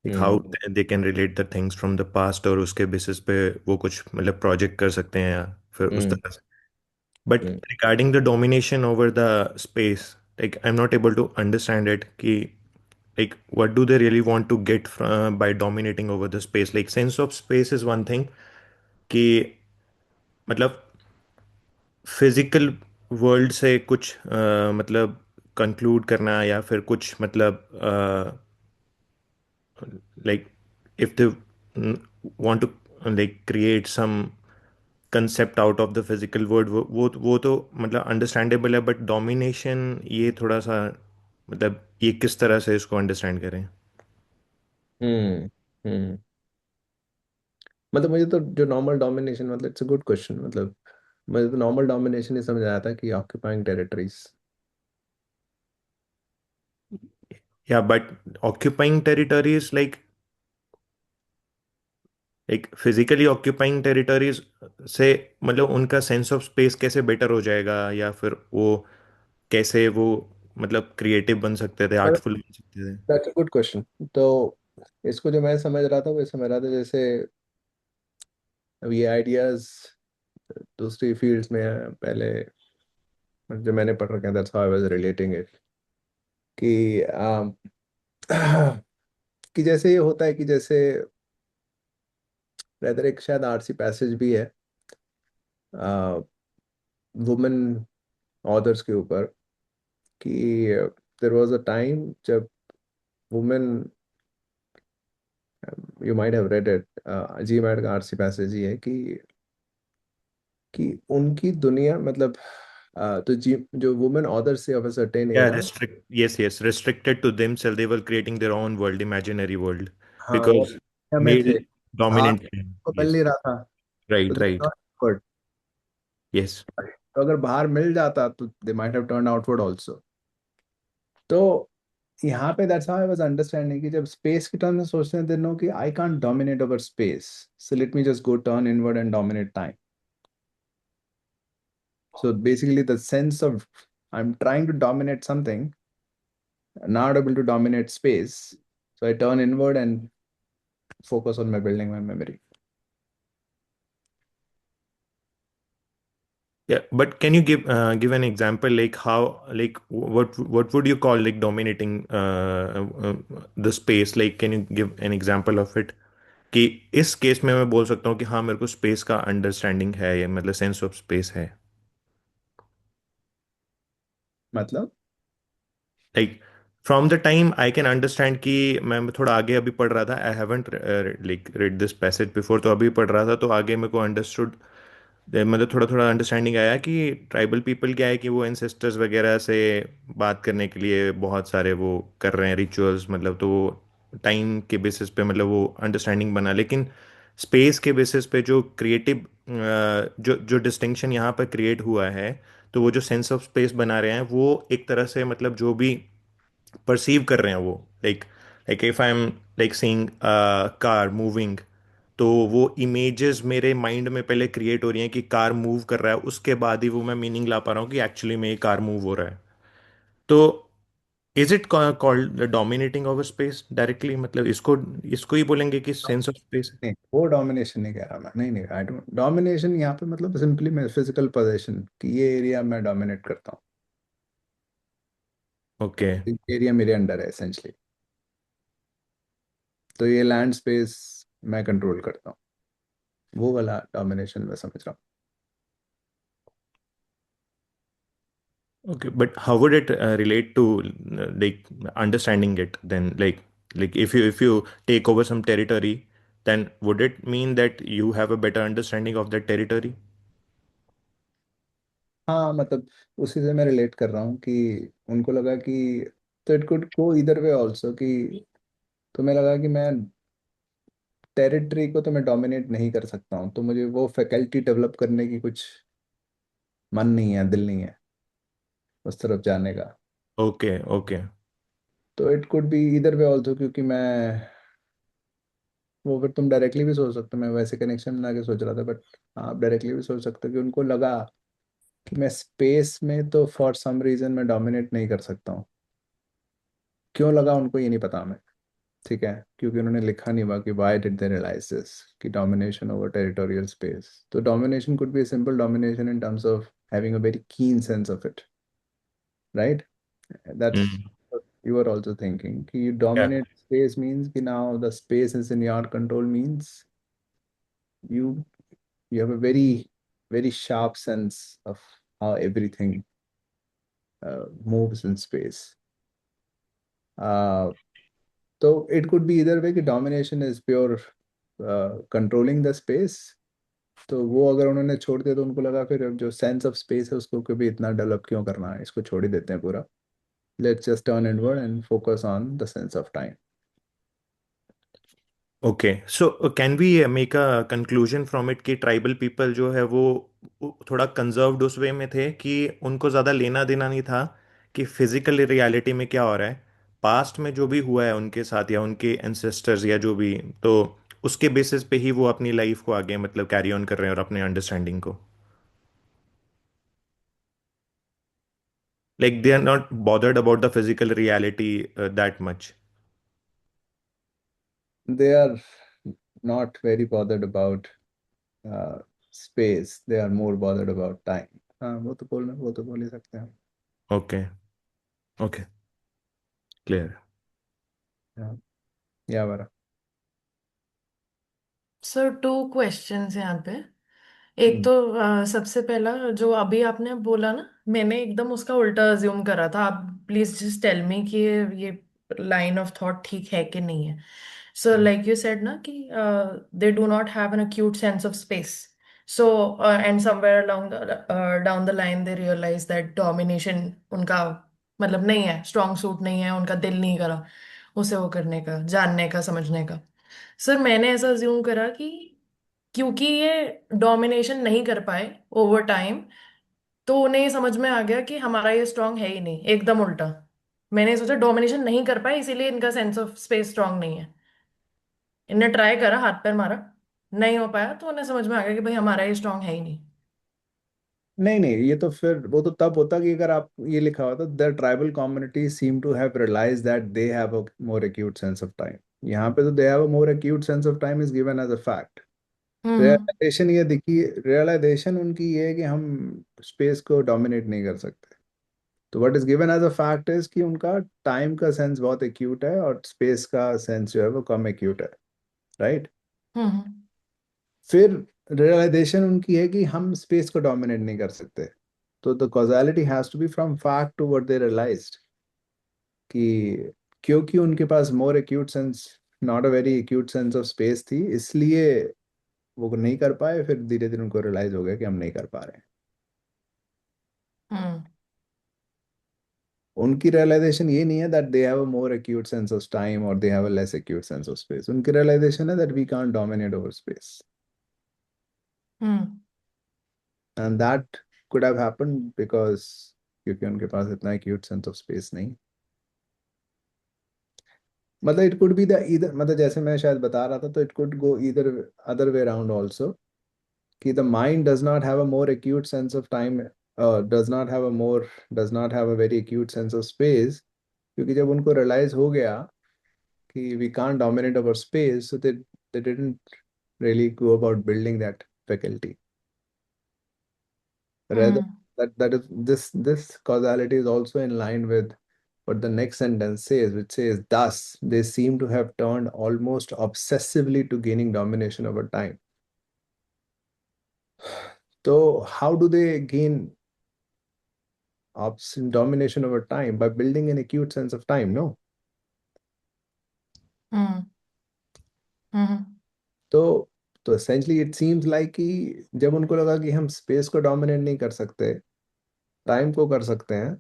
like how hmm they can relate the things from the past और उसके basis पे वो कुछ मतलब project कर सकते हैं या फिर उस हम्म तरह से. But hmm regarding the domination over the space, like I'm not able to understand it कि like what do they really want to get from by dominating over the space? Like sense of space is one thing कि मतलब physical world से कुछ मतलब conclude करना या फिर कुछ मतलब like if they want to like create some concept out of the physical world वो तो मतलब अंडरस्टैंडेबल है बट डोमिनेशन ये थोड़ा सा मतलब ये किस तरह से इसको अंडरस्टैंड करें. हम्म हम्म। मतलब मुझे तो जो नॉर्मल डोमिनेशन, मतलब इट्स अ गुड क्वेश्चन, मतलब मुझे तो नॉर्मल डोमिनेशन ही समझ आया था कि ऑक्यूपाइंग टेरिटरीज। या but occupying territories like physically occupying territories से मतलब उनका सेंस ऑफ स्पेस कैसे बेटर हो जाएगा या फिर वो कैसे वो मतलब क्रिएटिव बन सकते थे आर्टफुल बन सकते थे. That's a good question. तो इसको जो मैं समझ रहा था वो समझ रहा था जैसे अब ये आइडियाज दूसरी फील्ड्स में है, पहले जो मैंने पढ़ रखा है, that's how I was relating it कि कि जैसे ये होता है कि जैसे रेदर एक शायद आरसी पैसेज भी है वुमेन ऑथर्स के ऊपर कि there was a time जब women, you might have read it, GMAT का आरसी पैसेज ही है कि उनकी दुनिया मतलब तो जी जो वुमेन ऑथर से of a certain Yeah, era, restrict. Yes, yes, restricted to themselves. They were creating their own world, imaginary world, हाँ वो because दुनिया में male थे, बाहर dominant. को मिल Yes, नहीं रहा था, तो right, they right. turned outward. Yes. तो अगर बाहर मिल जाता तो they might have turn outward also. तो यहाँ पे that's how I was understanding कि जब स्पेस के टर्म्स में सोचते हैं, दे नो कि I can't dominate over space, so let me just go turn inward and dominate time. So basically, the sense of I'm trying to dominate something, not able to dominate space. So I turn inward and focus on my building my memory. Yeah, but can you give an example, like how, like what would you call like dominating the space? Like, can you give an example of it? कि इस case में मैं बोल सकता हूँ कि हाँ मेरे को स्पेस का अंडरस्टैंडिंग है, या मतलब सेंस ऑफ स्पेस है। मतलब like from the time I can understand कि मैं थोड़ा आगे अभी पढ़ रहा था, I haven't like read this passage before, तो अभी पढ़ रहा था तो आगे मेरे को अंडरस्टूड, मतलब थोड़ा थोड़ा अंडरस्टैंडिंग आया कि ट्राइबल पीपल क्या है कि वो एंसेस्टर्स वगैरह से बात करने के लिए बहुत सारे वो कर रहे हैं रिचुअल्स, मतलब तो वो टाइम के बेसिस पे मतलब वो अंडरस्टैंडिंग बना, लेकिन स्पेस के बेसिस पे जो क्रिएटिव जो जो डिस्टिंक्शन यहाँ पर क्रिएट हुआ है, तो वो जो सेंस ऑफ स्पेस बना रहे हैं वो एक तरह से मतलब जो भी परसीव कर रहे हैं वो, like like if I am like seeing car moving, तो वो इमेजेस मेरे माइंड में पहले क्रिएट हो रही हैं कि कार मूव कर रहा है, उसके बाद ही वो मैं मीनिंग ला पा रहा हूँ कि एक्चुअली में ये कार मूव हो रहा है। तो is it called dominating of space directly, मतलब इसको इसको ही बोलेंगे कि सेंस ऑफ स्पेस? नहीं, वो डोमिनेशन नहीं कह रहा मैं, नहीं नहीं, आई डोंट डोमिनेशन यहाँ पे मतलब सिंपली मैं फिजिकल पोजीशन कि ये एरिया मैं डोमिनेट करता हूँ, ओके। एरिया मेरे अंडर है एसेंशली, तो ये लैंड स्पेस मैं कंट्रोल करता हूँ, वो वाला डोमिनेशन मैं समझ रहा हूँ। Okay, but how would it relate to like understanding it then? Like if you take over some territory, then would it mean that you have a better understanding of that territory? हाँ मतलब उसी से मैं relate कर रहा हूँ कि उनको लगा कि तो इट कुड गो इधर वे ऑल्सो कि तुम्हें लगा कि मैं टेरिटरी को तो मैं डोमिनेट नहीं कर सकता हूँ, तो मुझे वो फैकल्टी डेवलप करने की कुछ मन नहीं है, दिल नहीं है उस तरफ जाने का। Okay, okay, तो इट कुड बी इधर वे ऑल्सो, क्योंकि मैं वो फिर तुम डायरेक्टली भी सोच सकते हो, मैं वैसे कनेक्शन बना के सोच रहा था, बट आप डायरेक्टली भी सोच सकते हो कि उनको लगा कि मैं स्पेस में तो फॉर सम रीजन मैं डोमिनेट नहीं कर सकता हूँ। क्यों लगा उनको ये नहीं पता हमें, ठीक है, क्योंकि उन्होंने लिखा नहीं हुआ कि why did they realise this कि डोमिनेशन ओवर टेरिटोरियल स्पेस। तो domination could be simple domination in terms of having a very keen sense of it, right? That's mm, you are also thinking कि you yeah, dominate space means कि now the space is in your control means you you have a very sharp sense of how everything moves in space. uh, तो it could be either way कि domination is pure controlling the space, तो वो अगर उन्होंने छोड़ दिया तो उनको लगा फिर अब जो सेंस ऑफ स्पेस है उसको कभी इतना डेवलप क्यों करना है, इसको छोड़ ही देते हैं पूरा, let's just turn inward and focus on the sense of time. Okay. So can we make a conclusion from it कि ट्राइबल पीपल जो है वो थोड़ा कंजर्व्ड उस वे में थे कि उनको ज़्यादा लेना देना नहीं था कि फिजिकल रियलिटी में क्या हो रहा है, पास्ट में जो भी हुआ है उनके साथ या उनके एंसेस्टर्स या जो भी, तो उसके बेसिस पे ही वो अपनी लाइफ को आगे मतलब कैरी ऑन कर रहे हैं और अपने अंडरस्टैंडिंग को, like they are not bothered about the physical reality that much. They are not very bothered about uh, space, they are more bothered about time। हाँ वो तो बोल ही सकते हैं। Okay, okay, clear. हाँ, या बरा। सर टू क्वेश्चंस यहाँ पे। एक तो सबसे पहला जो अभी आपने बोला ना, मैंने एकदम उसका उल्टा अज्यूम करा था। आप प्लीज जस्ट टेल मी कि ये लाइन ऑफ थॉट ठीक है कि नहीं है। सो लाइक यू सेड ना कि they do not have an acute sense of space. So and somewhere along down the line they realise that domination उनका मतलब नहीं है, स्ट्रॉन्ग सूट नहीं है, उनका दिल नहीं करा उसे वो करने का, जानने का, समझने का। सर मैंने ऐसा अज्यूम करा कि क्योंकि ये डोमिनेशन नहीं कर पाए ओवर टाइम, तो उन्हें ये समझ में आ गया कि हमारा ये स्ट्रांग है ही नहीं, एकदम उल्टा। मैंने सोचा डोमिनेशन नहीं कर पाए इसीलिए इनका सेंस ऑफ स्पेस स्ट्रांग नहीं है। इनने ट्राई करा, हाथ पैर मारा, नहीं हो पाया, तो उन्हें समझ में आ गया कि भाई हमारा ये स्ट्रांग है ही नहीं। नहीं नहीं, ये तो फिर वो तो तब होता कि अगर आप ये लिखा होता the tribal community seem to have realise that they have a more acute sense of time. यहाँ पे तो they have a more acute sense of time is given as a fact. Hmm. Realisation ये देखिए, realisation उनकी ये है कि हम स्पेस को डोमिनेट नहीं कर सकते। तो what is given as a fact इज कि उनका टाइम का सेंस बहुत एक्यूट है और स्पेस का सेंस जो है वो कम एक्यूट है, राइट। हम्म। फिर रियलाइजेशन उनकी है कि हम स्पेस को डोमिनेट नहीं कर सकते। तो the causality has to be from fact to what they realised, कि क्योंकि उनके पास more acute sense, not a very acute sense of space थी, इसलिए वो नहीं कर पाए। फिर धीरे धीरे उनको रियलाइज हो गया कि हम नहीं कर पा रहे हैं। हम्म। उनकी रियलाइजेशन ये नहीं है that they have a more acute sense of time और they have a less acute sense of space. उनकी रियलाइजेशन है that we can't dominate over space, hmm. And that could have happened because क्योंकि उनके पास इतना acute sense of space नहीं। मतलब it could be the इधर, मतलब जैसे मैं शायद बता रहा था, तो इट कुड गो इधर अदर वे अराउंड ऑल्सो, कि the mind does not have a more acute sense of time, does not have a more, does not have a very acute sense of space, क्योंकि जब उनको realise हो गया कि we can't dominate our space, so they didn't really go about building that faculty. Rather, hmm. that is this causality is also in line with what the next sentence says, which says, thus they seem to have turned almost obsessively to gaining domination over time. So how do they gain domination over time? By building an acute sense of time, no? हम्म। हम्म। तो तो essentially it seems like कि जब उनको लगा कि हम space को dominate नहीं कर सकते, टाइम को कर सकते हैं,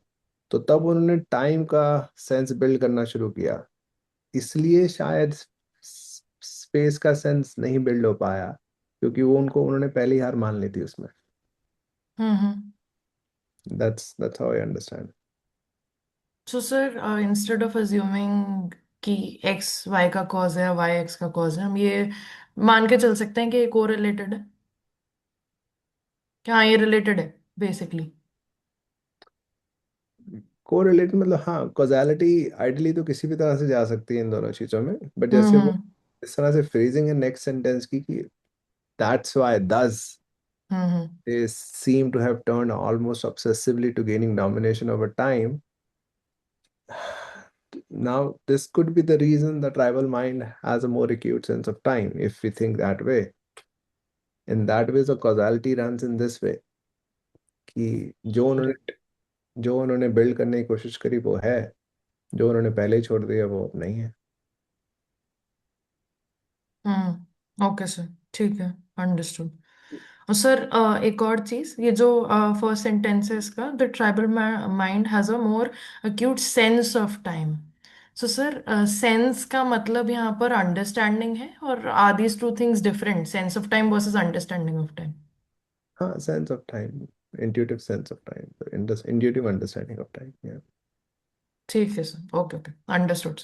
तो तब उन्होंने टाइम का सेंस बिल्ड करना शुरू किया। इसलिए शायद स्पेस का सेंस नहीं बिल्ड हो पाया, क्योंकि वो उनको उन्होंने पहली हार मान ली थी उसमें। हम्म। That's how I understand. So sir instead of assuming कि एक्स वाई का कॉज है या वाई एक्स का कॉज है, हम ये मान के चल सकते हैं कि ये को रिलेटेड है, कि हाँ ये रिलेटेड है बेसिकली। कोरिलेट मतलब हाँ, कॉजालिटी आइडियली तो किसी भी तरह से जा सकती है इन दोनों चीजों में, बट जैसे वो हम्म। इस तरह से फ्रेजिंग है नेक्स्ट सेंटेंस की कि दैट्स व्हाई दस हम्म। they seem to have turned almost obsessively to gaining domination over time. Now this could be the reason the tribal mind has a more acute sense of time, if we think that way. In that way the causality runs in this way, कि Correct. जो उन्होंने build करने की कोशिश करी वो है, जो उन्होंने पहले ही छोड़ दिया वो अब नहीं है। ओके सर, ठीक है, अंडरस्टूड। और सर एक और चीज, ये जो फर्स्ट सेंटेंस है इसका, the tribal mind has a more acute sense of time. So sir sense का मतलब यहाँ पर अंडरस्टैंडिंग है, और are these two things different, sense of time versus understanding of time? हाँ, sense of time, intuitive sense of time, intuitive understanding of time, या ठीक है सर, ओके ओके, अंडरस्टूड।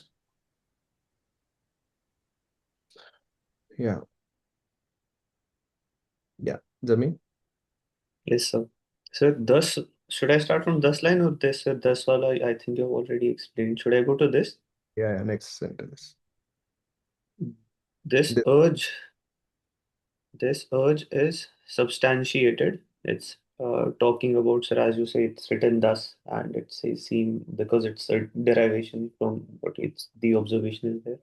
या या जमीन। Yes, sir. So, thus, should I start from this line or this? This wala, I think you've already explained. Should I go to this? या next sentence. This urge, this urge is substantiated. It's talking about, sir, as you say, it's written thus, and it's a seem because it's a derivation from what it's the observation is there.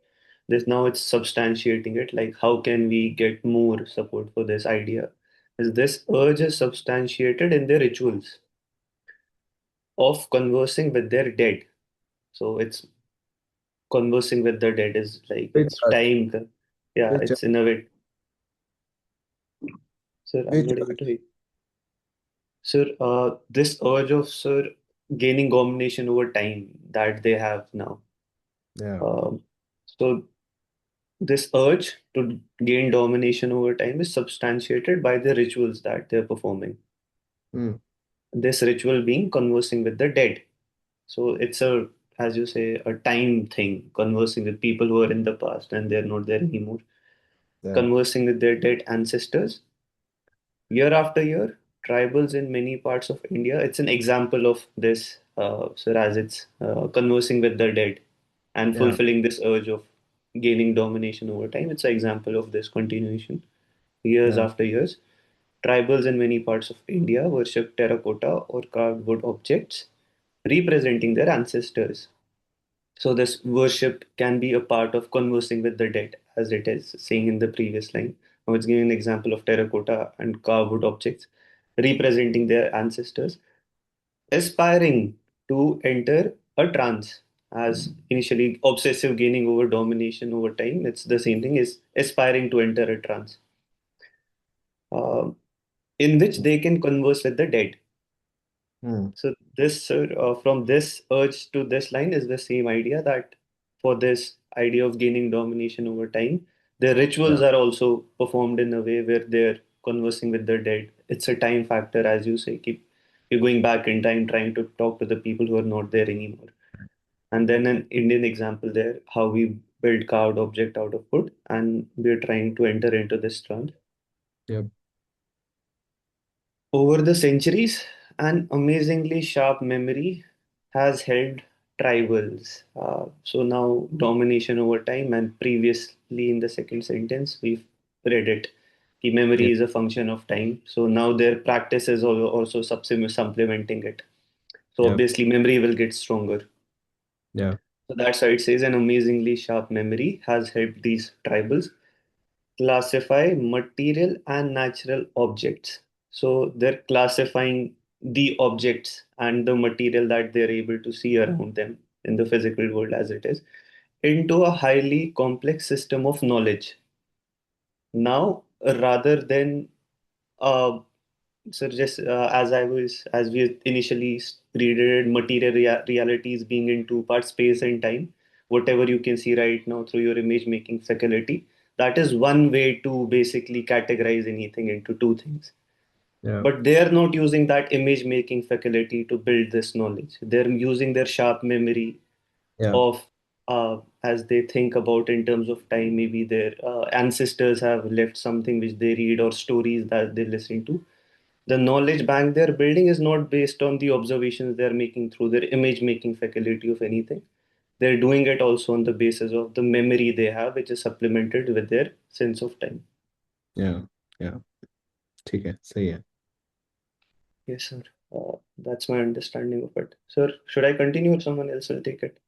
This now it's substantiating it. Like, how can we get more support for this idea? is this urge is substantiated in their rituals of conversing with their dead. So it's conversing with the dead is like Which it's urge? time. Yeah, Which it's in a way. Sir, I'm which not able urge? to hear. Sir, this urge of sir gaining domination over time that they have now. Yeah. Um, so this urge to gain domination over time is substantiated by the rituals that they're performing. Mm. This ritual being conversing with the dead. So it's a, as you say, a time thing, conversing with people who are in the past and they're not there anymore, Yeah. conversing with their dead ancestors. Year after year, tribals in many parts of India, it's an example of this, sir, as it's conversing with the dead and Yeah. fulfilling this urge of gaining domination over time. It's an example of this continuation. Years Yeah. after years, tribals in many parts of India worship terracotta or carved wood objects representing their ancestors. So this worship can be a part of conversing with the dead, as it is saying in the previous line. Now it's giving an example of terracotta and carved wood objects representing their ancestors, aspiring to enter a trance. As initially obsessive gaining over domination over time, it's the same thing as aspiring to enter a trance, uh, in which they can converse with the dead. Mm. So this from this urge to this line is the same idea that for this idea of gaining domination over time, the rituals Yeah. are also performed in a way where they're conversing with the dead. It's a time factor, as you say, keep you're going back in time trying to talk to the people who are not there anymore. And then an Indian example there, how we build carved object out of wood and we're trying to enter into this trance. Yep. Over the centuries, an amazingly sharp memory has held tribals. So now domination over time, and previously in the second sentence, we've read it. The Yeah. memory is a function of time. So now their practice is also supplementing it. So Yeah. obviously memory will get stronger. Yeah. So that's why it says an amazingly sharp memory has helped these tribals classify material and natural objects. So they're classifying the objects and the material that they're able to see around them in the physical world as it is into a highly complex system of knowledge. Now, rather than uh, so just as we initially read material realities being in two parts, space and time, whatever you can see right now through your image making faculty, that is one way to basically categorize anything into two things. Yeah. But they are not using that image making faculty to build this knowledge. They're using their sharp memory Yeah. of as they think about in terms of time, maybe their ancestors have left something which they read or stories that they listen to. The knowledge bank they're building is not based on the observations they're making through their image making faculty of anything. They're doing it also on the basis of the memory they have, which is supplemented with their sense of time. Yeah. Yeah. ठीक है सही है. Yes, sir. That's my understanding of it. Sir, should I continue or someone else will take it?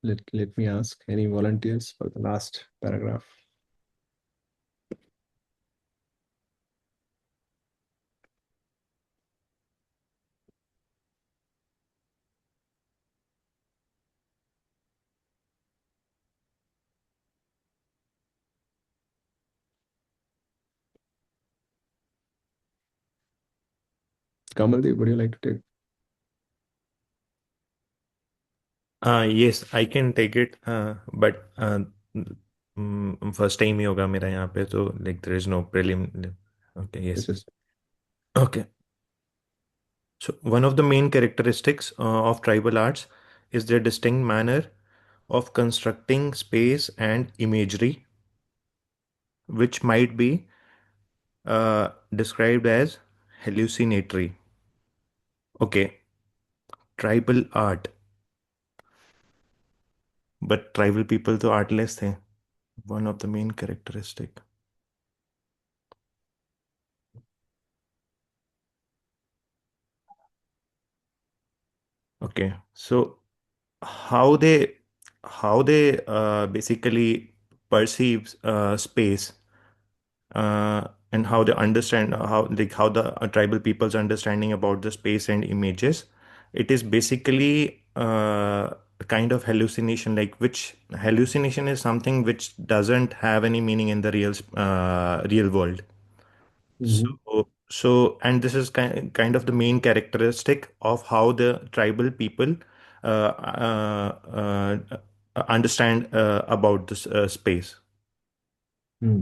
Let me ask any volunteers for the last paragraph. Kamaldeep, would you like to take? Yes, I can take it, but first time ही होगा मेरा यहाँ पे, तो like there is no prelim. Okay, yes. This is Okay. So one of the main characteristics of tribal arts is their distinct manner of constructing space and imagery, which might be described as hallucinatory. Okay, tribal art, but tribal people तो artless थे. One of the main characteristic. Okay, so how they how they basically perceive space and how they understand how the tribal people's understanding about the space and images. It is basically a kind of hallucination, like which hallucination is something which doesn't have any meaning in the real world. Mm-hmm. And this is kind of the main characteristic of how the tribal people understand about this space. Hmm.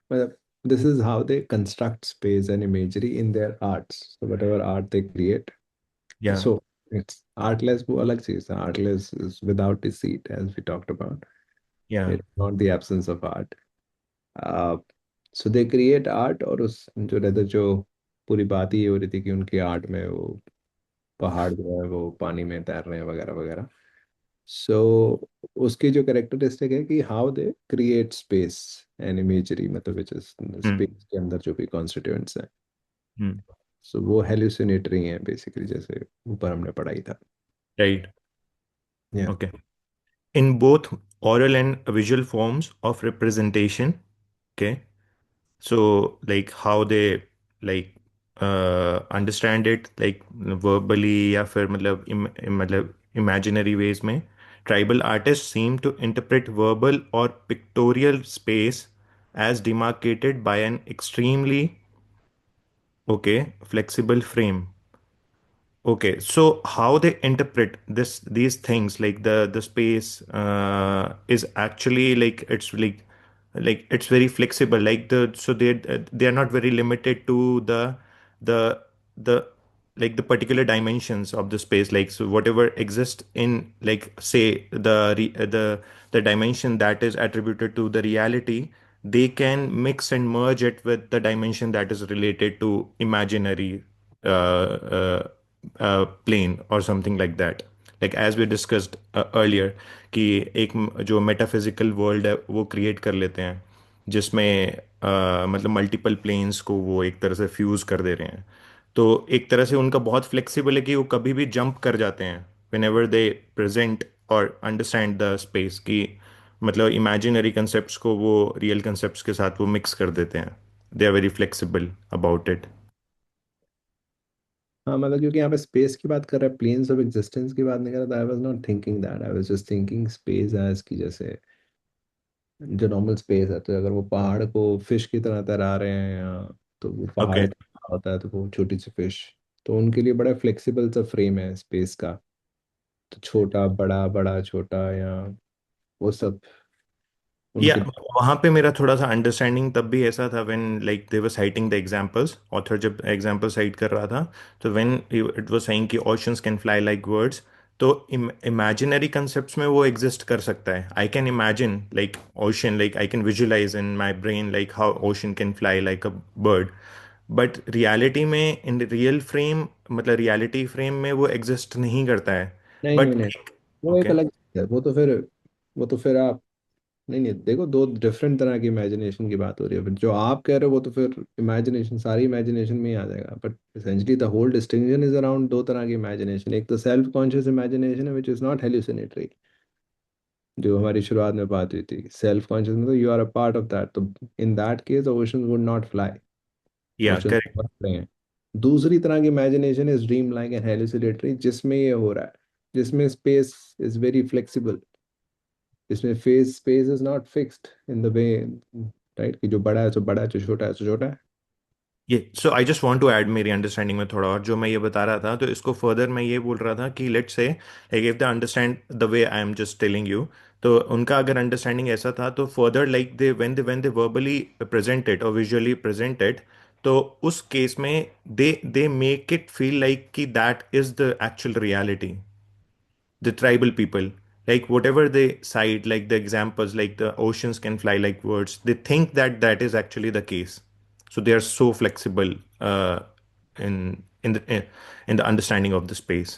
Well, this is how they construct space and imagery in their arts. So whatever art they create. Yeah, So it's artless वो अलग चीज है. Artless is without deceit, as we talked about. yeah, It's not the absence of art. Uh, so they create art और उस जो रहता जो पूरी बात ही ये हो रही थी कि उनकी आर्ट में वो पहाड़ जो है वो पानी में तैर रहे हैं वगैरह वगैरह. सो उसकी जो कैरेक्टरिस्टिक है कि how they create space and imagery मतलब विच इज hmm, स्पेस के अंदर जो भी कॉन्स्टिट्यूएंट्स हैं. hmm, सो वो हेल्यूसिनेटरी हैं बेसिकली जैसे ऊपर हमने पढ़ाई था. right. या Okay. In both oral and visual forms of representation, okay. So like how they like understand it like verbally या फिर मतलब imaginary ways में tribal artists seem to interpret verbal or pictorial space as demarcated by an extremely okay flexible frame. Okay, so how they interpret these things like the space is actually like it's very flexible like they are not very limited to the the like the particular dimensions of the space like so whatever exists in like say the dimension that is attributed to the reality, they can mix and merge it with the dimension that is related to imaginary plane or something like that. Like as we discussed earlier कि एक जो metaphysical world है वो create कर लेते हैं जिसमें मतलब मल्टीपल प्लेन्स को वो एक तरह से फ्यूज कर दे रहे हैं. तो एक तरह से उनका बहुत फ्लेक्सिबल है कि वो कभी भी जंप कर जाते हैं whenever they present और अंडरस्टैंड द स्पेस कि मतलब इमेजिनरी कंसेप्ट्स को वो रियल कंसेप्ट्स के साथ वो मिक्स कर देते हैं. They are very flexible about it. हाँ मतलब क्योंकि यहाँ पे स्पेस की बात कर रहा है प्लेन्स ऑफ एग्जिस्टेंस की बात नहीं कर रहा था. I was not thinking that. I was just thinking space as की जैसे जो नॉर्मल स्पेस है तो अगर वो पहाड़ को फिश की तरह तैरा रहे हैं या तो वो पहाड़ ओके. होता है तो वो छोटी सी फिश तो उनके लिए बड़ा फ्लेक्सिबल सा फ्रेम है स्पेस का. तो छोटा बड़ा बड़ा छोटा या वो सब या उनके. वहाँ पे मेरा थोड़ा सा अंडरस्टैंडिंग तब भी ऐसा था when like they were citing the examples author जब एग्जांपल साइट कर रहा था तो व्हेन इट वाज सेइंग कि oceans can fly like words. तो इमेजिनरी कंसेप्ट्स में वो एग्जिस्ट कर सकता है. I can imagine like ocean like I can visualize in my brain like how ocean can fly like a bird. But reality में in real frame मतलब reality frame में वो एग्जिस्ट नहीं करता है. नहीं नहीं बट नहीं वो एक ओके. अलग चीज़ है. वो तो फिर आप नहीं नहीं देखो दो डिफरेंट तरह की इमेजिनेशन की बात हो रही है. जो आप कह रहे हो वो तो फिर इमेजिनेशन सारी इमेजिनेशन में ही आ जाएगा. But essentially the whole distinction is around दो तरह की इमेजिनेशन. एक तो सेल्फ कॉन्शियस इमेजिनेशन है विच इज नॉट हेल्यूसिनेटरी जो हमारी शुरुआत में बात हुई थी. सेल्फ कॉन्शियस में तो you are a part of that. तो in that case ocean would not fly. या ओशन करेक्ट. बन रहे हैं. दूसरी तरह की imagination is dream like and hallucinatory जिसमें ये हो रहा है जिसमें स्पेस इज वेरी फ्लेक्सिबल. इसमें phase space is not fixed in the way right कि जो बड़ा है सो बड़ा है जो छोटा है सो छोटा है. ये so I just want to add मेरी अंडरस्टैंडिंग में थोड़ा और जो मैं ये बता रहा था तो इसको फर्दर मैं ये बोल रहा था कि let's say like if they understand the way I am just telling you. तो उनका अगर अंडरस्टैंडिंग ऐसा था तो further like they verbally present it और विजुअली प्रेजेंट इट तो उस केस में they make it feel like कि that is the actual reality. The tribal people, like whatever they cite, like the examples, like the oceans can fly like words, they think that that is actually the case. So they are so flexible in the understanding of the space.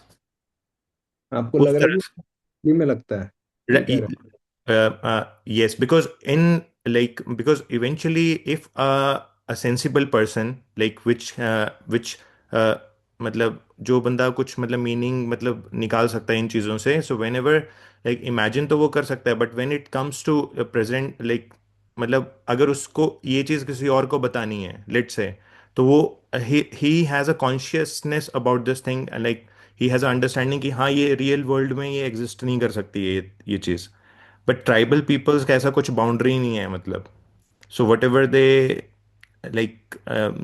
आपको उस लग रहा है तरह कि free में लगता है ये कह रहे हैं. yes, because in like because eventually if a sensible person like which uh, मतलब जो बंदा कुछ मतलब मीनिंग मतलब निकाल सकता है इन चीज़ों से so whenever like imagine तो वो कर सकता है but when it comes to present like मतलब अगर उसको ये चीज़ किसी और को बतानी है, लेट से, तो वो he has a consciousness about this thing, like he has a understanding कि हाँ ये रियल वर्ल्ड में ये एग्जिस्ट नहीं कर सकती है ये चीज़। बट ट्राइबल पीपल्स का ऐसा कुछ बाउंड्री नहीं है, मतलब so what ever they like,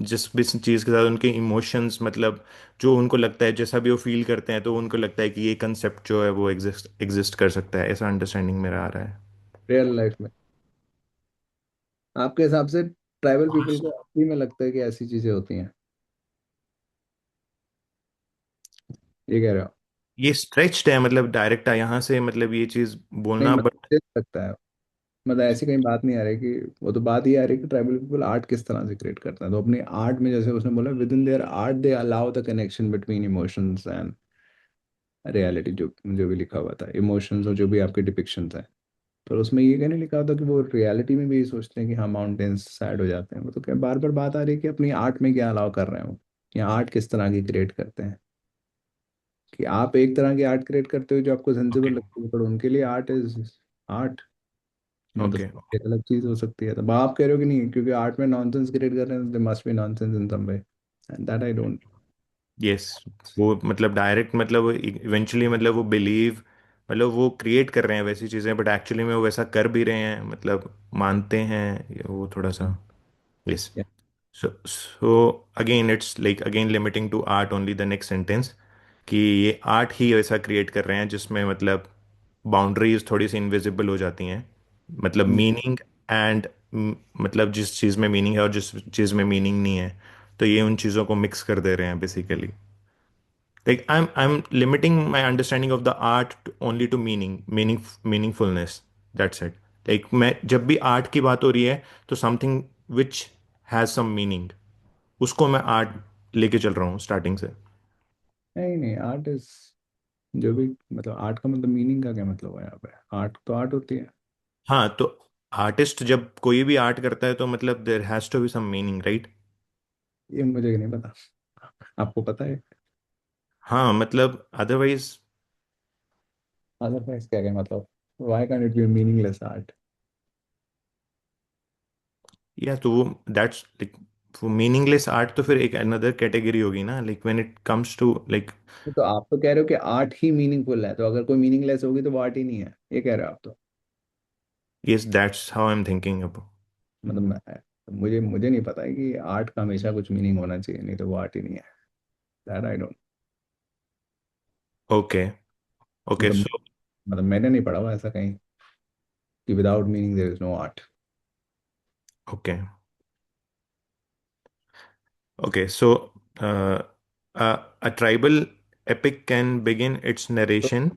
जिस भी चीज़ के साथ उनके इमोशंस, मतलब जो उनको लगता है, जैसा भी वो फील करते हैं, तो उनको लगता है कि ये कंसेप्ट जो है वो एग्जिस्ट एग्जिस्ट कर सकता है, ऐसा अंडरस्टैंडिंग मेरा आ रहा है। रियल लाइफ में आपके हिसाब से ट्राइबल पीपल को असली में लगता है कि ऐसी चीजें होती हैं, ये कह रहे हो? ये स्ट्रेच्ड है, मतलब डायरेक्ट यहाँ से मतलब ये चीज़ नहीं बोलना, मतलब बट मुझे लगता है, मतलब ऐसी कहीं बात नहीं आ रही कि, वो तो बात ये आ रही है कि ट्राइबल पीपल आर्ट किस तरह से क्रिएट करते हैं, तो अपनी आर्ट में जैसे उसने बोला with in their art they allow the connection between emotions and reality, जो जो भी लिखा हुआ था, इमोशंस और जो भी आपके डिपिक्शंस हैं। पर उसमें ये कहने लिखा था कि वो रियलिटी में भी ये सोचते हैं कि हाँ माउंटेन्स सैड हो जाते हैं, वो तो क्या बार बार बात आ रही है कि अपनी आर्ट में क्या अलाउ कर रहे हो, या आर्ट किस तरह की क्रिएट करते हैं, कि आप एक तरह की आर्ट क्रिएट करते हो जो आपको सेंसिबल ओके लगती है, पर उनके लिए आर्ट इज आर्ट, ओके। मतलब एक अलग चीज हो सकती है। तो आप कह रहे हो कि नहीं क्योंकि आर्ट में नॉनसेंस क्रिएट कर रहे हैं, they must be nonsense in some way, and that I don't. Yes, वो मतलब डायरेक्ट मतलब इवेंचुअली मतलब वो बिलीव, मतलब वो क्रिएट कर रहे हैं वैसी चीज़ें, बट एक्चुअली में वो वैसा कर भी रहे हैं, मतलब मानते हैं वो थोड़ा सा। Yes. So again it's like again limiting to art only the next sentence, कि ये आर्ट ही वैसा क्रिएट कर रहे हैं जिसमें मतलब बाउंड्रीज थोड़ी सी इनविजिबल हो जाती हैं, मतलब मीनिंग एंड, मतलब जिस चीज़ में मीनिंग है और जिस चीज़ में मीनिंग नहीं है, तो ये उन चीज़ों को मिक्स कर दे रहे हैं basically. Like I'm limiting my understanding of the art only to meaningfulness. That's it. Like मैं जब भी आर्ट की बात हो रही है, तो something which has some meaning, उसको मैं आर्ट लेके चल रहा हूँ स्टार्टिंग से। नहीं नहीं, आर्ट इज जो भी, मतलब आर्ट का मतलब मीनिंग का क्या मतलब है यहाँ पे, आर्ट तो आर्ट होती है। हाँ, तो आर्टिस्ट जब कोई भी आर्ट करता है तो मतलब there has to be some meaning, right? ये मुझे नहीं पता, आपको पता है? हाँ, मतलब अदरवाइज, अदरवाइज क्या क्या मतलब, why can it be meaningless art? या तो वो दैट्स लाइक, वो मीनिंगलेस आर्ट तो फिर एक अनदर कैटेगरी होगी ना, like when it comes to like. तो आप तो कह रहे हो कि आर्ट ही मीनिंगफुल है, तो अगर कोई मीनिंगलेस होगी तो वो आर्ट ही नहीं है, ये कह रहे हो आप तो? Yes, that's how I am thinking अब। मतलब मुझे मुझे नहीं पता है कि आर्ट का हमेशा कुछ मीनिंग होना चाहिए, नहीं तो वो आर्ट ही नहीं है, that I don't. Okay okay मतलब सो मतलब मैंने नहीं पढ़ा हुआ ऐसा कहीं कि without meaning there is no art. Okay okay so a tribal epic can begin its तो narration.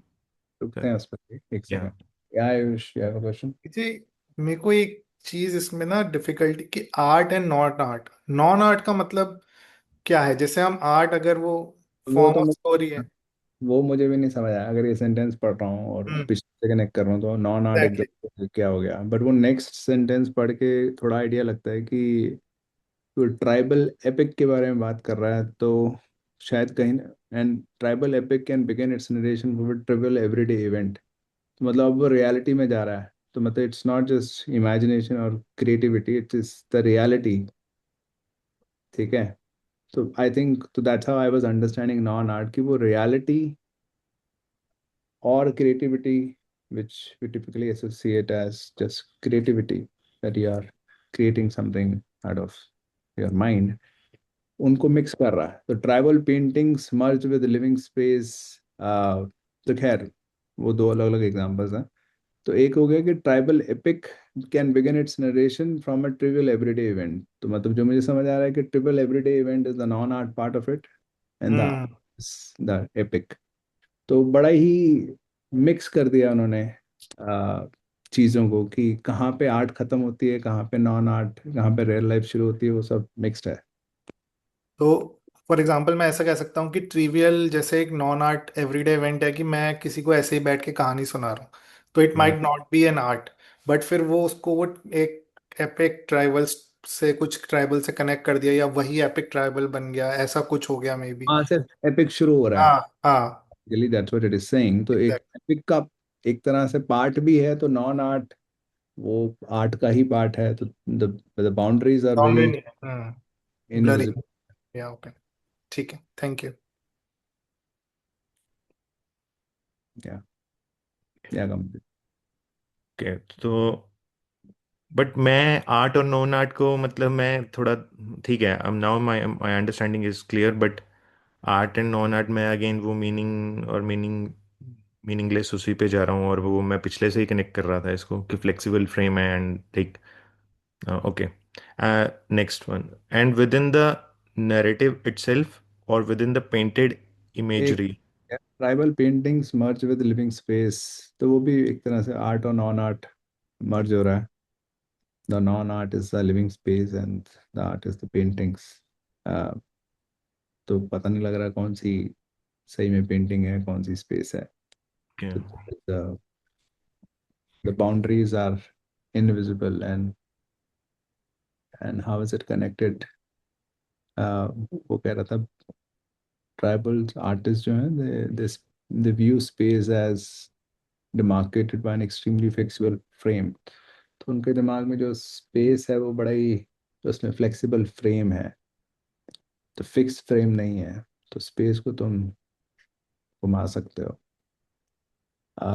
रुकते हैं उस पर एक Yeah. सेकंड। क्या Ayush, you have a question? जी, मेरे को एक चीज इसमें ना डिफिकल्टी कि art and not art, non art का मतलब क्या है? जैसे हम आर्ट अगर वो वो फॉर्म तो ऑफ स्टोरी है। वो मुझे भी नहीं समझ आया, अगर ये सेंटेंस पढ़ रहा हूँ और हम्म, पिछले से कनेक्ट कर रहा हूँ तो नॉन आर्ट एग्जैक्टली। एकदम क्या हो गया, बट वो नेक्स्ट सेंटेंस पढ़ के थोड़ा आइडिया लगता है कि तो ट्राइबल एपिक के बारे में बात कर रहा है, तो शायद कहीं, and tribal epic can begin it's narration with trivial everyday event, तो मतलब अब वो रियलिटी में जा रहा है, तो मतलब इट्स नॉट जस्ट इमेजिनेशन और creativity, it is the reality. ठीक है, तो आई थिंक तो that's how I was understanding non art, की वो reality or creativity, which we typically associate as just creativity, that you are creating something out of your mind, उनको mix कर रहा है। तो tribal paintings merge with living space, तो खैर वो दो अलग अलग एग्जांपल्स हैं। तो एक हो गया कि tribal epic can begin it's narration from a trivial everyday event, तो मतलब जो मुझे समझ आ रहा है कि trivial everyday event is the non art part of it, and hmm. The epic. तो बड़ा ही मिक्स कर दिया उन्होंने आ, चीज़ों को, कि कहाँ पे आर्ट खत्म होती है, कहाँ पे नॉन आर्ट, कहाँ पे रियल लाइफ शुरू होती है, वो सब मिक्स्ड है। तो फॉर एग्जांपल मैं ऐसा कह सकता हूँ कि ट्रिवियल जैसे एक नॉन आर्ट एवरीडे इवेंट है कि मैं किसी को ऐसे ही बैठ के कहानी सुना रहा हूँ, तो it hmm. Might not be an art. But फिर वो उसको वो एक एपिक ट्राइबल से कुछ ट्राइबल से कनेक्ट कर दिया, या वही एपिक ट्राइबल बन गया, ऐसा कुछ हो गया मे बी। वहाँ से एपिक शुरू हो रहा है, हाँ हाँ। Really that's what it is saying. तो एक एग्जैक्ट। एपिक का एक तरह से पार्ट भी है, तो नॉन आर्ट वो आर्ट का ही पार्ट है, तो the boundaries are boundary very नहीं है, ब्लरी। इनविजिबल। या ओके, ठीक है, थैंक यू। या या कंप्लीट। ओके, तो बट मैं आर्ट और नॉन आर्ट को मतलब मैं थोड़ा, ठीक है, अब now my my understanding is clear, but art and non art में अगेन वो मीनिंग और मीनिंगलेस उसी पे जा रहा हूँ, और वो मैं पिछले से ही कनेक्ट कर रहा था इसको कि फ्लेक्सिबल फ्रेम है and like, okay, next one, and with in the narrative itself और विद इन द पेंटेड एक imagery. Tribal paintings merge with living space, तो वो भी एक तरह से आर्ट और नॉन आर्ट मर्ज हो रहा है। The non art is the living space and the art is the paintings. तो पता नहीं लग रहा कौन सी सही में पेंटिंग है, कौन सी स्पेस है। तो the boundaries are invisible, and how is it connected? वो कह रहा था ट्राइबल आर्टिस्ट जो हैं, they view space as demarcated by an extremely flexible frame। तो उनके दिमाग में जो स्पेस है वो बड़ा ही, तो उसमें फ्लेक्सिबल फ्रेम है, तो फिक्स फ्रेम नहीं है। तो स्पेस को तुम घुमा सकते हो। आ,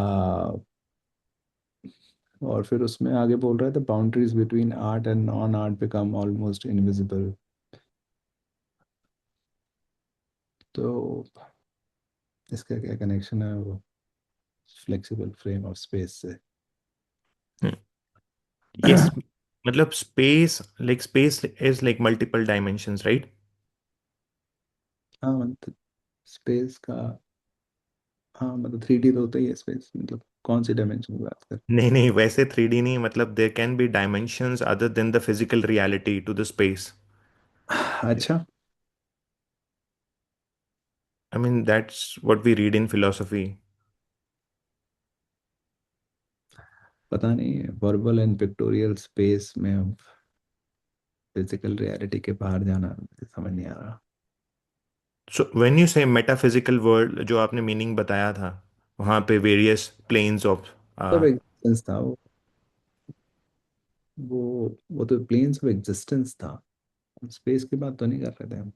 और फिर उसमें आगे बोल रहा है the boundaries between art and non art become almost invisible. तो इसका क्या कनेक्शन है वो फ्लेक्सिबल फ्रेम ऑफ स्पेस से? यस, मतलब space, like space is like multiple dimensions, right? हाँ मतलब स्पेस का, हाँ मतलब 3D तो होता ही है स्पेस, मतलब कौन सी डायमेंशन की बात कर? नहीं नहीं, वैसे 3D नहीं, मतलब there can be dimensions other than the physical reality to the space. अच्छा। I mean that's what we read in philosophy. पता नहीं, वर्बल एंड पिक्टोरियल स्पेस में अब फिजिकल रियलिटी के बाहर जाना मुझे समझ नहीं आ रहा। सो व्हेन यू से मेटाफिजिकल वर्ल्ड, जो आपने मीनिंग बताया था, वहाँ पे वेरियस प्लेन्स ऑफ, सब एग्जिस्टेंस था वो तो प्लेन्स ऑफ एग्जिस्टेंस था। स्पेस की बात तो नहीं कर रहे थे हम,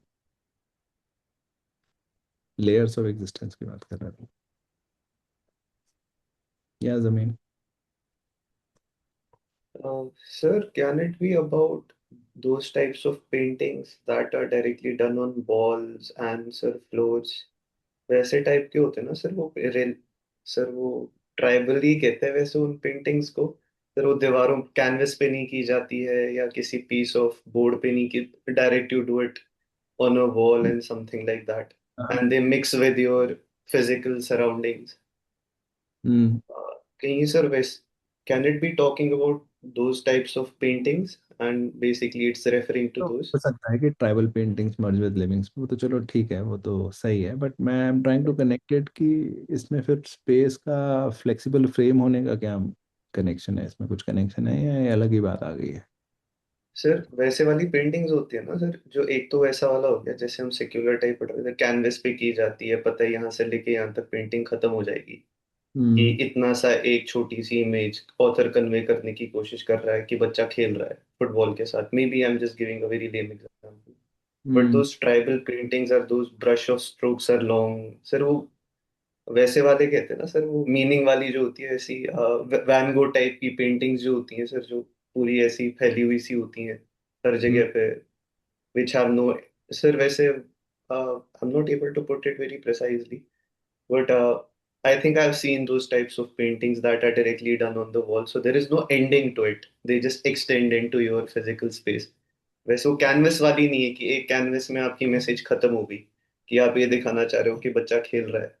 लेयर्स ऑफ एग्जिस्टेंस की बात कर रहे थे, या जमीन। Sir, can it be about those types of paintings that are directly done on walls and sir floors? वैसे टाइप के होते हैं ना सर वो सर वो ट्राइबल ही कहते हैं वैसे उन पेंटिंग्स को। सर वो दीवारों कैनवस पे नहीं की जाती है या किसी पीस ऑफ बोर्ड पे नहीं की, direct you do it on a wall and something like that, and they mix with your physical surroundings. हम्म। कहीं sir, can it be talking about those types of paintings and basically it's referring to तो those? हो सकता है कि tribal paintings merge with livings, वो तो चलो ठीक है, वो तो सही है, बट मैं I am trying to connected कि इसमें फिर स्पेस का फ्लेक्सिबल फ्रेम होने का क्या कनेक्शन है? इसमें कुछ कनेक्शन है या ये अलग ही बात आ गई है? सर वैसे वाली पेंटिंग्स होती है ना सर, जो एक तो वैसा वाला हो गया जैसे हम सेक्युलर टाइप पढ़ते थे, कैनवस पे की जाती है, पता है यहाँ से लेके यहाँ तक पेंटिंग खत्म हो जाएगी। कि हम्म। इतना सा एक छोटी सी इमेज ऑथर कन्वे करने की कोशिश कर रहा है कि बच्चा खेल रहा है फुटबॉल के साथ, maybe I am just giving a very lame example. But hmm. Those tribal paintings are those brush of strokes are long sir, वो वैसे वाले कहते हैं ना सर, वो मीनिंग वाली जो होती है ऐसी वैन गो टाइप की पेंटिंग्स जो होती हैं सर, जो पूरी ऐसी फैली हुई सी होती हैं हर हम्म। जगह पे, विच हैव नो, सर वैसे I am not able to put it very precisely, but I think I've seen those types of paintings that are directly done on the wall, so there is no ending to it, they just extend into your physical space। वैसे वो canvas वाली नहीं है कि एक canvas में आपकी message खत्म हो गई, कि आप ये दिखाना चाह रहे हो कि बच्चा खेल रहा है,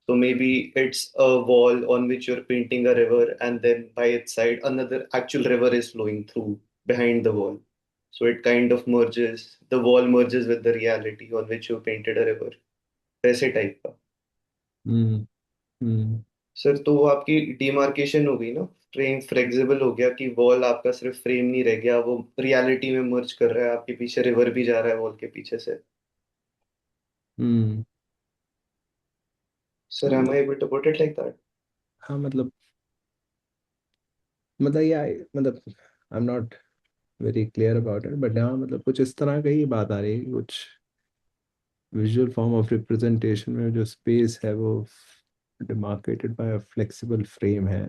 so maybe it's a wall on which you're painting a river, and then by its side, another actual river is flowing through behind the wall. So it kind of merges, the wall merges with the reality on which you painted a river. वैसे type का। हम्म। हम्म। Sir तो वो आपकी demarcation हो गई ना, frame flexible हो गया कि वॉल आपका सिर्फ फ्रेम नहीं रह गया, वो रियलिटी में मर्ज कर रहा है, आपके पीछे रिवर भी जा रहा है वॉल के पीछे से। हम्म। सर हाँ am I able to put it like that? हाँ मतलब मतलब मतलब आई am not very clear about it, but हाँ मतलब कुछ इस तरह का ही बात आ रही है कि कुछ विजुअल फॉर्म ऑफ रिप्रेजेंटेशन में जो स्पेस है वो demarcated by a flexible frame है।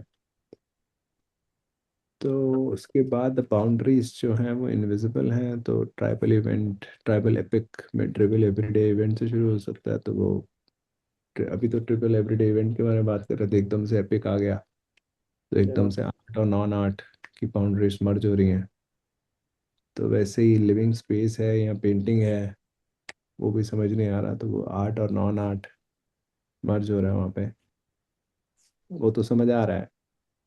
तो उसके बाद बाउंड्रीज जो हैं वो इनविजिबल हैं, तो ट्राइबल एपिक में ट्रिपल एवरीडे इवेंट से शुरू हो सकता है। तो वो अभी तो ट्रिपल एवरीडे इवेंट के बारे में बात कर रहे थे, एकदम से एपिक आ गया, तो एकदम से आर्ट और नॉन आर्ट की बाउंड्रीज मर्ज हो रही हैं। तो वैसे ही लिविंग स्पेस है या पेंटिंग है, वो भी समझ नहीं आ रहा, तो वो आर्ट और नॉन आर्ट मर्ज हो रहा है वहाँ पे। वो तो समझ आ रहा है,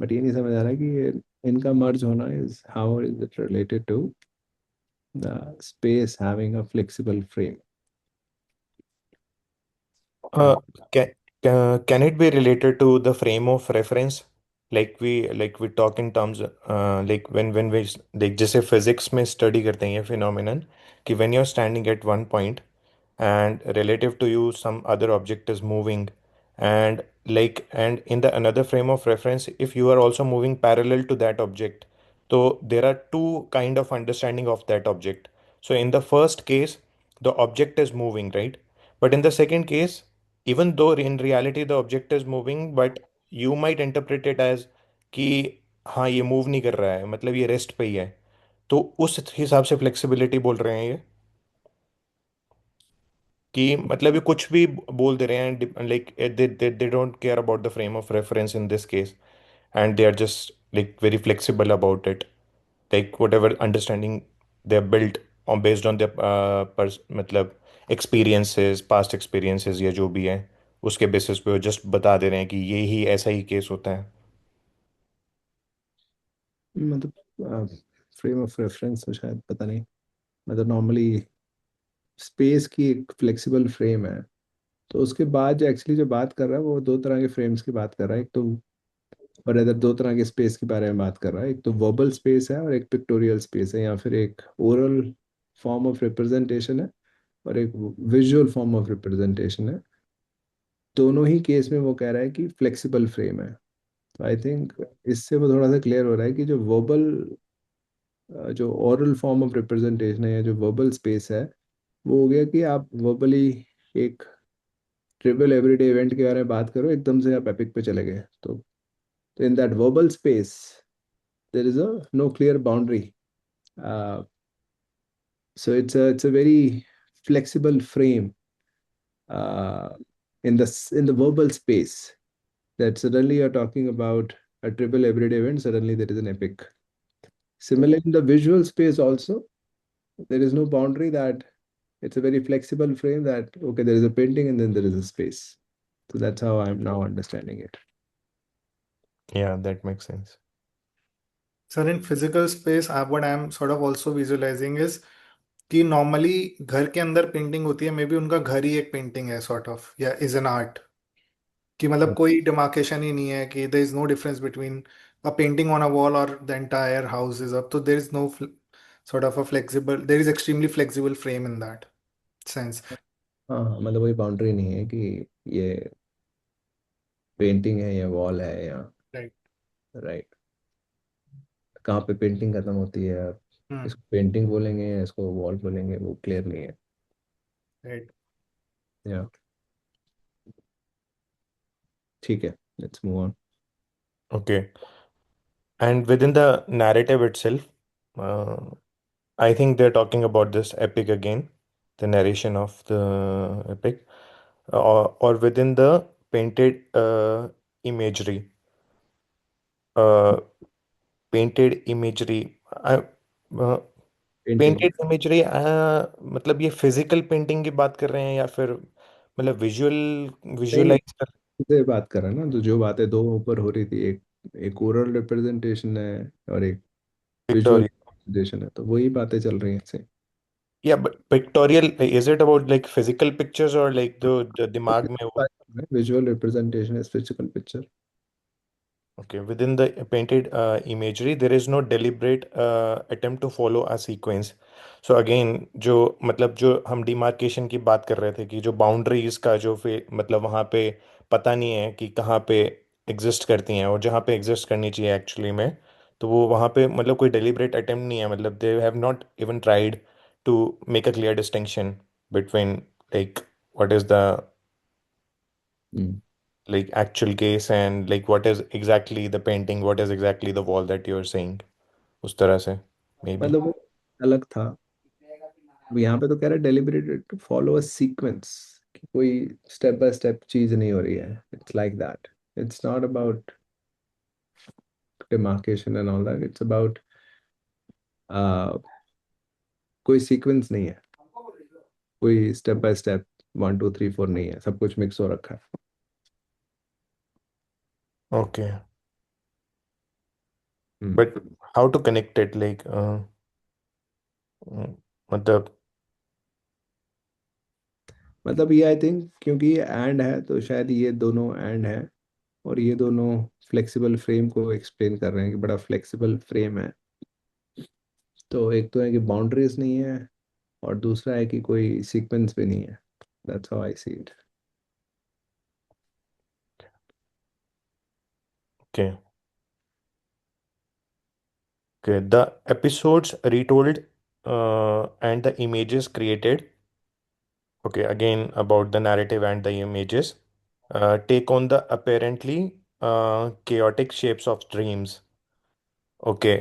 बट ये नहीं समझ आ रहा है कि इनका मर्ज होना is how is it related to the space having a flexible frame. Uh, can, can it be related to the frame of reference? Like we talk in terms like when we like जैसे physics में study करते हैं ये phenomenon कि when you're standing at one point and relative to you some other object is moving, and in the another frame of reference if you are also moving parallel to that object, so there are two kind of understanding of that object. So in the first case the object is moving, right? But in the second case, even though in reality the object is moving, but you might interpret it as कि हाँ ये move नहीं कर रहा है, मतलब ये rest पे ही है। तो उस हिसाब से फ्लेक्सिबिलिटी बोल रहे हैं ये कि मतलब ये कुछ भी बोल दे रहे हैं, like they don't care about the frame of reference in this case, and they are just like very flexible about it, like whatever understanding they are built on based on their मतलब experiences, past experiences या जो भी है उसके basis पे वो just बता दे रहे हैं कि ये ही ऐसा ही केस होता है। मतलब फ्रेम ऑफ रेफरेंस तो शायद पता नहीं, मतलब नॉर्मली स्पेस की एक फ्लेक्सिबल फ्रेम है। तो उसके बाद जो एक्चुअली जो बात कर रहा है वो दो तरह के फ्रेम्स की बात कर रहा है। एक तो, और इधर दो तरह के स्पेस के बारे में बात कर रहा है, एक तो वर्बल स्पेस है और एक पिक्टोरियल स्पेस है, या फिर एक ओरल फॉर्म ऑफ रिप्रेजेंटेशन है और एक विजुअल फॉर्म ऑफ रिप्रेजेंटेशन है। दोनों ही केस में वो कह रहा है कि फ्लेक्सिबल फ्रेम है। तो आई थिंक इससे वो थोड़ा सा क्लियर हो रहा है कि जो वर्बल, जो ओरल फॉर्म ऑफ रिप्रेजेंटेशन है या जो वर्बल स्पेस है, वो हो गया कि आप वर्बली एक ट्रिपल एवरीडे इवेंट के बारे में बात करो, एकदम से आप एपिक पे चले गए। तो in that verbal space there is a no clear boundary, so it's a very flexible frame uh, in the verbal space, that suddenly you're talking about a triple everyday event, suddenly there is an epic. Similarly, in the visual space also, there is no boundary, that it's a very flexible frame, that okay, there is a painting and then there is a space. So that's how I'm now understanding it. Yeah, that makes sense. Sir in physical space आप what I am sort of also visualising is कि normally घर के अंदर painting होती है, may be उनका घर ही एक पेंटिंग है सॉर्ट ऑफ, या इज एन आर्ट, कि मतलब कोई डिमार्केशन ही नहीं है कि there is no difference between a painting on a wall और the entire house is up, तो there is no sort of a flexible, there is extremely flexible frame in that sense. हाँ हाँ, मतलब कोई बाउंड्री नहीं है कि ये पेंटिंग है या वॉल है या, Right. राइट, कहाँ पे पेंटिंग खत्म होती है, Hmm. इसको पेंटिंग बोलेंगे या इसको वॉल बोलेंगे, वो क्लियर नहीं है। Right. या ठीक है, let's move on. Okay. And within the narrative itself, uh, I think they're talking about this epic again, the narration of the epic, or within the painted imagery. Uh, painted imagery. Uh, painting painted imagery मतलब ये physical painting की बात कर रहे हैं या फिर मतलब नहीं नहीं, विजुअलाइज कर से बात कर रहा है ना, तो जो बातें दो ऊपर हो रही थी, एक एक ओरल रिप्रेजेंटेशन है और एक विजुअल पिक्टोरियल? रिप्रेजेंटेशन है, तो वही बातें चल रही हैं इससे। या pictorial is it about like physical pictures और लाइक जो दिमाग में वो? Visual representation is physical picture. Okay, within the painted imagery, there is no deliberate attempt to follow a sequence. So again, जो मतलब जो हम डिमार्केशन की बात कर रहे थे कि जो बाउंड्रीज का जो मतलब वहाँ पे पता नहीं है कि कहाँ पे एग्जिस्ट करती हैं और जहाँ पे एग्जिस्ट करनी चाहिए एक्चुअली में, तो वो वहाँ पे मतलब कोई डेलिब्रेट अटेम्प्ट नहीं है, मतलब they have not even tried to make a clear distinction between like what is the hmm. like actual case and like what is exactly the painting, what is exactly the wall that you're saying, उस तरह से may be. मतलब वो अलग था। अब यहाँ पे तो कह रहा है deliberated to follow a sequence, कि कोई स्टेप बाय स्टेप चीज नहीं हो रही है, it's like that. It's not about demarcation and all that, it's about कोई सीक्वेंस नहीं है, कोई स्टेप बाय स्टेप 1 2 3 4 नहीं है, सब कुछ मिक्स हो रखा है। Okay, hmm. But how to connect it like मतलब मतलब ये आई थिंक क्योंकि ये एंड है तो शायद ये दोनों एंड है, और ये दोनों फ्लेक्सिबल फ्रेम को एक्सप्लेन कर रहे हैं कि बड़ा फ्लेक्सिबल फ्रेम है। तो एक तो है कि बाउंड्रीज नहीं है, और दूसरा है कि कोई सीक्वेंस भी नहीं है। That's how I see it. Okay, okay the episodes retold and the images created, okay again about the narrative and the images, take on the apparently chaotic shapes of dreams. Okay,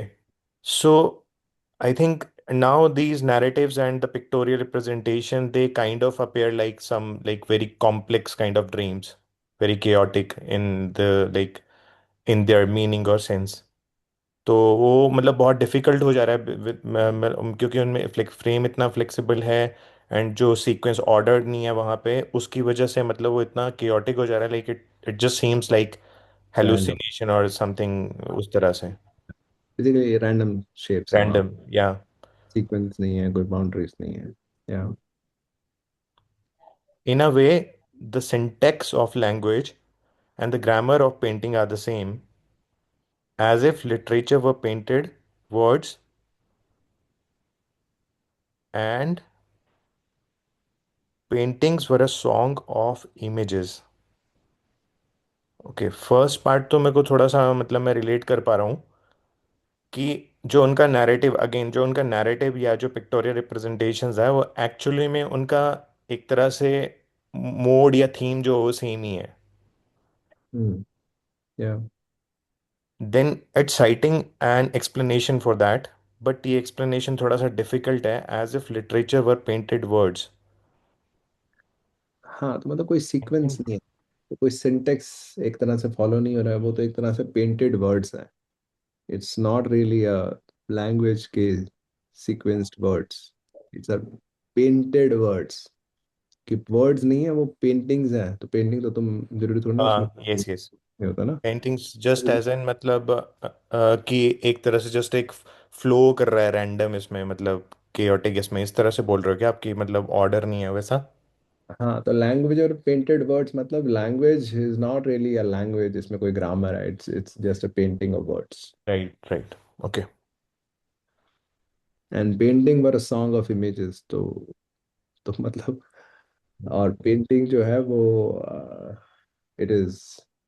so I think now these narratives and the pictorial representation, they kind of appear like some like very complex kind of dreams, very chaotic in the like in their meaning or sense. तो वो मतलब बहुत difficult हो जा रहा है क्योंकि उनमें फ्रेम इतना फ्लेक्सिबल है एंड जो सीक्वेंस ऑर्डर नहीं है वहाँ पे, उसकी वजह से मतलब वो इतना chaotic हो जा रहा है, like it it just seems like random, hallucination और समथिंग उस तरह से। बेसिकली रैंडम शेप्स है वहाँ, रैंडम या सीक्वेंस नहीं है, कोई बाउंड्रीज नहीं है। या in a way the syntax of language and the grammar of painting are the same, as if literature were painted words and paintings were a song of images। Okay, first part तो मेरे को थोड़ा सा मतलब मैं relate कर पा रहा हूँ कि जो उनका नैरेटिव, अगेन जो उनका नैरेटिव या जो पिक्टोरियल रिप्रेजेंटेशंस है वो एक्चुअली में उनका एक तरह से मोड या थीम जो वो सेम ही है। हम्म। या then it's citing an explanation for that, but ये एक्सप्लेनेशन थोड़ा सा डिफिकल्ट है, as if literature were painted words. हाँ, तो मतलब कोई सीक्वेंस नहीं है, तो कोई सिंटेक्स एक तरह से फॉलो नहीं हो रहा है, वो तो एक तरह से पेंटेड वर्ड्स है। It's not really a language के sequenced words, it's a painted words. कि वर्ड्स नहीं है, वो पेंटिंग्स हैं, तो पेंटिंग तो तुम जरूरी थोड़ी ना उसमें हाँ यस यस, नहीं होता ना। पेंटिंग्स जस्ट एज एन मतलब कि एक तरह से जस्ट एक फ्लो कर रहा है रैंडम इसमें, मतलब केओटिक इसमें, इस तरह से बोल रहे हो क्या आपकी मतलब ऑर्डर नहीं है वैसा। हाँ, तो लैंग्वेज और पेंटेड वर्ड्स, मतलब language is not really a language, इसमें कोई ग्रामर है, it's just a painting of words. Right right, okay. And painting were a song of images, तो मतलब, और पेंटिंग जो है वो इट इज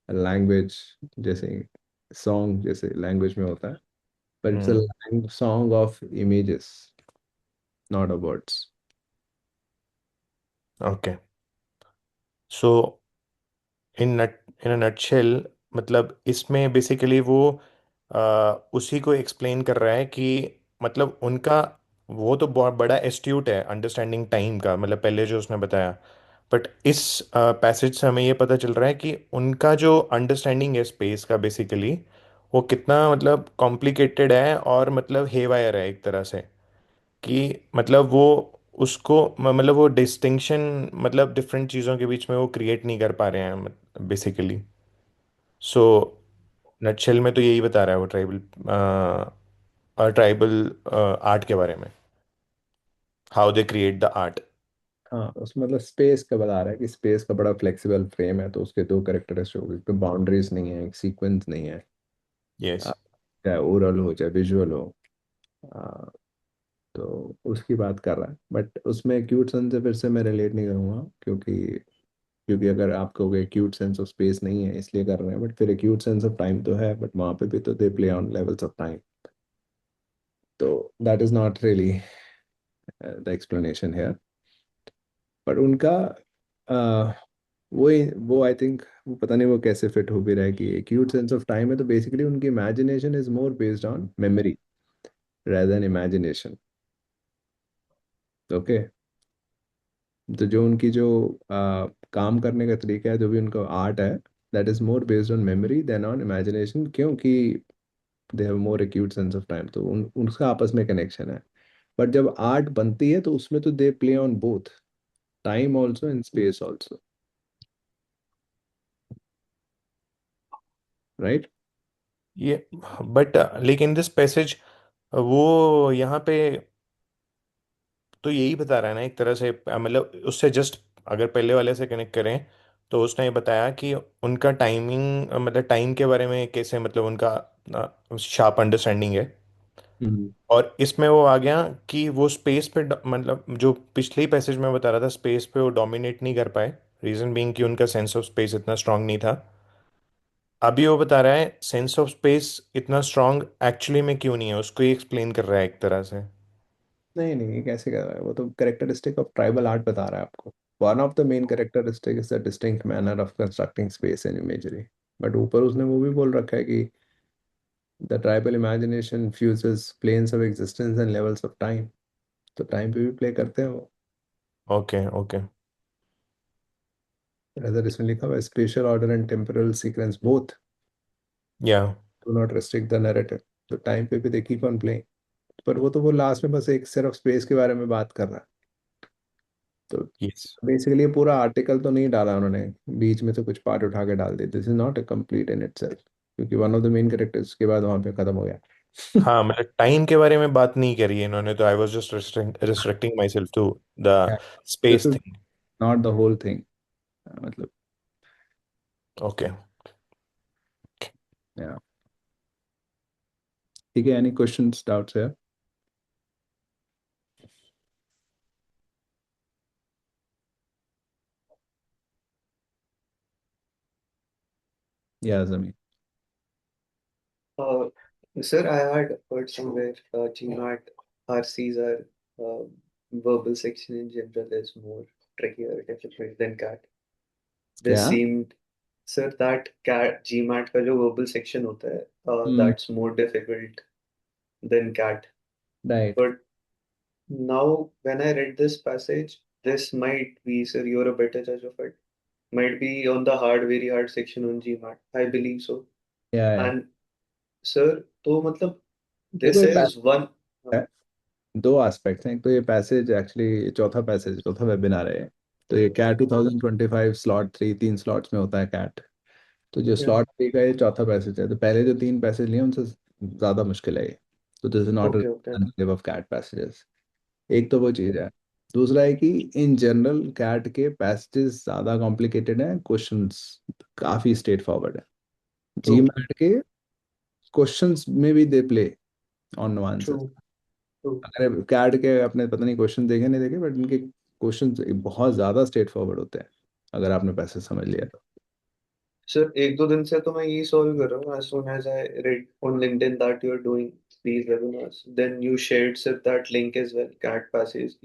लैंग्वेज, जैसे सॉन्ग जैसे लैंग्वेज में होता है, पर it's hmm, a song of images, not of words. Okay, so in nut in a nutshell, मतलब इसमें बेसिकली वो उसी को एक्सप्लेन कर रहा है कि मतलब उनका वो तो बहुत बड़ा एस्ट्यूट है अंडरस्टैंडिंग टाइम का, मतलब पहले जो उसने बताया, बट इस पैसेज से हमें ये पता चल रहा है कि उनका जो अंडरस्टैंडिंग है स्पेस का बेसिकली वो कितना मतलब कॉम्प्लिकेटेड है और मतलब हेवायर है एक तरह से, कि मतलब वो उसको मतलब वो डिस्टिंक्शन मतलब डिफरेंट चीज़ों के बीच में वो क्रिएट नहीं कर पा रहे हैं बेसिकली। सो नटशेल में तो यही बता रहा है वो ट्राइबल आर्ट के बारे में, how they create the art. हाँ, उसमें मतलब स्पेस का बता रहा है कि स्पेस का बड़ा फ्लेक्सिबल फ्रेम है, तो उसके दो कैरेक्टरिस्टिक हो गए, बाउंड्रीज नहीं है, सीक्वेंस नहीं है। यस, आ, चाहे ओरल हो चाहे विजुअल हो, आ, तो उसकी बात कर रहा है। बट उसमें क्यूट सन से फिर से मैं रिलेट नहीं करूँगा, क्योंकि क्योंकि अगर आप कहोगे एक्यूट सेंस ऑफ स्पेस नहीं है इसलिए कर रहे हैं, बट फिर एक्यूट सेंस ऑफ टाइम तो है, बट वहां पे भी तो they play on levels of time. तो that is not really the explanation here. पर उनका uh, वो वो आई थिंक वो पता नहीं वो कैसे फिट हो भी रहा है कि एक्यूट सेंस ऑफ टाइम है, तो बेसिकली उनकी imagination is more based on memory rather than imagination। Okay, तो जो उनकी जो काम करने का तरीका है, जो भी उनका आर्ट है, that is more based on memory than on imagination, क्योंकि they have more acute sense of time, तो उनका आपस में कनेक्शन है। बट जब आर्ट बनती है तो उसमें तो they play on both time also and space also, right. ये बट लेकिन दिस पैसेज वो यहाँ पे तो यही बता रहा है ना एक तरह से, मतलब उससे जस्ट अगर पहले वाले से कनेक्ट करें तो उसने ये बताया कि उनका टाइमिंग, मतलब टाइम के बारे में कैसे, मतलब उनका शार्प अंडरस्टैंडिंग है। हम्म। और इसमें वो आ गया कि वो स्पेस पे मतलब जो पिछले ही पैसेज में बता रहा था, स्पेस पे वो डोमिनेट नहीं कर पाए, रीजन बीइंग कि उनका सेंस ऑफ स्पेस इतना स्ट्रांग नहीं था। अभी वो बता रहा है सेंस ऑफ स्पेस इतना स्ट्रांग एक्चुअली में क्यों नहीं है, उसको ही एक्सप्लेन कर रहा है एक तरह से। नहीं नहीं, ये कैसे कर रहा है, वो तो कैरेक्टरिस्टिक ऑफ ट्राइबल आर्ट बता रहा है आपको। One of the main characteristic is the distinct manner of constructing space and imagery. But ऊपर उसने वो भी बोल रखा है कि the tribal imagination fuses planes of existence and levels of time, तो टाइम पे भी प्ले करते हैं वो। Okay okay. अदर इसमें लिखा हुआ है spatial order and temporal sequence both या do not restrict the narrative, तो टाइम पे भी दे कीप ऑन प्लेइंग। पर वो तो वो लास्ट में बस एक सिर्फ स्पेस के बारे में बात कर रहा है। तो यस। बेसिकली पूरा आर्टिकल तो नहीं डाला उन्होंने, बीच में से कुछ पार्ट उठा के डाल दिए, this is not a complete in itself, क्योंकि one of the main characters के बाद वहां पे खत्म हो गया। हाँ, मतलब टाइम के बारे में बात नहीं करी है इन्होंने, तो I was just restricting myself to the this space is thing. Not the whole thing, मतलब। ओके। या ठीक है, एनी क्वेश्चंस डाउट्स है? या जमीन। Uh, Sir, I had heard somewhere GMAT RCs are verbal section in general is more trickier, difficult than CAT. This क्या? seemed, sir, that CAT GMAT का जो verbal section होता है, that's more difficult than CAT. Right. But now when I read this passage, this might be, sir, you're a better judge of it. Might be on the hard, very hard section on GMAT. I believe so. या And sir, तो मतलब देखो this ये is one. है, दो aspects हैं। एक तो ये पैसेज एक्चुअली चौथा पैसेज, चौथा वेबिनार है। तो ये कैट 2025 स्लॉट थ्री, तीन स्लॉट्स में होता है कैट। तो जो Yeah. स्लॉट थ्री का ये चौथा पैसेज है, तो पहले जो तीन पैसेज लिए उनसे ज़्यादा मुश्किल है ये। तो this is not Okay, okay. Of CAT passages. एक तो वो चीज़ है। दूसरा है कि इन जनरल कैट के पैसेजेस ज़्यादा कॉम्प्लिकेटेड हैं, क्वेश्चंस काफ़ी स्ट्रेट फॉरवर्ड है। जी True, मैट के क्वेश्चंस में भी they play on nuances. true, true. अगर कैड के अपने पता नहीं क्वेश्चन देखे नहीं देखे, बट इनके क्वेश्चन बहुत ज्यादा स्ट्रेट फॉरवर्ड होते हैं, अगर आपने पैसे समझ लिया तो। Sir, एक दो दिन से तो मैं यही सॉल्व कर रहा हूँ. As soon as I read on LinkedIn that you're doing these webinars, then you shared sir that link as well, cat passes.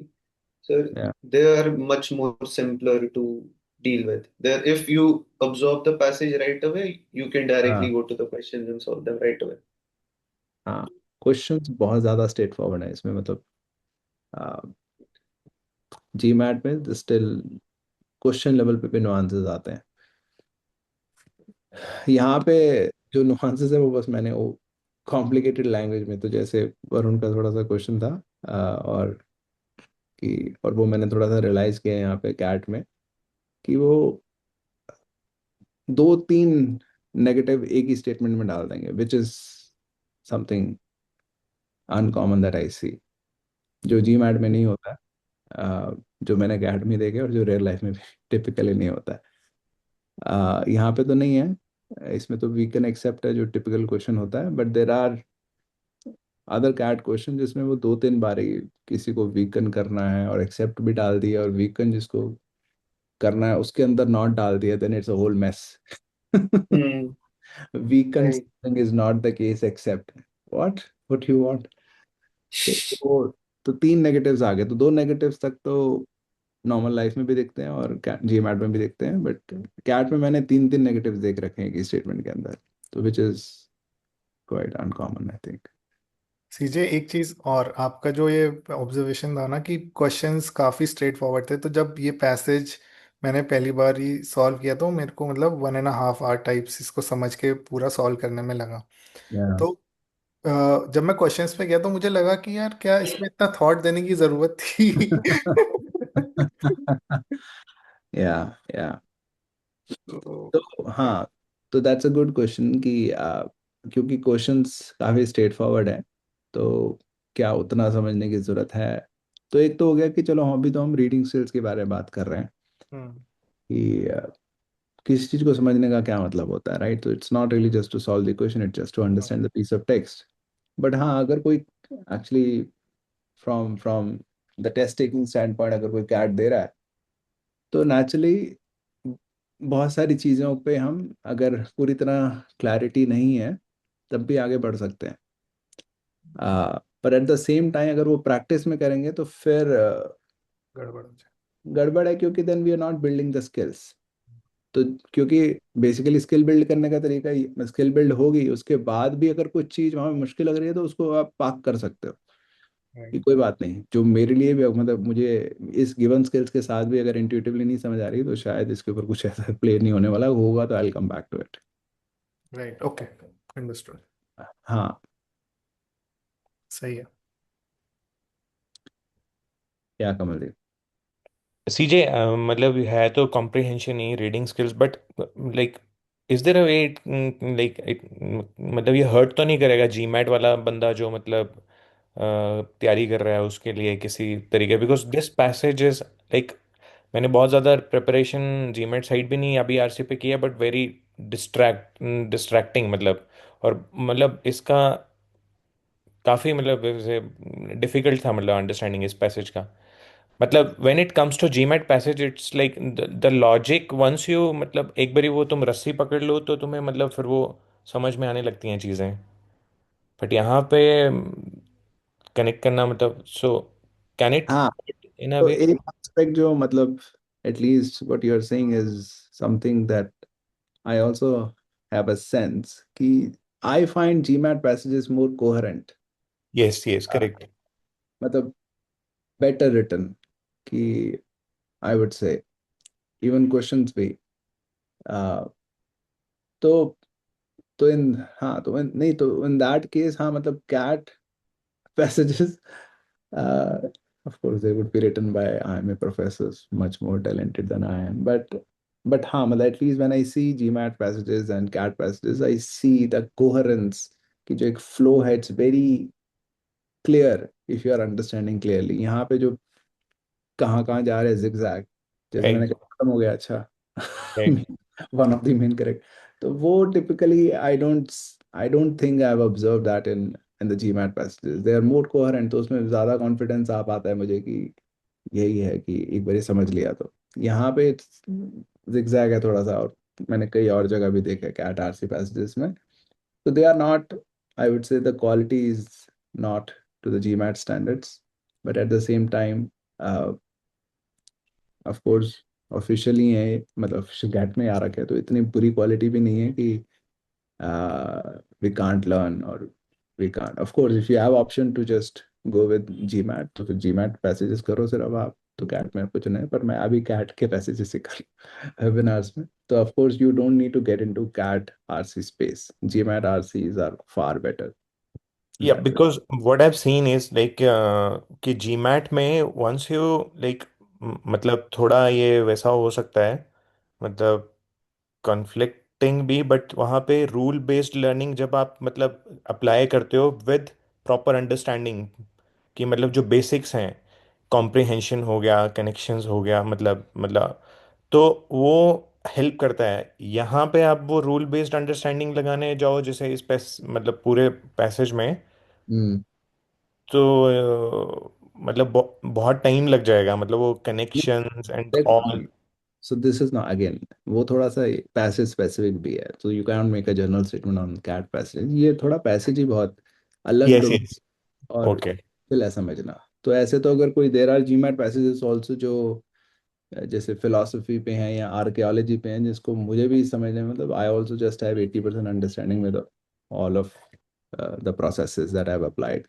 Sir, या they are much more simpler to deal with. There, if you absorb the passage right away, you can directly हाँ go to the questions and solve them right away. हाँ, questions बहुत ज्यादा straight forward है इसमें, मतलब जी mat में still question level पे भी नुआंसेस आते हैं। यहाँ पे जो नुआंसेस है वो बस मैंने वो कॉम्प्लिकेटेड लैंग्वेज में, तो जैसे वरुण का थोड़ा सा क्वेश्चन था और और वो मैंने थोड़ा सा रियलाइज किया यहाँ पे कैट में, कि वो दो तीन नेगेटिव एक ही स्टेटमेंट में डाल देंगे, which is something uncommon that I see, जो जी मैट में नहीं होता है, जो मैंने अकेडमी देखे और जो रियल लाइफ में भी टिपिकली नहीं होता है। यहाँ पे तो नहीं है, इसमें तो वी कैन एक्सेप्ट है जो टिपिकल क्वेश्चन होता है, but there are other CAT question जिसमें वो दो तीन बार ही किसी को वीकन करना है और एक्सेप्ट भी डाल दिया, और वीकन जिसको करना है उसके अंदर नॉट डाल दिया, then it's a whole mess. Hmm. Weekend Right. Stitching is not the case except what you want. तो वो तो तीन नेगेटिव्स आ गए, तो दो नेगेटिव्स तक तो नॉर्मल लाइफ में भी देखते हैं और जी मैट में भी देखते हैं, बट कैट में मैंने तीन तीन नेगेटिव्स देख रखे हैं एक स्टेटमेंट के अंदर, तो which is quite uncommon I think. CJ, एक चीज और, आपका जो ये ऑब्जर्वेशन था ना कि क्वेश्चंस काफी स्ट्रेट फॉरवर्ड थे, तो जब ये पैसेज मैंने पहली बार ही सॉल्व किया तो मेरे को मतलब 1.5 आवर टाइप्स इसको समझ के पूरा सॉल्व करने में लगा. या तो जब मैं क्वेश्चंस पे गया तो मुझे लगा कि यार क्या इसमें इतना थॉट देने की जरूरत थी. या या तो तो हाँ, तो दैट्स अ गुड क्वेश्चन कि क्योंकि क्वेश्चंस काफी स्ट्रेट फॉरवर्ड है, तो क्या उतना समझने की जरूरत है. तो एक तो हो गया कि चलो अभी तो हम रीडिंग स्किल्स के बारे में बात कर रहे हैं हम्म. कि किस चीज को समझने का क्या मतलब होता है, राइट. तो it's not really just to solve the question, it's just to understand the piece of text. But हाँ, अगर कोई actually from the test taking standpoint अगर कोई कैट दे रहा है, तो नेचुरली बहुत सारी चीज़ों पे हम अगर पूरी तरह क्लैरिटी नहीं है तब भी आगे बढ़ सकते हैं. पर एट द सेम टाइम अगर वो प्रैक्टिस में करेंगे तो फिर गड़बड़ हो जाए. गड़बड़ है, क्योंकि then we are not building the skills. तो क्योंकि बेसिकली स्किल बिल्ड करने का तरीका ही, स्किल बिल्ड होगी उसके बाद भी अगर कुछ चीज़ वहाँ मुश्किल लग रही है तो उसको आप पाक कर सकते हो कि Right. कोई बात नहीं, जो मेरे लिए भी मतलब मुझे इस गिवन स्किल्स के साथ भी अगर इंट्यूटिवली नहीं समझ आ रही तो शायद इसके ऊपर कुछ ऐसा प्ले नहीं होने वाला, होगा तो I will come back to it. Right. Okay. Understood. हाँ. सही है. क्या कमल जी. सीजे, मतलब है तो कॉम्प्रिहेंशन ही reading skills, but like is there a way, like मतलब ये हर्ट तो नहीं करेगा जीमैट वाला बंदा जो मतलब तैयारी कर रहा है उसके लिए किसी तरीके, because this passage is like, मैंने बहुत ज़्यादा प्रिपरेशन जीमैट साइट भी नहीं अभी आरसी पे किया, बट वेरी डिस्ट्रैक्टिंग मतलब, और मतलब इसका काफ़ी मतलब डिफिकल्ट था मतलब अंडरस्टैंडिंग इस पैसेज का. मतलब when it comes to GMAT passage it's like the logic once you, मतलब एक बारी वो तुम रस्सी पकड़ लो तो तुम्हें मतलब फिर वो समझ में आने लगती हैं चीज़ें. बट यहाँ पे कनेक्ट करना मतलब, सो कैन इट हाँ, इन अ तो वे. एक एस्पेक्ट जो मतलब at least what you are saying is something that I also have a sense कि I find GMAT passages more coherent, yes yes correct. मतलब बेटर रिटन कि I would say even questions भी. uh, तो इन हाँ तो नहीं तो इन दैट केस हाँ, मतलब cat passages, uh, of course they would be written by IMA professors much more talented than I am, but हाँ मतलब at least when I see GMAT passages and CAT passages I see the coherence कि जो एक flow है it's very clear if you are understanding clearly. यहाँ पे जो कहाँ कहाँ जा रहे हैं zigzag, जैसे मैंने राइट कहा खत्म हो गया अच्छा. Right. One of the main correct. तो वो typically I don't think I have observe that in the GMAT passages, they are more coherent, तो उसमें ज्यादा कॉन्फिडेंस आ पाता है मुझे कि यही है कि एक बार समझ लिया. तो यहाँ पे जिगजैग है थोड़ा सा, और मैंने कई और जगह भी देखा है कैट आरसी पैसेजेस में. तो they are not, I would say the quality is not to the GMAT standards, but at the same time of course officially है, मतलब गैट में आ रखा है तो इतनी बुरी क्वालिटी भी नहीं है कि वी कांट लर्न, और we can't of course if you have option to just go with GMAT तो फिर जीमैट पैसेजेस करो सिर्फ आप, तो कैट में कुछ नहीं. पर मैं अभी कैट के पैसेजेस ही कर वेबिनार्स में, तो of course you don't need to get into CAT RC space, GMAT RCs are far better in या that way. Because what I have seen is like कि जीमैट में वंस यू लाइक, मतलब थोड़ा ये वैसा हो सकता है, मतलब कॉन्फ्लिक्टिंग भी, बट वहाँ पे रूल बेस्ड लर्निंग जब आप मतलब अप्लाई करते हो विद प्रॉपर अंडरस्टैंडिंग, कि मतलब जो बेसिक्स हैं, कॉम्प्रिहेंशन हो गया, कनेक्शंस हो गया, मतलब तो वो हेल्प करता है. यहाँ पे आप वो रूल बेस्ड अंडरस्टैंडिंग लगाने जाओ जैसे इस पैस मतलब पूरे पैसेज में, हम्म. तो मतलब बहुत टाइम लग जाएगा, मतलब वो कनेक्शंस एंड देखो all. So this is not again, वो थोड़ा सा पैसेज स्पेसिफिक भी है, तो you can not make a general statement on CAT passage, ये थोड़ा पैसेज ही बहुत अलग यस डोमेन यस। और ओके। फिर ऐसा समझना। तो ऐसे तो अगर कोई there are GMAT passages also जो जैसे फिलोसफी पे हैं या आर्कियोलॉजी पे हैं, जिसको मुझे भी समझने में, मतलब I also just have 80% understanding with all of the processes that I have applied.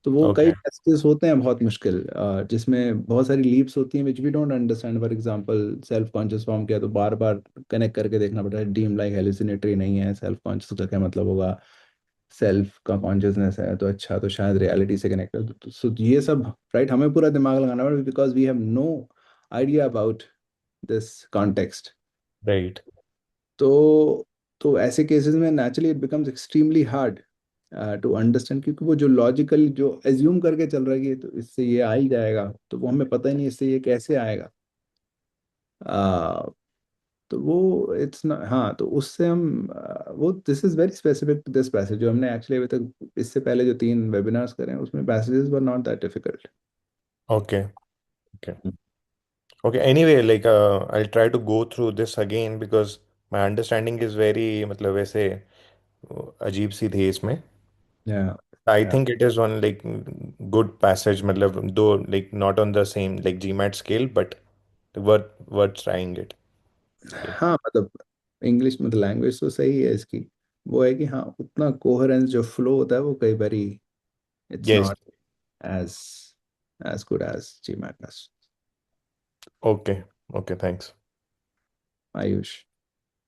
तो वो कई ओके। टेस्ट्स होते हैं बहुत मुश्किल, जिसमें बहुत सारी लीप्स होती हैं which we don't understand. For example self conscious form किया तो बार बार कनेक्ट करके देखना पड़ता है, ड्रीम लाइक हेलुसिनेटरी नहीं है, सेल्फ कॉन्शियस का क्या मतलब होगा, सेल्फ का कॉन्शियसनेस है तो अच्छा तो शायद रियलिटी से कनेक्ट है, तो so ये सब राइट हमें पूरा दिमाग लगाना पड़ेगा because we have no idea about this context. Right. तो ऐसे केसेस में naturally it becomes extremely hard to understand, क्योंकि वो जो लॉजिकल जो एज्यूम करके चल रहा है कि तो इससे ये आ ही जाएगा, तो वो हमें पता ही नहीं इससे ये कैसे आएगा। uh, तो वो इट्स नॉट, हाँ तो उससे हम वो this is very specific to this passage जो हमने एक्चुअली अभी तक इससे पहले जो 3 वेबिनार्स करे हैं उसमें passages were not that difficult. Okay. Okay. Okay anyway like I try to go through this again because my understanding is very मतलब वैसे अजीब सी थी इसमें। या I या think it is one like good passage, मतलब though like not on the same like GMAT scale, but worth trying it. Like हाँ मतलब इंग्लिश मतलब लैंग्वेज तो सही है इसकी, वो है कि हाँ उतना कोहेरेंस जो फ्लो होता है वो कई बारी it's yes, not as as good as GMAT. okay, okay, thanks. Ayush.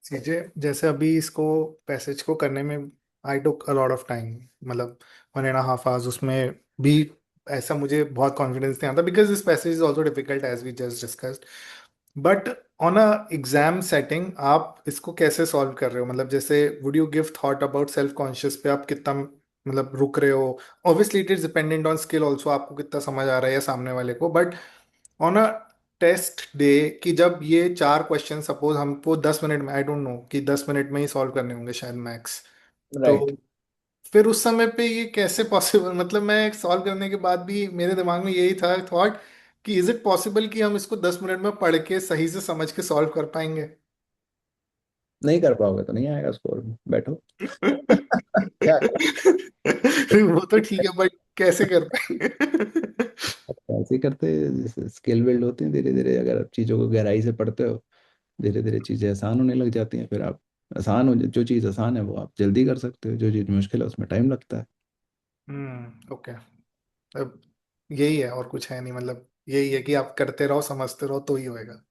चीजें जैसे अभी इसको पैसेज को करने में I took a lot of time, मतलब 1.5 hours उसमें भी ऐसा मुझे बहुत कॉन्फिडेंस नहीं आता because this passage is also difficult as we just discussed. But on a exam setting आप इसको कैसे सॉल्व कर रहे हो, मतलब जैसे would you give thought about self conscious पे आप कितना मतलब रुक रहे हो। Obviously it is dependent on skill also, आपको कितना समझ आ रहा है या सामने वाले को, but on a test day कि जब ये 4 क्वेश्चन सपोज हमको 10 मिनट में, आई डोंट नो कि 10 मिनट में ही सॉल्व करने होंगे शायद मैक्स, तो राइट। फिर उस समय पे ये कैसे पॉसिबल, मतलब मैं सॉल्व करने के बाद भी मेरे दिमाग में यही था थॉट कि इज इट पॉसिबल कि हम इसको 10 मिनट में पढ़ के सही से समझ के सॉल्व कर पाएंगे। नहीं कर पाओगे तो नहीं आएगा स्कोर, बैठो। क्या वो तो ठीक है बट कैसे कर पाएंगे। ऐसे ही करते, स्किल बिल्ड होती है धीरे धीरे, अगर आप चीज़ों को गहराई से पढ़ते हो धीरे धीरे चीज़ें आसान होने लग जाती हैं, फिर आप आसान हो, जो चीज़ आसान है वो आप जल्दी कर सकते हो, जो चीज़ मुश्किल है उसमें टाइम लगता है। ओके। अब यही है और कुछ है नहीं, मतलब यही है कि आप करते रहो समझते रहो तो ही होएगा।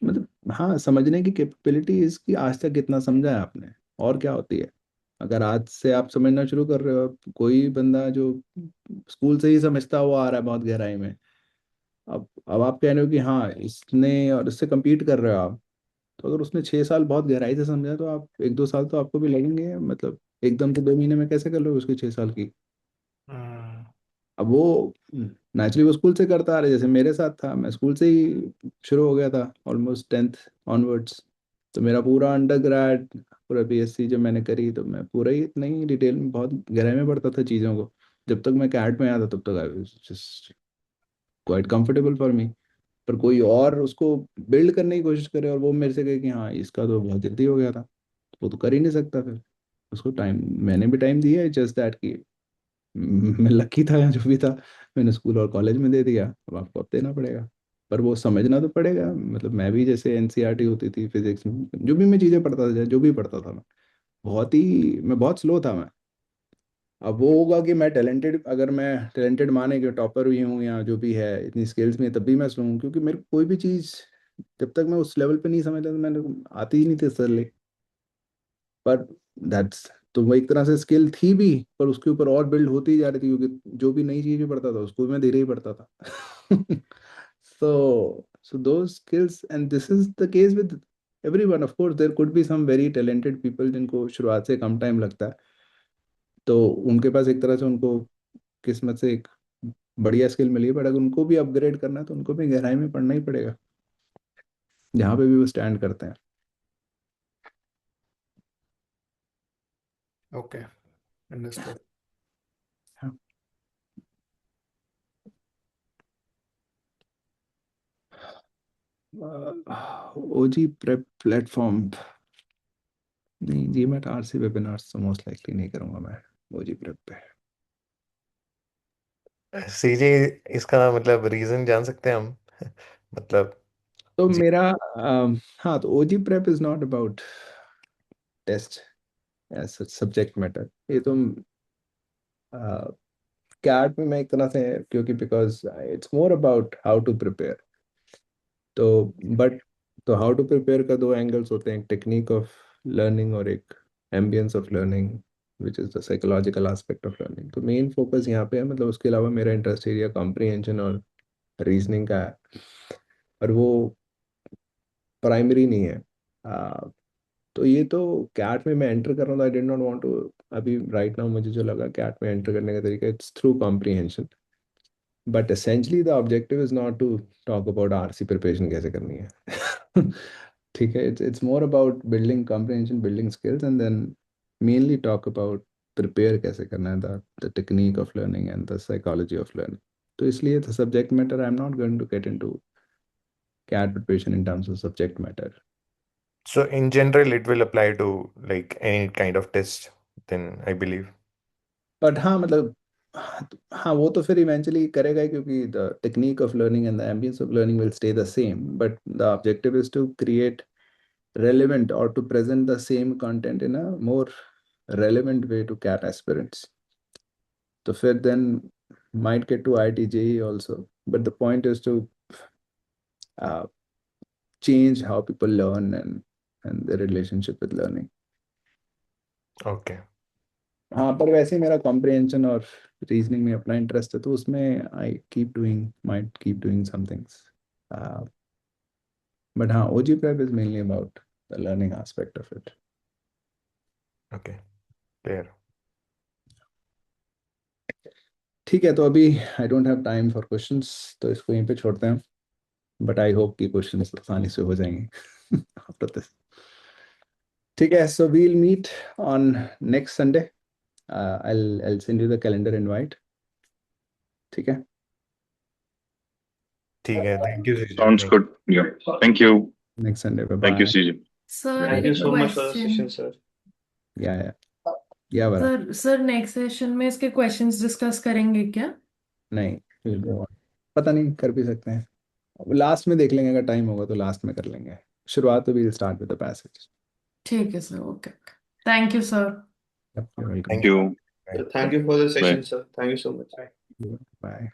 मतलब हाँ, समझने की कैपेबिलिटी इसकी आज तक कितना समझा है आपने, और क्या होती है। अगर आज से आप समझना शुरू कर रहे हो, कोई बंदा जो स्कूल से ही समझता हुआ आ रहा है बहुत गहराई में, अब आप कह रहे हो कि हाँ इसने, और इससे compete कर रहे हो आप, तो अगर उसने 6 साल बहुत गहराई से समझा तो आप 1-2 साल तो आपको भी लगेंगे, मतलब एकदम से 2 महीने में कैसे कर लो उसके 6 साल की। हम्म। अब वो नेचुरली वो स्कूल से करता आ रहा है, जैसे मेरे साथ था, मैं स्कूल से ही शुरू हो गया था ऑलमोस्ट 10th ऑनवर्ड्स। तो मेरा पूरा अंडर ग्रेड, पूरा बीएससी जब मैंने करी तो मैं पूरा ही इतना ही डिटेल में बहुत गहराई में पढ़ता था चीज़ों को। जब तक मैं कैट में आया था तब तक आई was just quite comfortable for me. पर कोई और उसको बिल्ड करने की कोशिश करे और वो मेरे से कहे कि हाँ इसका तो बहुत जल्दी हो गया था, तो वो तो कर ही नहीं सकता फिर। उसको टाइम, मैंने भी टाइम दिया है, जस्ट दैट कि मैं लकी था या जो भी था, मैंने स्कूल और कॉलेज में दे दिया, अब आपको अब देना पड़ेगा। पर वो समझना तो पड़ेगा, मतलब मैं भी जैसे एनसीईआरटी होती थी फिजिक्स में, जो भी मैं चीज़ें पढ़ता था, जो भी पढ़ता था मैं बहुत स्लो था मैं। अब वो होगा कि मैं टैलेंटेड, अगर मैं टैलेंटेड माने कि टॉपर भी हूँ या जो भी है इतनी स्किल्स में, तब भी मैं स्लो हूँ, क्योंकि मेरे को कोई भी चीज़ जब तक मैं उस लेवल पे नहीं समझ लेता तो मैंने आती ही नहीं थी सर। पर दैट्स, तो वो एक तरह से स्किल थी भी, पर उसके ऊपर और बिल्ड होती ही जा रही थी, क्योंकि जो भी नई चीज भी पढ़ता था उसको मैं धीरे ही पढ़ता था। so those skills, and this is the case with everyone, of course there could be some very talented people जिनको शुरुआत से कम टाइम लगता है, तो उनके पास एक तरह से उनको किस्मत से एक बढ़िया स्किल मिली है, बट अगर उनको भी अपग्रेड करना है तो उनको भी गहराई में पढ़ना ही पड़ेगा, जहाँ पे भी वो स्टैंड करते ओके, अंडरस्टूड। हैं। ओजी प्रेप प्लेटफॉर्म, नहीं जीमेट आरसी वेबिनार्स तो मोस्ट लाइकली नहीं करूंगा मैं ओजी प्रेप पे। सीजी, इसका मतलब रीजन जान सकते हैं हम? मतलब तो जी। मेरा हाँ, तो OG prep is not about test as subject matter. ये तो कैट में मैं एक तरह से, क्योंकि because it's more about how to prepare. तो बट तो हाउ टू प्रिपेयर का दो एंगल्स होते हैं, एक टेक्निक ऑफ लर्निंग और एक ambience of learning, which is the psychological aspect of learning. तो मेन फोकस यहाँ पे है, मतलब उसके अलावा मेरा इंटरेस्ट एरिया कॉम्प्रिहेंशन और रीजनिंग का है, और वो प्राइमरी नहीं है। तो ये तो कैट में मैं एंटर कर रहा हूँ, I did not want to, अभी राइट नाउ मुझे जो लगा कैट में एंटर करने का तरीका, it's through comprehension. But essentially the objective is not to talk about RC preparation कैसे करनी है। ठीक है, it's more about building comprehension, building skills, and then mainly talk about prepare कैसे करना है, the technique of learning and the psychology of learning. तो इसलिए the subject matter, I am not going to get into CAT preparation in terms of subject matter. So in general, it will apply to like any kind of test, then I believe. But हाँ मतलब, हाँ वो तो फिर eventually करेगा ही, क्योंकि the technique of learning and the ambience of learning will stay the same, but the objective is to create relevant or to present the same content in a more relevant way to CAT aspirants. So फिर then might get to IIT JEE also, but the point is to uh, change how people learn and their relationship with learning. Okay. हाँ, पर वैसे मेरा comprehension और reasoning में अपना interest है, तो उसमें I keep doing, might keep doing some things. But हाँ, OG prep is mainly about the learning aspect of it. Okay. Clear. ठीक है, तो अभी I don't have time for questions, तो इसको यहीं पे छोड़ते हैं। बट आई होप कि क्वेश्चंस आसानी से हो जाएंगे आफ्टर दिस। ठीक है, so we'll meet on next Sunday. I'll send you the calendar invite. ठीक है, ठीक है, thank you CJ, Sounds thank good. Yeah. Thank you. Next Sunday पे Thank you, bye. CJ. Sir Thank you एक so much for the question. session, sir. या या बरा, sir next session में इसके क्वेश्चंस डिस्कस करेंगे क्या? नहीं we'll go on. पता नहीं, कर भी सकते हैं, लास्ट में देख लेंगे, अगर टाइम होगा तो लास्ट में कर लेंगे। शुरुआत तो we'll start with the passage. ठीक है sir, okay. Thank you sir. Welcome. Thank you. you. Thank you for the Bye. session, sir. Thank you so much. Bye.